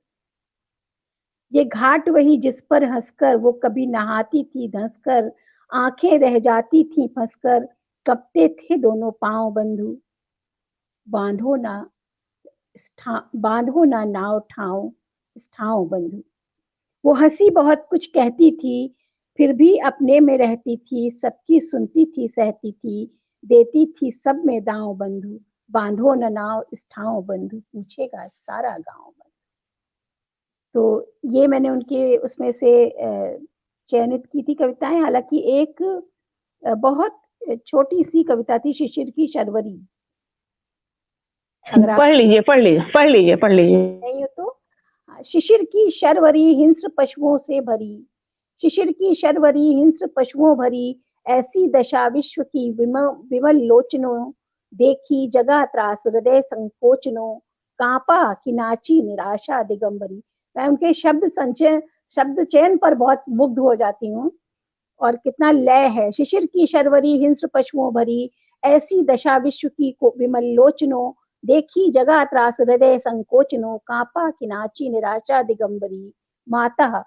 ये घाट वही जिस पर हंसकर वो कभी नहाती थी धंसकर, आंखें रह जाती थी फंसकर, कपते थे दोनों पांव बंधु, बांधो ना नाव ठाव इस ठाव बंधु। वो हंसी बहुत कुछ कहती थी, फिर भी अपने में रहती थी, सबकी सुनती थी सहती थी, देती थी सब में दांव बंधु, बांधो न नाव इस ठाव बंधु, पूछेगा सारा गांव बंधु। तो ये मैंने उनके उसमें से चयनित की थी कविताएं। हालांकि एक बहुत छोटी सी कविता थी, शिशिर की शर्वरी, अगर आप पढ़ लीजिए। नहीं हो तो, शिशिर की शर्वरी हिंस्र पशुओं से भरी, शिशिर की शर्वरी हिंस्र पशुओं भरी, ऐसी दशा विश्व की विमल लोचनों, देखी जगा त्रास हृदय संकोचनों, कांपा कि नाची निराशा दिगंबरी। मैं उनके शब्द चयन पर बहुत मुग्ध हो जाती हूँ, और कितना लय है। शिशिर की शर्वरी हिंस्र पशुओं भरी, ऐसी दशा विश्व की विमल लोचनों, देखी जगा त्रास हृदय संकोचनों, कांपा कि नाची निराशा दिगंबरी। माता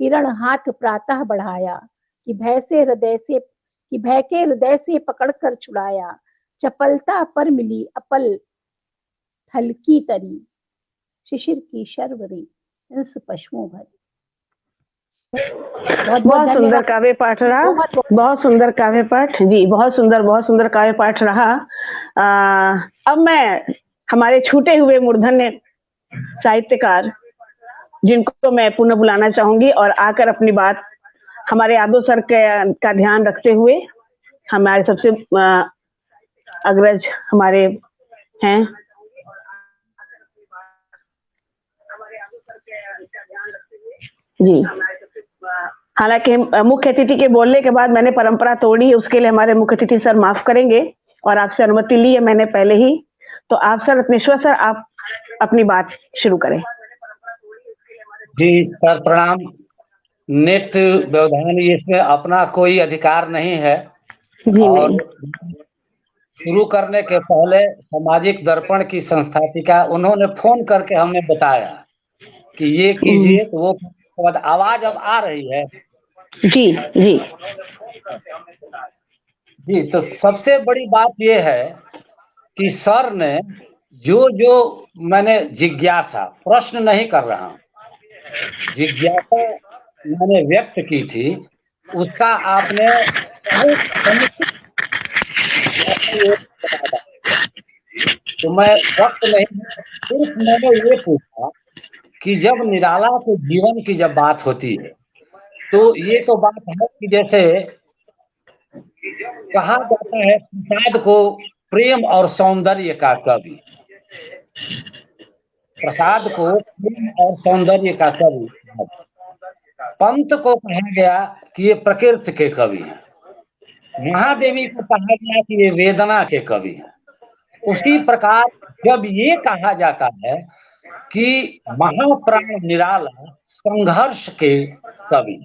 किरण हाथ प्रातः बढ़ाया, कि भय के हृदय से पकड़ कर छुड़ाया, चपलता पर मिली अपल थल की तरी, शिशिर की शर्वरी इंस पशुओं भरी। बहुत सुंदर काव्य पाठ रहा, बहुत सुंदर काव्य पाठ जी, बहुत सुंदर काव्य पाठ रहा। अब मैं हमारे छूटे हुए मूर्धन्य साहित्यकार जिनको मैं पुनः बुलाना चाहूंगी और आकर अपनी बात हमारे यादव सर का ध्यान रखते हुए, हमारे सबसे अग्रज हमारे हैं, जी। हालांकि मुख्य अतिथि के बोलने के बाद मैंने परंपरा तोड़ी, उसके लिए हमारे मुख्य अतिथि सर माफ करेंगे और आपसे अनुमति ली है मैंने पहले ही। तो आप सर, रत्नेश्वर सर, आप अपनी बात शुरू करें। जी सर, प्रणाम। नेट व्यवधान इसमें अपना कोई अधिकार नहीं है। और शुरू करने के पहले सामाजिक दर्पण की संस्थापिका उन्होंने फोन करके हमें बताया कि ये कीजिए, तो वो आवाज अब आ रही है। जी जी जी, तो सबसे बड़ी बात ये है कि सर ने जो मैंने जिज्ञासा, प्रश्न नहीं कर रहा हूं, जिज्ञासा मैंने व्यक्त की थी, उसका आपने तो मैं वक्त नहीं, सिर्फ मैंने ये पूछा कि जब निराला के जीवन की जब बात होती है तो ये तो बात है कि जैसे कहा जाता है प्रसाद को प्रेम और सौंदर्य का कवि, प्रसाद को प्रेम और सौंदर्य का कवि, पंत को कहा गया कि ये प्रकृति के कवि हैं, महादेवी को कहा गया कि ये वेदना के कवि हैं। उसी प्रकार जब ये कहा जाता है कि महाप्राण निराला संघर्ष के कवि,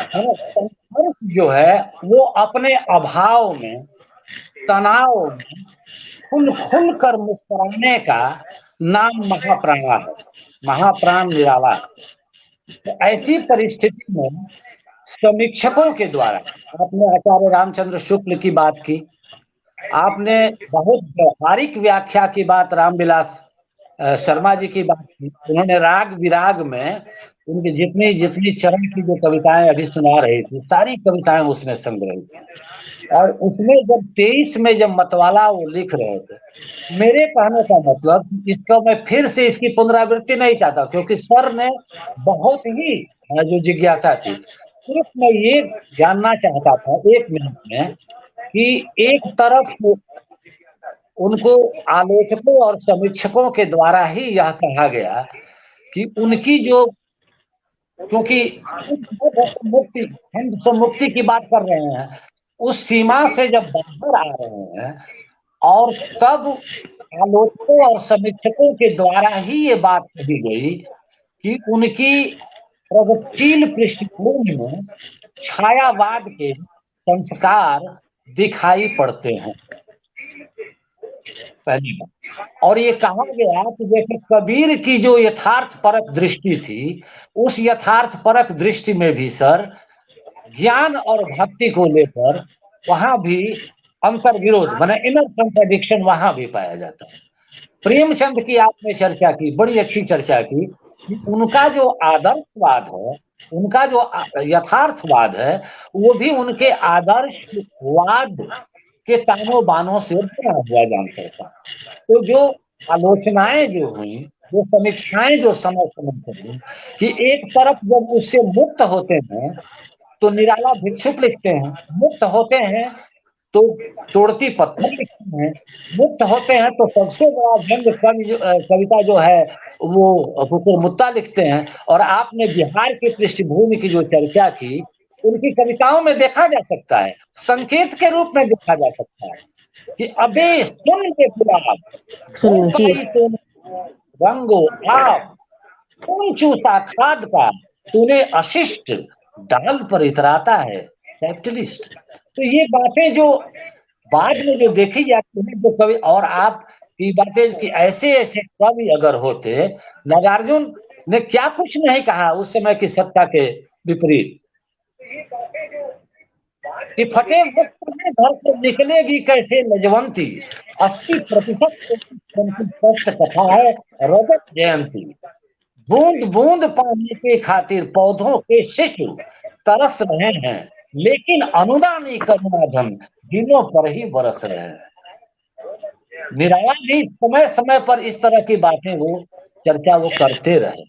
संघर्ष जो है वो अपने अभाव में, तनाव में खुल खुल कर मुस्कुराने का नाम महाप्राणा है, महाप्राण निराला है। तो ऐसी परिस्थिति में समीक्षकों के द्वारा, आपने आचार्य रामचंद्र शुक्ल की बात की, आपने बहुत व्यवहारिक व्याख्या की बात रामविलास शर्मा जी की बात की, उन्होंने राग विराग में उनकी जितनी जितनी चरण की जो कविताएं अभी सुना रही थी, सारी कविताएं उसमें संग्रहित थी। और उसमें जब 23 में जब मतवाला वो लिख रहे थे, मेरे कहने का मतलब, इसको मैं फिर से इसकी पुनरावृत्ति नहीं चाहता क्योंकि सर ने बहुत ही जो जिज्ञासा थी, सिर्फ मैं ये जानना चाहता था 1 मिनट में कि एक तरफ उनको आलोचकों और समीक्षकों के द्वारा ही यह कहा गया कि उनकी जो, क्योंकि मुक्ति, हम मुक्ति की बात कर रहे हैं, उस सीमा से जब बाहर आ रहे हैं और तब आलोचकों और समीक्षकों के द्वारा ही ये बात कही गई कि उनकी प्रगतिशील पृष्ठभूमि में छायावाद के संस्कार दिखाई पड़ते हैं, पहली बात। और ये कहा गया कि जैसे कबीर की जो यथार्थ परक दृष्टि थी, उस यथार्थ परक दृष्टि में भी सर ज्ञान और भक्ति को लेकर वहां भी अंतर विरोध, माने इनर कॉन्ट्रडिक्शन वहां भी पाया जाता है। प्रेमचंद की आपने चर्चा की, बड़ी अच्छी चर्चा की कि उनका जो आदर्शवाद है, उनका जो यथार्थवाद है, वो भी उनके आदर्शवाद के तानों बानों से बना हुआ जान पड़ता। तो जो आलोचनाएं जो हुई, जो समीक्षाएं जो समय समय पर हुई कि एक तरफ जब उससे मुक्त होते हैं तो निराला भिक्षुक लिखते हैं, मुक्त होते हैं तो तोड़ती पत्थर लिखते हैं, मुक्त होते हैं तो सबसे बड़ा व्यंग कविता जो है वो कुकुर मुत्ता लिखते हैं। और आपने बिहार की पृष्ठभूमि की जो चर्चा की, उनकी कविताओं में देखा जा सकता है, संकेत के रूप में देखा जा सकता है कि अबे सुन के गुलाब रंगो आप, कौन चूसा खाद का तूने अशिष्ट डाल पर इतराता है कैपिटलिस्ट। तो ये बातें जो बाद में जो देखी जाती है, जो कवि और आप की बातें कि ऐसे ऐसे कवि अगर होते, नागार्जुन ने क्या कुछ नहीं कहा उस समय की सत्ता के विपरीत। कि फटे वक्त में घर से निकलेगी कैसे लजवंती, 80% स्पष्ट कथा है रजत जयंती। बूंद बूंद पानी के खातिर पौधों के शिशु तरस रहे हैं, लेकिन अनुदानी करुणाधन दिनों पर ही बरस रहे हैं। निराला भी समय समय पर इस तरह की बातें वो चर्चा वो करते रहे,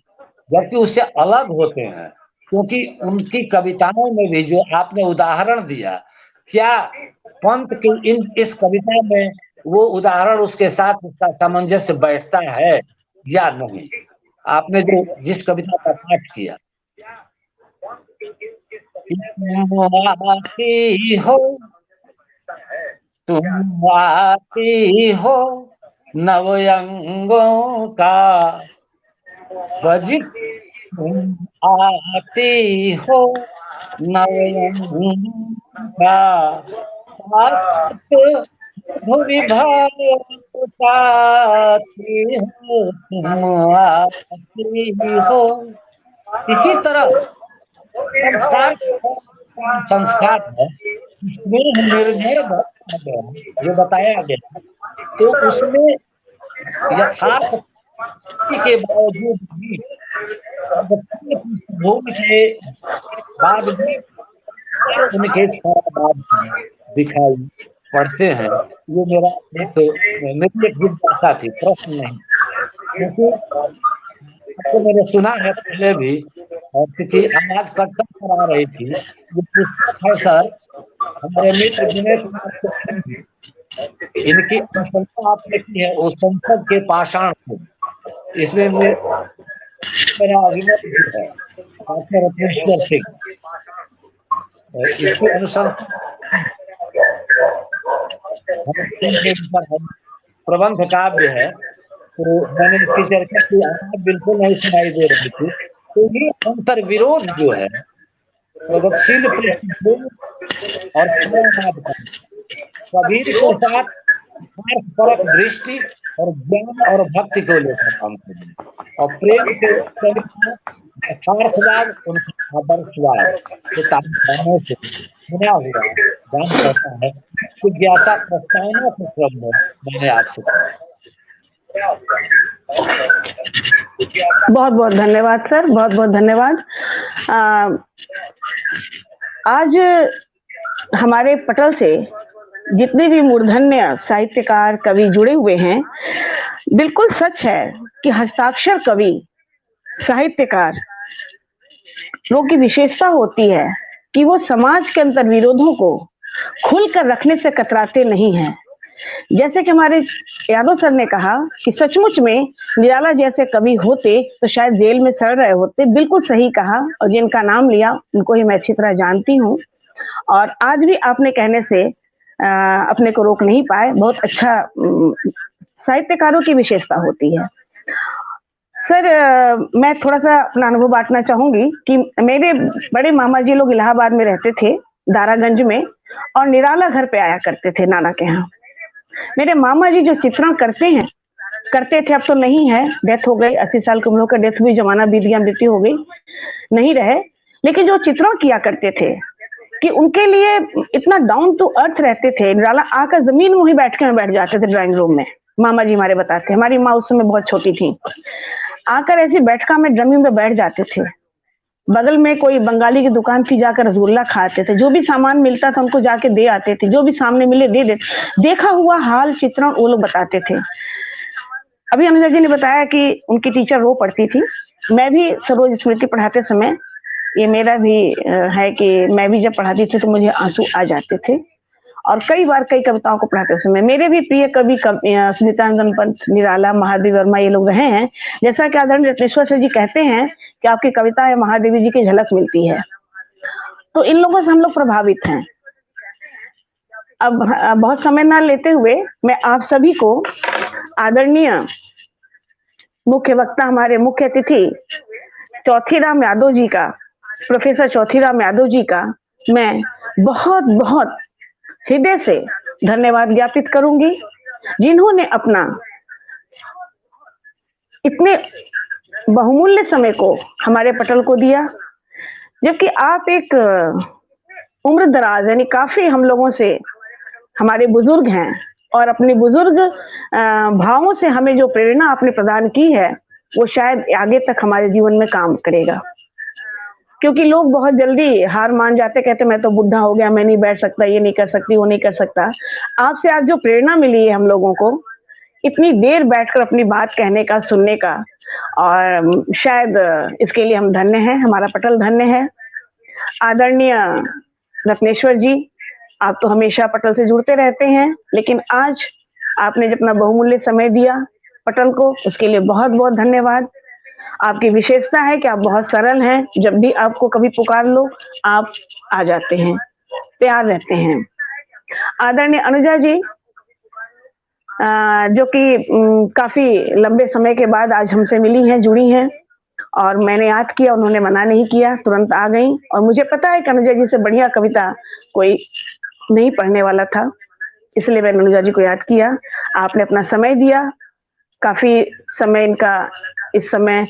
जबकि उससे अलग होते हैं, क्योंकि उनकी कविताओं में भी जो आपने उदाहरण दिया, क्या पंत की इस कविता में वो उदाहरण उसके साथ उसका सामंजस्य बैठता है या नहीं? आपने जो जिस कविता का पाठ किया, तुम आती हो नवयंगों का बजित, तुम आती हो नवयंगों का भूमि भाती हो, तुम आती हो। इसी तरह संस्कार है, स्नेह निर्झर जो बताया गया, तो उसमें यथार्थ के बावजूद भी भूमि के बाद भी उनके बाद दिखाई पड़ते हैं। ये मेरा मेरी एक जिज्ञासा थी, प्रश्न नहीं, क्योंकि तो मैंने सुना है पहले भी, और क्योंकि आवाज कटकट कर आ रही थी, ये पुस्तक है सर हमारे मित्र विनय कुमार चौधरी जी, इनकी अनुशंसा आपने की है वो संसद के पाषाण को, इसमें मेरा अभिनव भी है डॉक्टर रत्नेश्वर सिंह, इसकी अनुशंसा प्रबंध काव्य है, तो मैंने इसकी चर्चा की, आवाज बिल्कुल नहीं सुनाई दे रही थी। तो ये अंतर विरोध जो है प्रगतिशील पृष्ठभूमि और कबीर के साथ परक दृष्टि और ज्ञान और भक्ति को लेकर काम करें, और प्रेम के यथार्थवाद उनका आदर्शवाद के तात्पर्यों से बना हुआ गान कहता है। जिज्ञासा प्रस्तावना के क्रम में मैंने आपसे बहुत बहुत धन्यवाद सर, बहुत बहुत धन्यवाद। आज हमारे पटल से जितने भी मूर्धन्य साहित्यकार कवि जुड़े हुए हैं, बिल्कुल सच है कि हस्ताक्षर कवि साहित्यकार लोगों की विशेषता होती है कि वो समाज के अंतर विरोधों को खुलकर रखने से कतराते नहीं हैं। जैसे कि हमारे यादव सर ने कहा कि सचमुच में निराला जैसे कवि होते तो शायद जेल में सड़ रहे होते, बिल्कुल सही कहा, और जिनका नाम लिया उनको ही मैं अच्छी तरह जानती हूँ, और आज भी आपने कहने से अपने को रोक नहीं पाए। बहुत अच्छा साहित्यकारों की विशेषता होती है। सर मैं थोड़ा सा अपना अनुभव बांटना चाहूंगी कि मेरे बड़े मामा जी लोग इलाहाबाद में रहते थे, दारागंज में, और निराला घर पे आया करते थे नाना के यहाँ। मेरे मामा जी जो चित्रण करते थे, अब तो नहीं है, डेथ हो गई, 80 साल की उम्र का डेथ हुई, जमाना बीत गया, मृत्यु हो गई, नहीं रहे, लेकिन जो चित्रण किया करते थे कि उनके लिए इतना डाउन टू अर्थ रहते थे। निराला आकर जमीन में ही बैठ जाते थे ड्राइंग रूम में, मामा जी हमारे बताते, हमारी माँ उस समय बहुत छोटी थी, आकर ऐसी बैठका में जमीन में बैठ जाते थे। बगल में कोई बंगाली की दुकान थी, जाकर रसगुल्ला खाते थे, जो भी सामान मिलता था उनको जाके दे आते थे, जो भी सामने मिले दे देते। देखा हुआ हाल चित्रण वो लोग बताते थे। अभी अनुजा जी ने बताया कि उनकी टीचर रो पड़ती थी। मैं भी सरोज स्मृति पढ़ाते समय, ये मेरा भी है कि मैं भी जब पढ़ाती थी तो मुझे आंसू आ जाते थे, और कई बार कई कविताओं को पढ़ाते समय मेरे भी प्रिय कवि स्मितानंद पंत, निराला, महादेवी वर्मा ये लोग रहे हैं। जैसा कि आदरणीय रत्नेश्वर सर जी कहते हैं कि आपकी कविता है महादेवी जी की झलक मिलती है, तो इन लोगों से हम लोग प्रभावित हैं। अब बहुत समय ना लेते हुए मैं आप सभी को आदरणीय मुख्य वक्ता, हमारे मुख्य अतिथि चौथीराम यादव जी का, प्रोफेसर चौथीराम यादव जी का मैं बहुत बहुत हृदय से धन्यवाद ज्ञापित करूंगी, जिन्होंने अपना इतने बहुमूल्य समय को हमारे पटल को दिया, जबकि आप एक उम्र दराज, यानी काफी हम लोगों से हमारे बुजुर्ग हैं, और अपने बुजुर्ग भावों से हमें जो प्रेरणा आपने प्रदान की है वो शायद आगे तक हमारे जीवन में काम करेगा। क्योंकि लोग बहुत जल्दी हार मान जाते, कहते मैं तो बुढ़ा हो गया, मैं नहीं बैठ सकता, ये नहीं कर सकती, वो नहीं कर सकता। आपसे आज जो प्रेरणा मिली है हम लोगों को इतनी देर बैठकर अपनी बात कहने का, सुनने का, और शायद इसके लिए हम धन्य हैं, हमारा पटल धन्य है। आदरणीय रत्नेश्वर जी, आप तो हमेशा पटल से जुड़ते रहते हैं, लेकिन आज आपने जब अपना बहुमूल्य समय दिया पटल को, उसके लिए बहुत बहुत धन्यवाद। आपकी विशेषता है कि आप बहुत सरल हैं, जब भी आपको कभी पुकार लो आप आ जाते हैं, तैयार रहते हैं। आदरणीय अनुजा जी, जो कि काफी लंबे समय के बाद आज हमसे मिली हैं, जुड़ी हैं, और मैंने याद किया, उन्होंने मना नहीं किया, तुरंत आ गई। और मुझे पता है कि अनुजा जी से बढ़िया कविता कोई नहीं पढ़ने वाला था, इसलिए मैंने अनुजा जी को याद किया। आपने अपना समय दिया, काफी समय इनका इस समय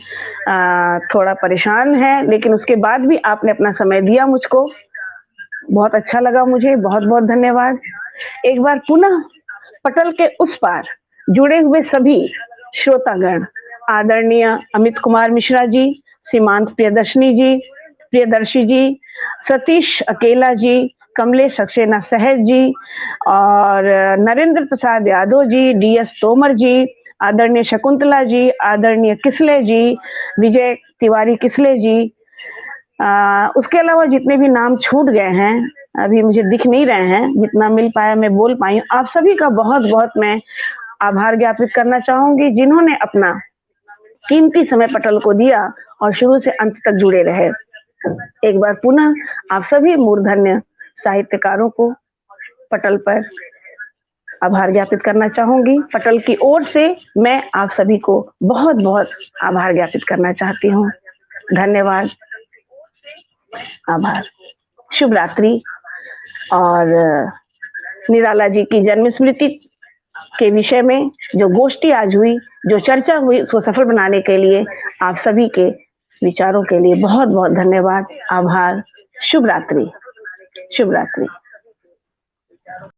थोड़ा परेशान है, लेकिन उसके बाद भी आपने अपना समय दिया मुझको, बहुत अच्छा लगा मुझे, बहुत बहुत धन्यवाद। एक बार पुनः पटल के उस पार जुड़े हुए सभी श्रोतागण, आदरणीय अमित कुमार मिश्रा जी, सीमांत प्रियदर्शी जी, सतीश अकेला जी, कमलेश सक्सेना सहज जी, और नरेंद्र प्रसाद यादव जी, DS तोमर जी, आदरणीय शकुंतला जी, आदरणीय किसले जी, विजय तिवारी किसले जी, उसके अलावा जितने भी नाम छूट गए हैं, अभी मुझे दिख नहीं रहे हैं, जितना मिल पाया मैं बोल पाई। आप सभी का बहुत बहुत मैं आभार ज्ञापित करना चाहूंगी, जिन्होंने अपना कीमती समय पटल को दिया और शुरू से अंत तक जुड़े रहे। एक बार पुनः आप सभी मूर्धन्य साहित्यकारों को पटल पर आभार ज्ञापित करना चाहूंगी। पटल की ओर से मैं आप सभी को बहुत बहुत आभार ज्ञापित करना चाहती हूँ। धन्यवाद, आभार, शुभ रात्रि। और निराला जी की जन्म स्मृति के विषय में जो गोष्ठी आज हुई, जो चर्चा हुई, उसको सफल बनाने के लिए आप सभी के विचारों के लिए बहुत बहुत धन्यवाद, आभार, शुभ रात्रि, शुभ रात्रि।